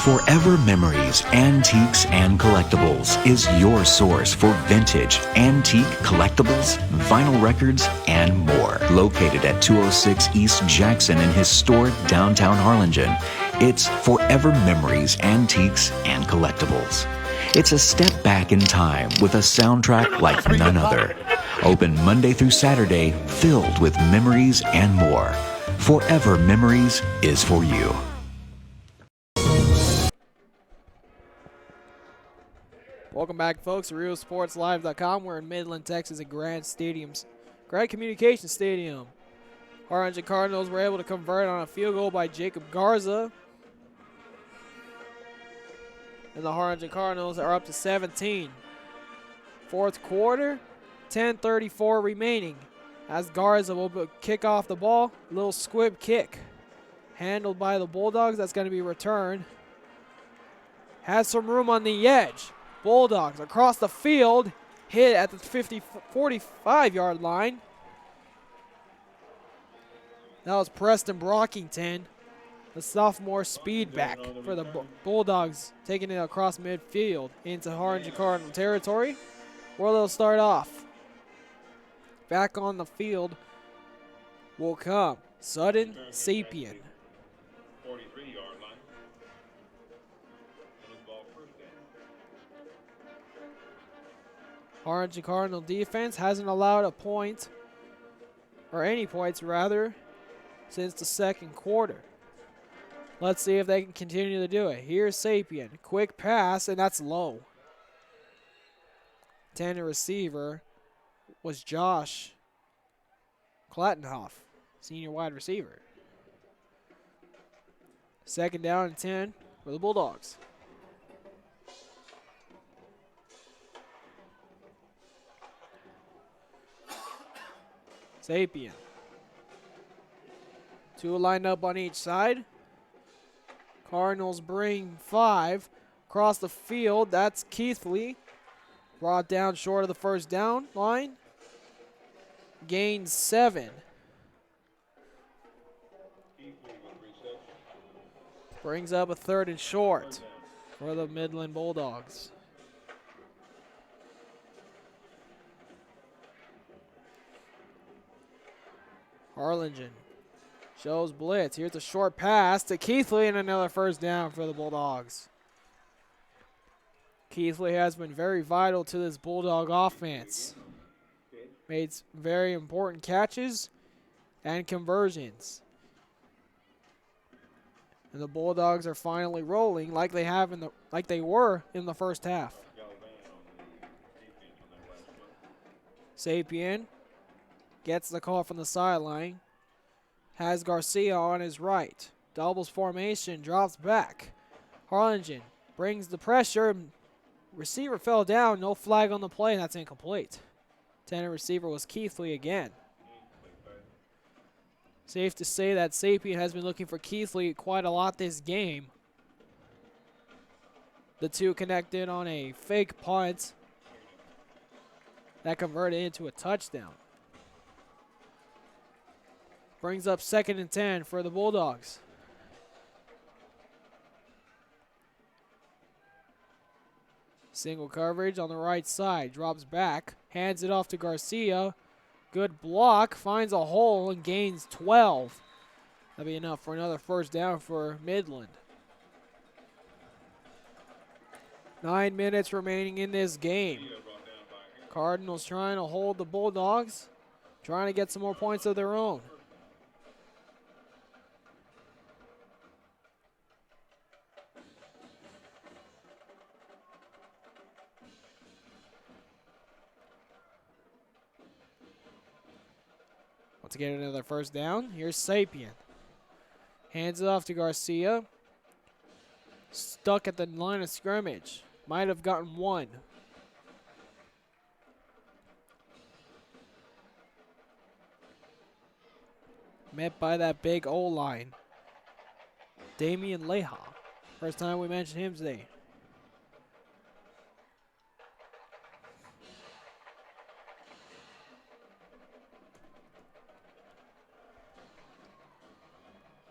Forever Memories, Antiques, and Collectibles is your source for vintage, antique collectibles, vinyl records, and more. Located at 206 East Jackson in historic downtown Harlingen, it's Forever Memories, Antiques, and Collectibles. It's a step back in time with a soundtrack like none other. Open Monday through Saturday, filled with memories and more. Forever Memories is for you. Welcome back, folks, to RealSportsLive.com. We're in Midland, Texas at Grand Communication Stadium. Harlingen Cardinals were able to convert on a field goal by Jacob Garza. And the Harlingen Cardinals are up to 17. Fourth quarter, 10:34 remaining. As Garza will kick off the ball, little squib kick. Handled by the Bulldogs, that's going to be returned. Has some room on the edge. Bulldogs across the field, hit at the 45-yard line. That was Preston Brockington. the sophomore speed back for the Bulldogs, taking it across midfield into Harlingen Cardinal territory, where they'll start off. Back on the field will come Sudden Sapien. 43-yard line. Ball first down. Harlingen Cardinal defense hasn't allowed a point, or any points rather, since the second quarter. Let's see if they can continue to do it. Here's Sapien. Quick pass, and that's low. Intended receiver was Josh Klattenhoff, senior wide receiver. Second down and 10 for the Bulldogs. Sapien. Two lined up on each side. Cardinals bring 5 across the field. That's Keithley. Brought down short of the first down line. Gains 7. Brings up a 3rd and short for the Midland Bulldogs. Harlingen shows blitz. Here's a short pass to Keithley and another first down for the Bulldogs. Keithley has been very vital to this Bulldog offense. Made very important catches and conversions. And the Bulldogs are finally rolling like they were in the first half. Sapien gets the call from the sideline. Has Garcia on his right. Doubles formation, drops back. Harlingen brings the pressure. Receiver fell down, no flag on the play, and that's incomplete. Intended receiver was Keithley again. Safe to say that Sapien has been looking for Keithley quite a lot this game. The two connected on a fake punt that converted into a touchdown. Brings up 2nd and 10 for the Bulldogs. Single coverage on the right side. Drops back. Hands it off to Garcia. Good block. Finds a hole and gains 12. That'll be enough for another first down for Midland. 9 minutes remaining in this game. Cardinals trying to hold the Bulldogs. Trying to get some more points of their own. To get another first down. Here's Sapien. Hands it off to Garcia. Stuck at the line of scrimmage. Might have gotten 1. Met by that big O-line. Damian Leha. First time we mentioned him today.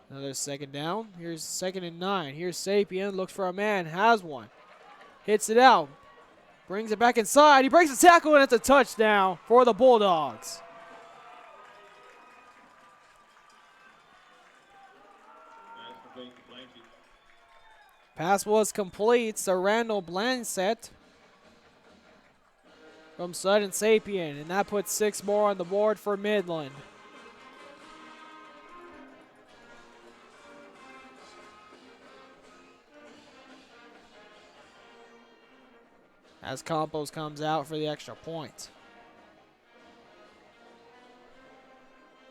Another second down. Here's 2nd and 9. Here's Sapien. Looks for a man. Has one. Hits it out. Brings it back inside. He breaks the tackle and it's a touchdown for the Bulldogs. Pass was complete. So Randall Blanchett from Sudden Sapien. And that puts 6 more on the board for Midland. As Campos comes out for the extra point.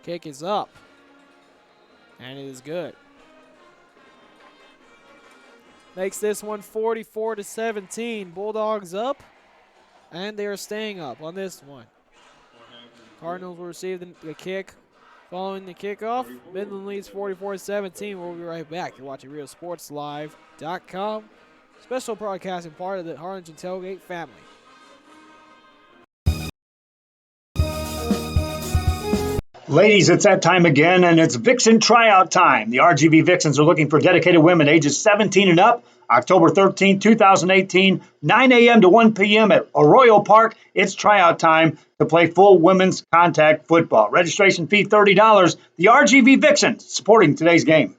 Kick is up. And it is good. Makes this one 44-17. Bulldogs up. And they are staying up on this one. Cardinals will receive the kick following the kickoff. Midland leads 44-17. We'll be right back. You're watching RealSportsLive.com. Special broadcasting part of the Harlingen Tailgate family. Ladies, it's that time again, and it's Vixen tryout time. The RGV Vixens are looking for dedicated women ages 17 and up. October 13, 2018, 9 a.m. to 1 p.m. at Arroyo Park. It's tryout time to play full women's contact football. Registration fee $30. The RGV Vixens supporting today's game.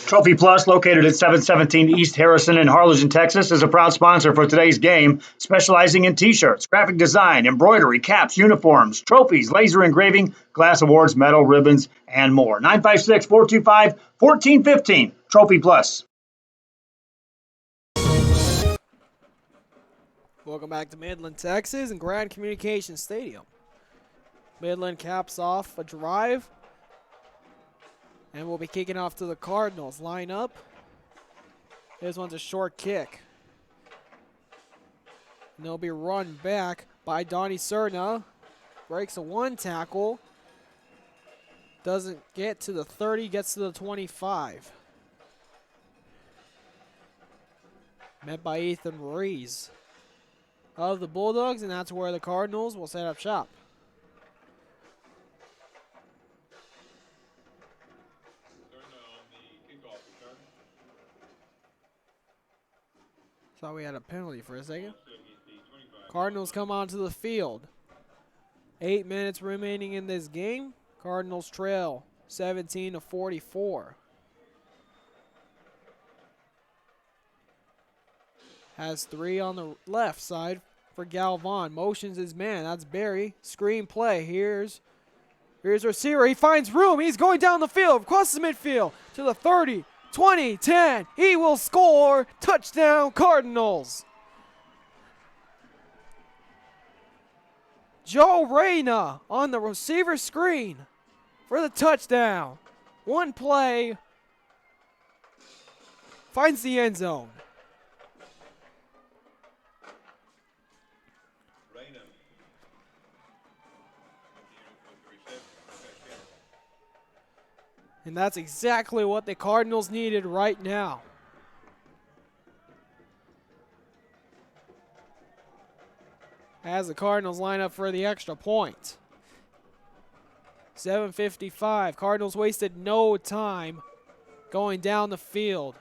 Trophy Plus, located at 717 East Harrison in Harlingen, Texas, is a proud sponsor for today's game, specializing in t-shirts, graphic design, embroidery, caps, uniforms, trophies, laser engraving, glass awards, medal, ribbons, and more. 956-425-1415. Trophy Plus. Welcome back to Midland, Texas, and Grand Communications Stadium. Midland caps off a drive. And we'll be kicking off to the Cardinals. Line up. This one's a short kick. And they'll be run back by Donnie Cerna. Breaks a one tackle. Doesn't get to the 30, gets to the 25. Met by Ethan Rees of the Bulldogs, and that's where the Cardinals will set up shop. Thought we had a penalty for a second. Cardinals come onto the field. 8 minutes remaining in this game. Cardinals trail 17-44. Has 3 on the left side for Galvan. Motions his man. That's Barry. Screen play. Here's receiver. He finds room. He's going down the field. Across the midfield to the 30. 20, 10, he will score. Touchdown, Cardinals. Joe Reyna on the receiver screen for the touchdown. One play. Finds the end zone. And that's exactly what the Cardinals needed right now. As the Cardinals line up for the extra point. 7:55. Cardinals wasted no time going down the field.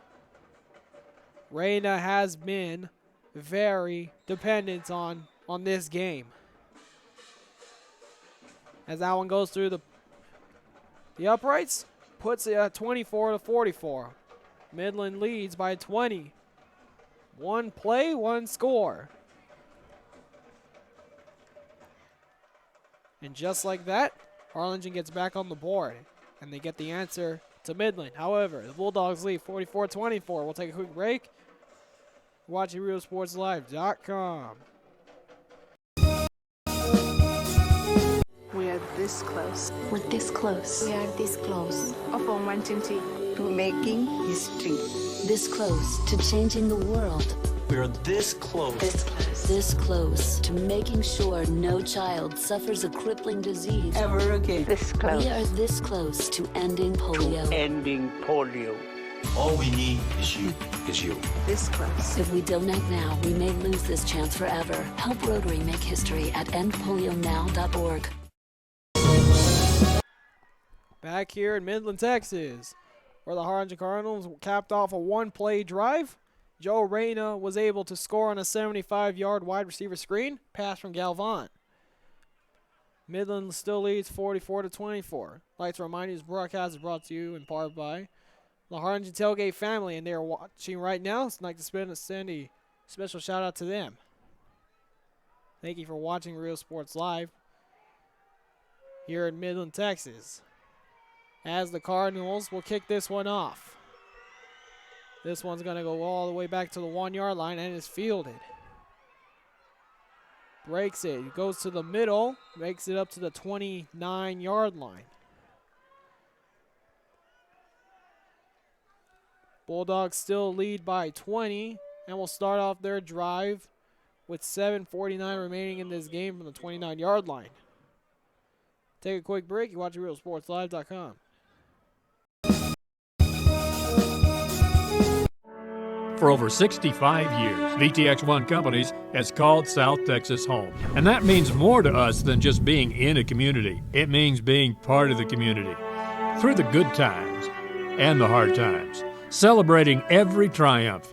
Reyna has been very dependent on this game. As that one goes through the uprights. Puts it at 24-44. Midland leads by 20. One play, one score. And just like that, Harlingen gets back on the board. And they get the answer to Midland. However, the Bulldogs lead 44-24. We'll take a quick break. Watching RealSportsLive.com. We are this close. We're this close. We are this close of wanting to making history. This close to changing the world. We are this close. This close. This close to making sure no child suffers a crippling disease Ever again. This close. We are this close to ending polio. Ending polio. All we need is you. This close. If we don't act now, we may lose this chance forever. Help Rotary make history at endpolionow.org. Back here in Midland, Texas, where the Harlingen Cardinals capped off a one-play drive. Joe Reyna was able to score on a 75-yard wide receiver screen, pass from Galvan. Midland still leads 44-24. I'd like to remind you this broadcast is brought to you in part by the Harlingen Tailgate family, and they are watching right now. So I'd like to send a special shout-out to them. Thank you for watching Real Sports Live here in Midland, Texas. As the Cardinals will kick this one off. This one's going to go all the way back to the 1-yard line and is fielded. Breaks it. He goes to the middle. Makes it up to the 29-yard line. Bulldogs still lead by 20 and will start off their drive with 7:49 remaining in this game from the 29-yard line. Take a quick break. You watch RealSportsLive.com. For over 65 years, VTX1 Companies has called South Texas home. And that means more to us than just being in a community. It means being part of the community. Through the good times and the hard times, celebrating every triumph,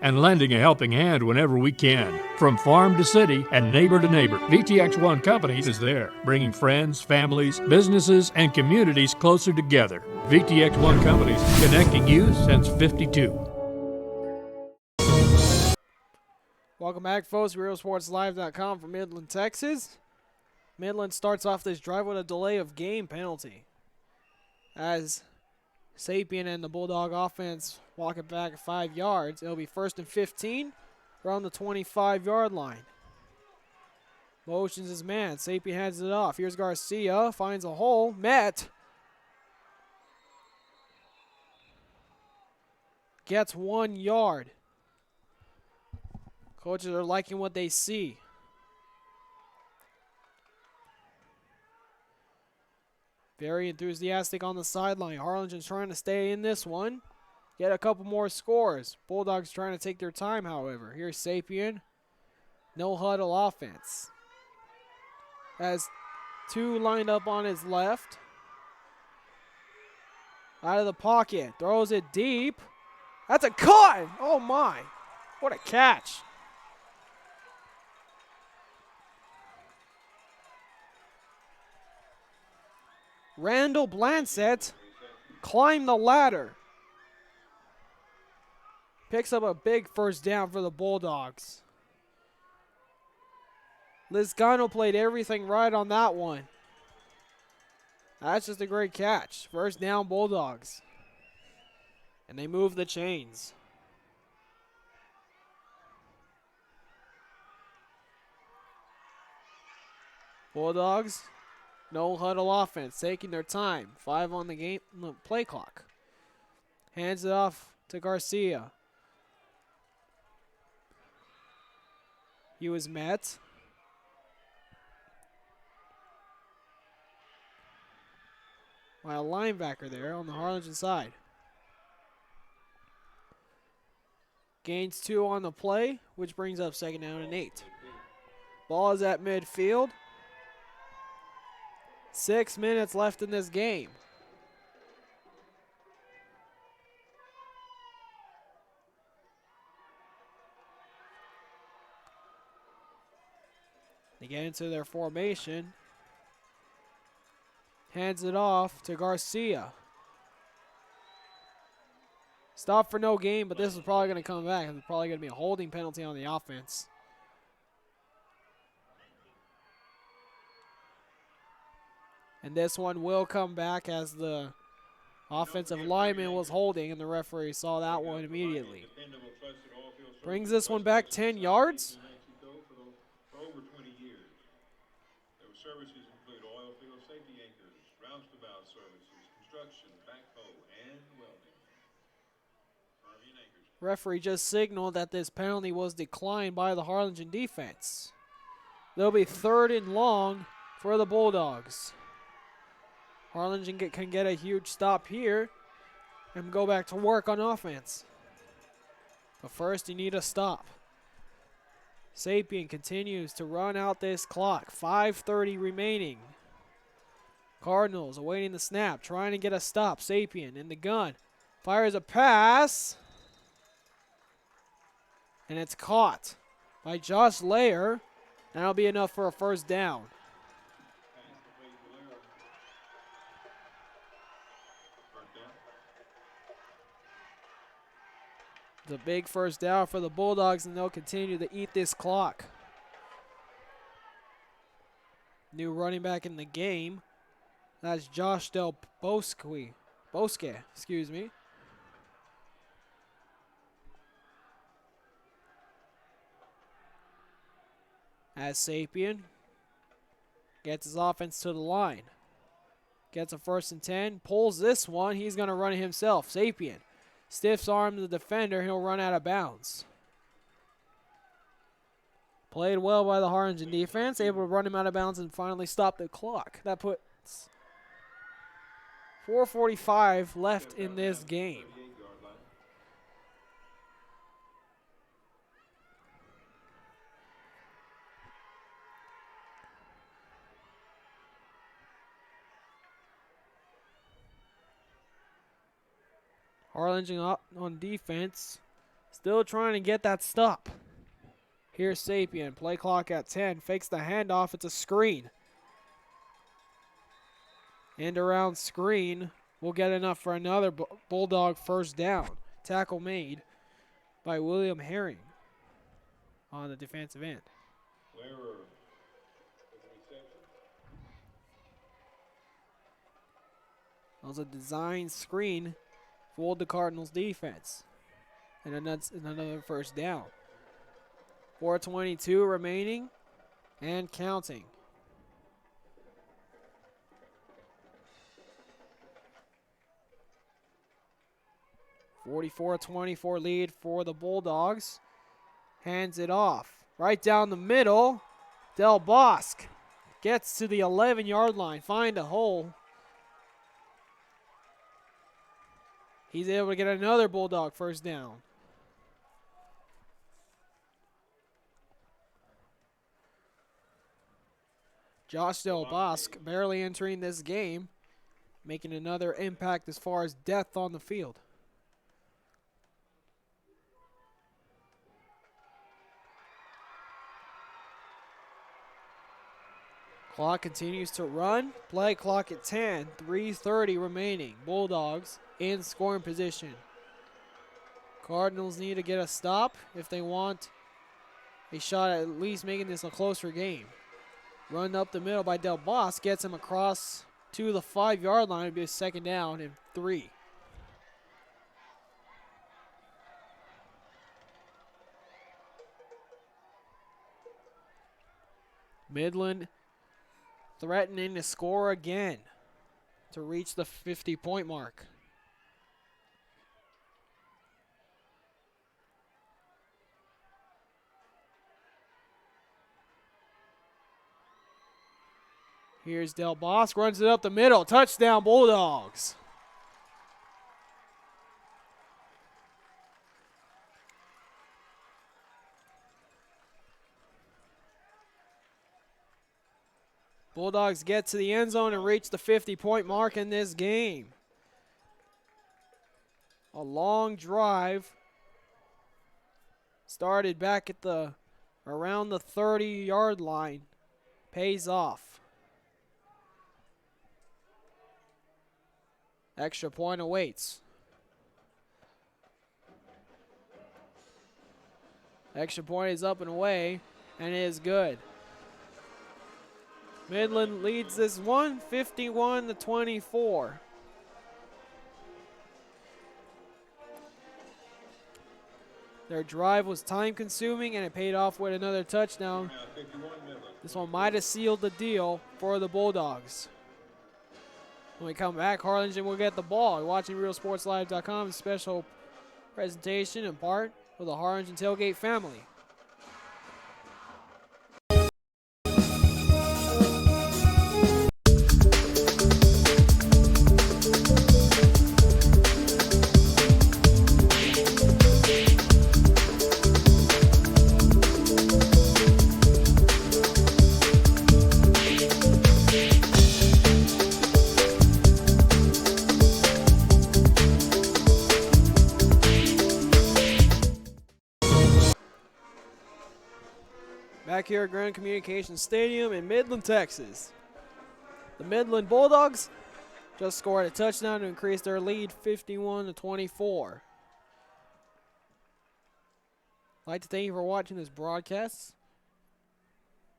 and lending a helping hand whenever we can. From farm to city and neighbor to neighbor, VTX1 Companies is there, bringing friends, families, businesses, and communities closer together. VTX1 Companies, connecting you since '52. Welcome back, folks. RealSportsLive.com from Midland, Texas. Midland starts off this drive with a delay of game penalty, as Sapien and the Bulldog offense walk it back 5 yards. It'll be 1st and 15 around the 25-yard line. Motions his man. Sapien hands it off. Here's Garcia. Finds a hole. Met. Gets 1 yard. Coaches are liking what they see. Very enthusiastic on the sideline. Harlingen's trying to stay in this one. Get a couple more scores. Bulldogs trying to take their time, however. Here's Sapien. No huddle offense. Has 2 lined up on his left. Out of the pocket. Throws it deep. That's a cut! Oh my. What a catch. Randall Blansett climbed the ladder. Picks up a big first down for the Bulldogs. Lizcano played everything right on that one. That's just a great catch. First down, Bulldogs. And they move the chains. Bulldogs, no huddle offense, taking their time. 5 on the game, play clock. Hands it off to Garcia. He was met. By a linebacker there on the Harlingen side. Gains 2 on the play, which brings up 2nd down and 8. Ball is at midfield. 6 minutes left in this game. They get into their formation. Hands it off to Garcia. Stop for no gain, but this is probably going to come back. There's probably going to be a holding penalty on the offense. And this one will come back as the offensive lineman was holding, and the referee saw that one immediately. Brings this one back 10 yards. For over 20 years. Their services include oil field safety anchors, roustabout services, construction, backhoe, and welding. Referee just signaled that this penalty was declined by the Harlingen defense. There'll be 3rd and long for the Bulldogs. Harlingen can get a huge stop here and go back to work on offense. But first, you need a stop. Sapien continues to run out this clock. 5:30 remaining. Cardinals awaiting the snap, trying to get a stop. Sapien in the gun. Fires a pass. And it's caught by Josh Layer. And that'll be enough for a first down. The big first down for the Bulldogs, and they'll continue to eat this clock. New running back in the game. That's Josh Del Bosque, excuse me. As Sapien gets his offense to the line. Gets a 1st and 10. Pulls this one. He's going to run it himself. Sapien. Stiffs arm the defender. He'll run out of bounds. Played well by the Harlingen defense. Able to run him out of bounds and finally stop the clock. That puts 4:45 left in this game. Harlingen up on defense. Still trying to get that stop. Here's Sapien. Play clock at 10. Fakes the handoff. It's a screen. End around screen. Will get enough for another Bulldog first down. Tackle made by William Herring on the defensive end. That was a design screen, fooled the Cardinals defense. And another first down. 4:22 remaining and counting. (44-24) lead for the Bulldogs. Hands it off. Right down the middle. Del Bosque gets to the 11-yard line. Find a hole. He's able to get another Bulldog first down. Josh Del Bosque barely entering this game, making another impact as far as depth on the field. Clock continues to run. Play clock at 10. 3:30 remaining. Bulldogs in scoring position. Cardinals need to get a stop if they want a shot at least making this a closer game. Run up the middle by Del Bosque gets him across to the 5-yard line. It'll be a second down and 3. Midland threatening to score again to reach the 50-point mark. Here's Del Bosque, runs it up the middle. Touchdown, Bulldogs. Bulldogs get to the end zone and reach the 50-point mark in this game. A long drive started back at around the 30-yard line. Pays off. Extra point awaits. Extra point is up and away, and it is good. Midland leads this one, 51-24. Their drive was time-consuming, and it paid off with another touchdown. This one might have sealed the deal for the Bulldogs. When we come back, Harlingen will get the ball. You're watching RealSportsLive.com, special presentation in part with the Harlingen Tailgate family. Back here at Grand Communications Stadium in Midland, Texas. The Midland Bulldogs just scored a touchdown to increase their lead 51-24. I'd like to thank you for watching this broadcast.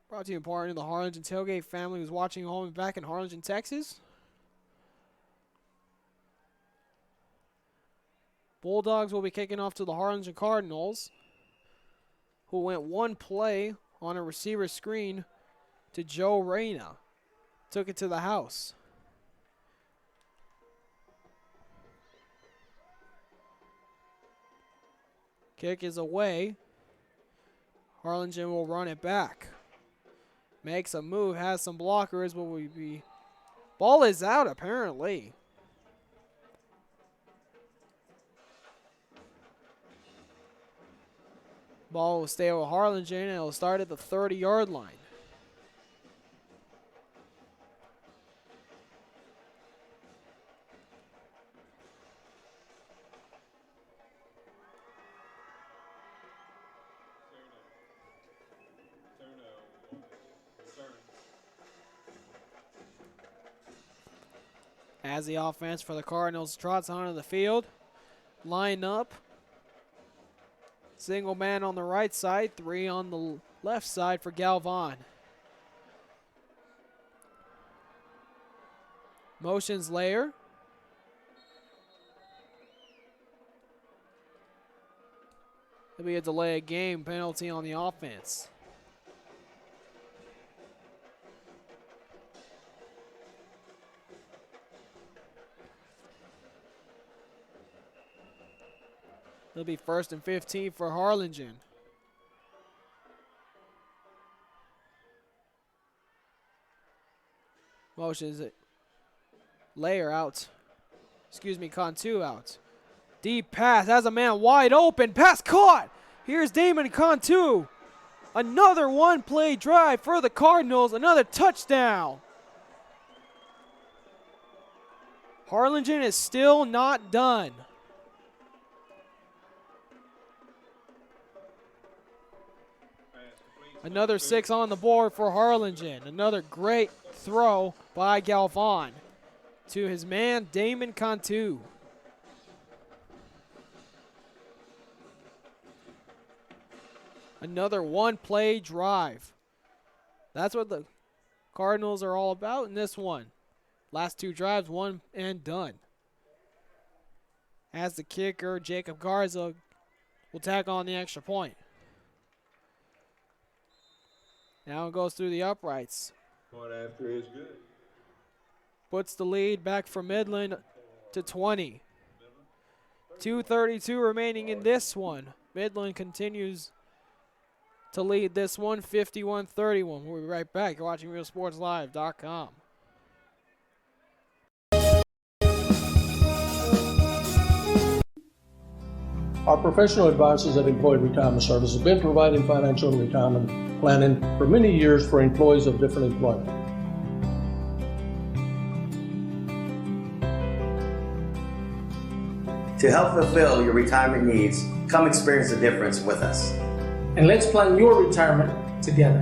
Brought to you in part of the Harlingen Tailgate family who's watching home and back in Harlingen, Texas. Bulldogs will be kicking off to the Harlingen Cardinals, who went one play on a receiver screen to Joe Reyna. Took it to the house. Kick is away. Harlingen will run it back. Makes a move, has some blockers. Will we be... Ball is out, apparently. Ball will stay with Harlingen, and it'll start at the 30-yard line. As the offense for the Cardinals trots onto the field. Line up. Single man on the right side, 3 on the left side for Galvan. Motions Layer. There'll be a delay of game penalty on the offense. It'll be 1st and 15 for Harlingen. Motions Layer out. Cantu out. Deep pass has a man wide open. Pass caught. Here's Damon Cantu. Another one-play drive for the Cardinals. Another touchdown. Harlingen is still not done. Another 6 on the board for Harlingen. Another great throw by Galvan to his man, Damon Cantu. Another one-play drive. That's what the Cardinals are all about in this one. Last 2 drives, 1 and done. As the kicker, Jacob Garza, will tack on the extra point. Now it goes through the uprights. Point after is good. Puts the lead back for Midland to 20. 2:32 remaining in this one. Midland continues to lead this one, 51-31. We'll be right back. You're watching RealSportsLive.com. Our professional advisors at Employee Retirement Services have been providing financial and retirement planning for many years for employees of different employment. To help fulfill your retirement needs, come experience the difference with us. And let's plan your retirement together.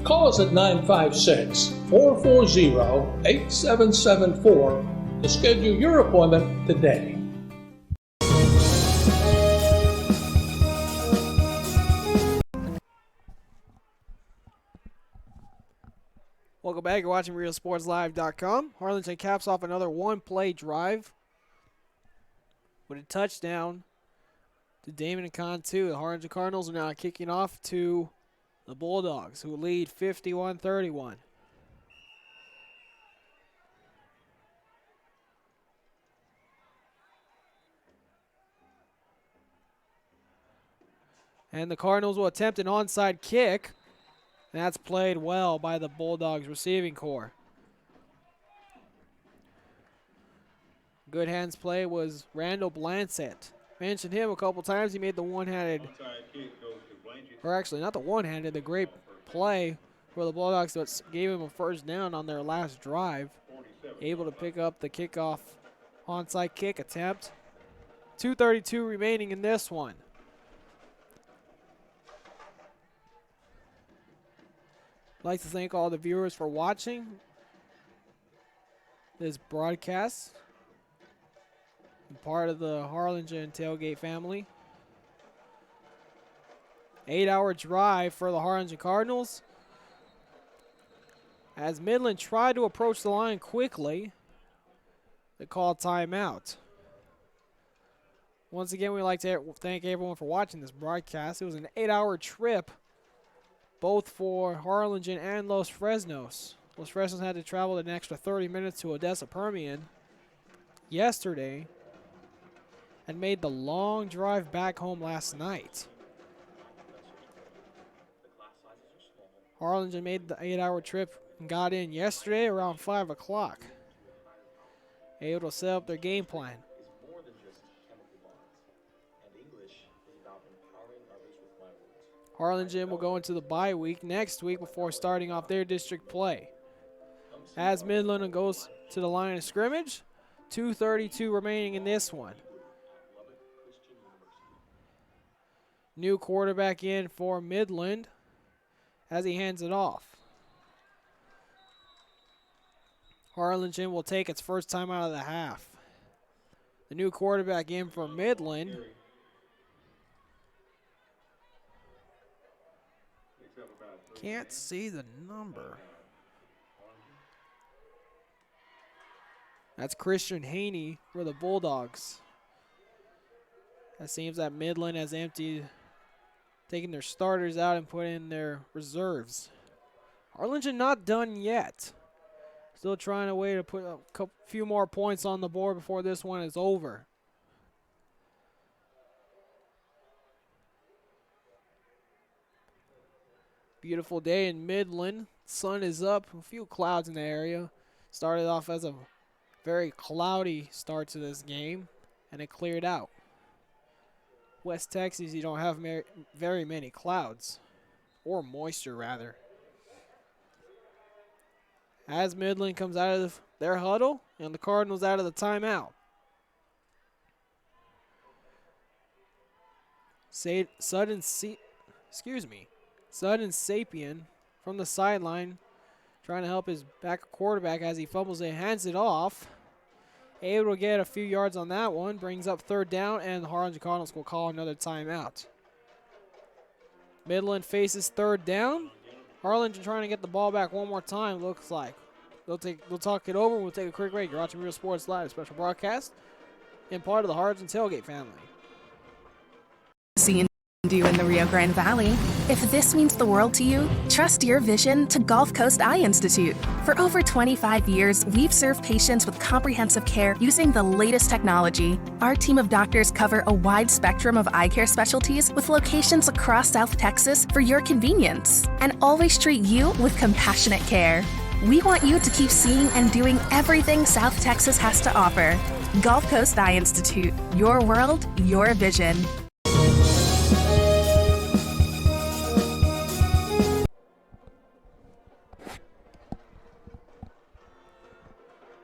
Call us at 956-440-8774 to schedule your appointment today. Welcome back. You're watching RealSportsLive.com. Harlingen caps off another one-play drive with a touchdown to Damon Cantu. The Harlingen Cardinals are now kicking off to the Bulldogs, who lead 51-31. And the Cardinals will attempt an onside kick. That's played well by the Bulldogs receiving corps. Good hands play was Randall Blansett. Mentioned him a couple times. He made the one-handed, or actually not the one-handed, the great play for the Bulldogs that gave him a first down on their last drive. Able to pick up the kickoff onside kick attempt. 2:32 remaining in this one. I'd like to thank all the viewers for watching this broadcast. I'm part of the Harlingen Tailgate family. 8-hour drive for the Harlingen Cardinals. As Midland tried to approach the line quickly, they called timeout. Once again, we'd like to thank everyone for watching this broadcast. It was an 8-hour trip, both for Harlingen and Los Fresnos. Los Fresnos had to travel an extra 30 minutes to Odessa Permian yesterday and made the long drive back home last night. Harlingen made the 8-hour trip and got in yesterday around 5 o'clock. Able to set up their game plan. Harlingen will go into the bye week next week before starting off their district play. As Midland goes to the line of scrimmage, 2:32 remaining in this one. New quarterback in for Midland as he hands it off. Harlingen will take its first time out of the half. The new quarterback in for Midland. Can't see the number. That's Christian Haney for the Bulldogs. It seems that Midland has emptied, taking their starters out and put in their reserves. Harlingen not done yet. Still trying a way to put a few more points on the board before this one is over. Beautiful day in Midland. Sun is up, a few clouds in the area. Started off as a very cloudy start to this game, and it cleared out. West Texas, you don't have very many clouds, or moisture rather. As Midland comes out of their huddle, and the Cardinals out of the timeout. Sudden Sapien from the sideline, trying to help his back quarterback as he fumbles it, hands it off. Able to get a few yards on that one, brings up third down, and the Harlingen Cardinals will call another timeout. Midland faces third down. Harlingen trying to get the ball back one more time, looks like. They'll talk it over, and we'll take a quick break. You're watching Real Sports Live, special broadcast, and part of the Harlingen Tailgate family. See and do in the Rio Grande Valley. If this means the world to you, trust your vision to Gulf Coast Eye Institute. For over 25 years, we've served patients with comprehensive care using the latest technology. Our team of doctors cover a wide spectrum of eye care specialties with locations across South Texas for your convenience, and always treat you with compassionate care. We want you to keep seeing and doing everything South Texas has to offer. Gulf Coast Eye Institute, your world, your vision.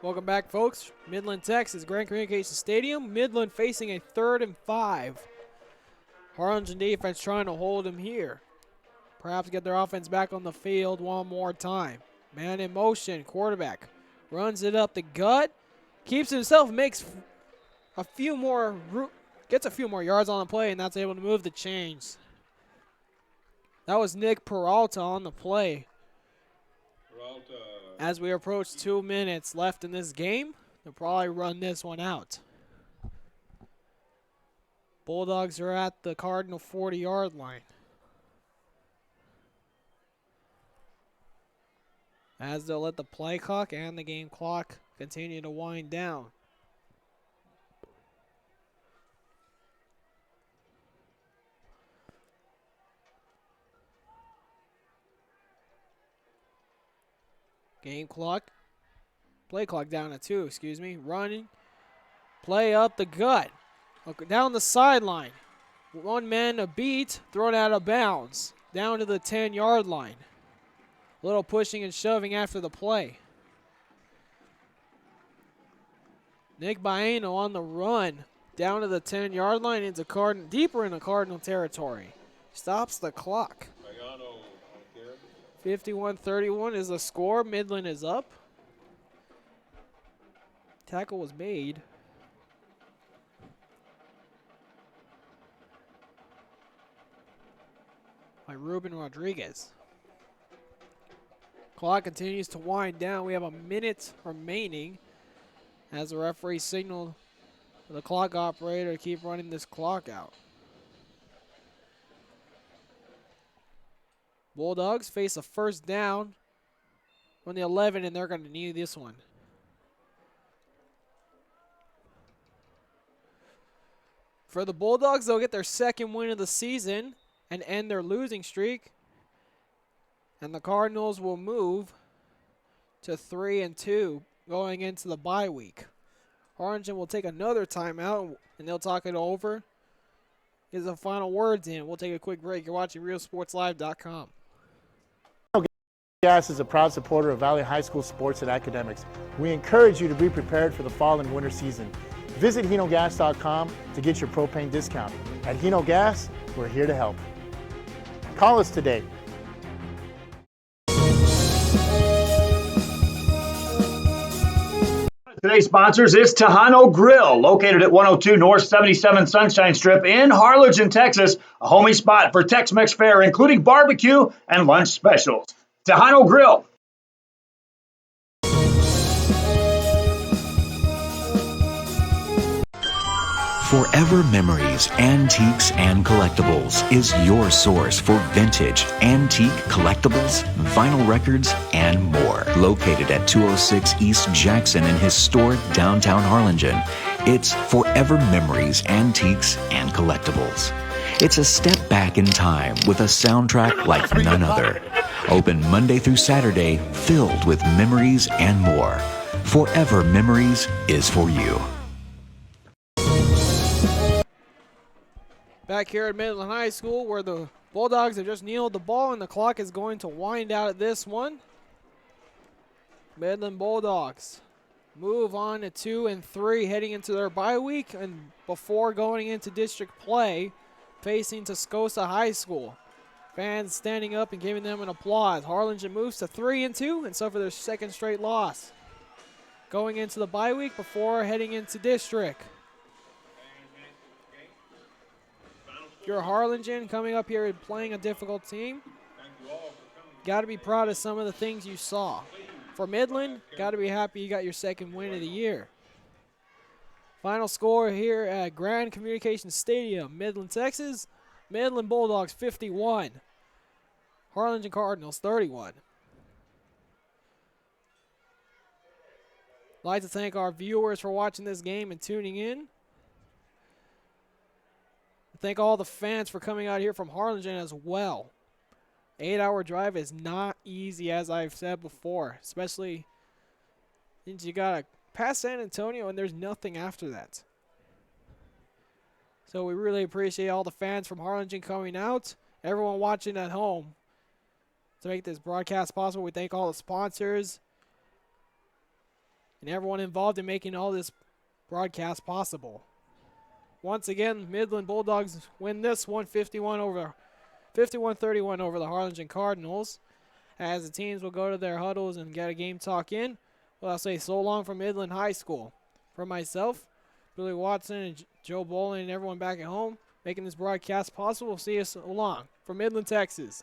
Welcome back, folks. Midland, Texas, Grand Communication Stadium. Midland facing a 3rd and 5. Harlingen defense trying to hold them here. Perhaps get their offense back on the field one more time. Man in motion, quarterback runs it up the gut, keeps himself, makes a few more, gets a few more yards on the play, and that's able to move the chains. That was Nick Peralta on the play. As we approach 2 minutes left in this game, they'll probably run this one out. Bulldogs are at the Cardinal 40-yard line. As they'll let the play clock and the game clock continue to wind down. Game clock, play clock down at 2, running, play up the gut, down the sideline. One man a beat, thrown out of bounds, down to the 10-yard line. A little pushing and shoving after the play. Nick Baeno on the run, down to the 10-yard line, into deeper into Cardinal territory. Stops the clock. 51-31 is the score. Midland is up. Tackle was made. By Ruben Rodriguez. Clock continues to wind down. We have a minute remaining as the referee signaled the clock operator to keep running this clock out. Bulldogs face a first down from the 11, and they're going to need this one. For the Bulldogs, they'll get their second win of the season and end their losing streak. And the Cardinals will move to 3-2 going into the bye week. Harlingen will take another timeout, and they'll talk it over. Get the final words in. We'll take a quick break. You're watching RealSportsLive.com. Gas is a proud supporter of Valley High School sports and academics. We encourage you to be prepared for the fall and winter season. Visit HinoGas.com to get your propane discount. At Hino Gas, we're here to help. Call us today. Today's sponsors is Tejano Grill, located at 102 North 77 Sunshine Strip in Harlingen, Texas, a homey spot for Tex-Mex fare, including barbecue and lunch specials. Tejano Grill. Forever Memories, Antiques, and Collectibles is your source for vintage, antique collectibles, vinyl records, and more. Located at 206 East Jackson in historic downtown Harlingen, it's Forever Memories, Antiques, and Collectibles. It's a step back in time with a soundtrack like none other. Open Monday through Saturday, filled with memories and more. Forever Memories is for you. Back here at Midland High School, where the Bulldogs have just kneeled the ball and the clock is going to wind out at this one. Midland Bulldogs move on to 2-3 heading into their bye week and before going into district play, facing Tascosa High School. Fans standing up and giving them an applause. Harlingen moves to 3-2 and suffer their second straight loss. Going into the bye week before heading into district. You're Harlingen coming up here and playing a difficult team. Got to be proud of some of the things you saw. For Midland, got to be happy you got your second win of the year. Final score here at Grand Communications Stadium, Midland, Texas. Midland Bulldogs 51. Harlingen Cardinals 31. I'd like to thank our viewers for watching this game and tuning in. Thank all the fans for coming out here from Harlingen as well. 8-hour drive is not easy, as I've said before, especially since you got to pass San Antonio and there's nothing after that. So we really appreciate all the fans from Harlingen coming out, everyone watching at home to make this broadcast possible. We thank all the sponsors and everyone involved in making all this broadcast possible. Once again, Midland Bulldogs win this one 51-31 over the Harlingen Cardinals. As the teams will go to their huddles and get a game talk in, well, I'll say so long from Midland High School. For myself, Billy Watson and Joe Bolin and everyone back at home making this broadcast possible, see you so long from Midland, Texas.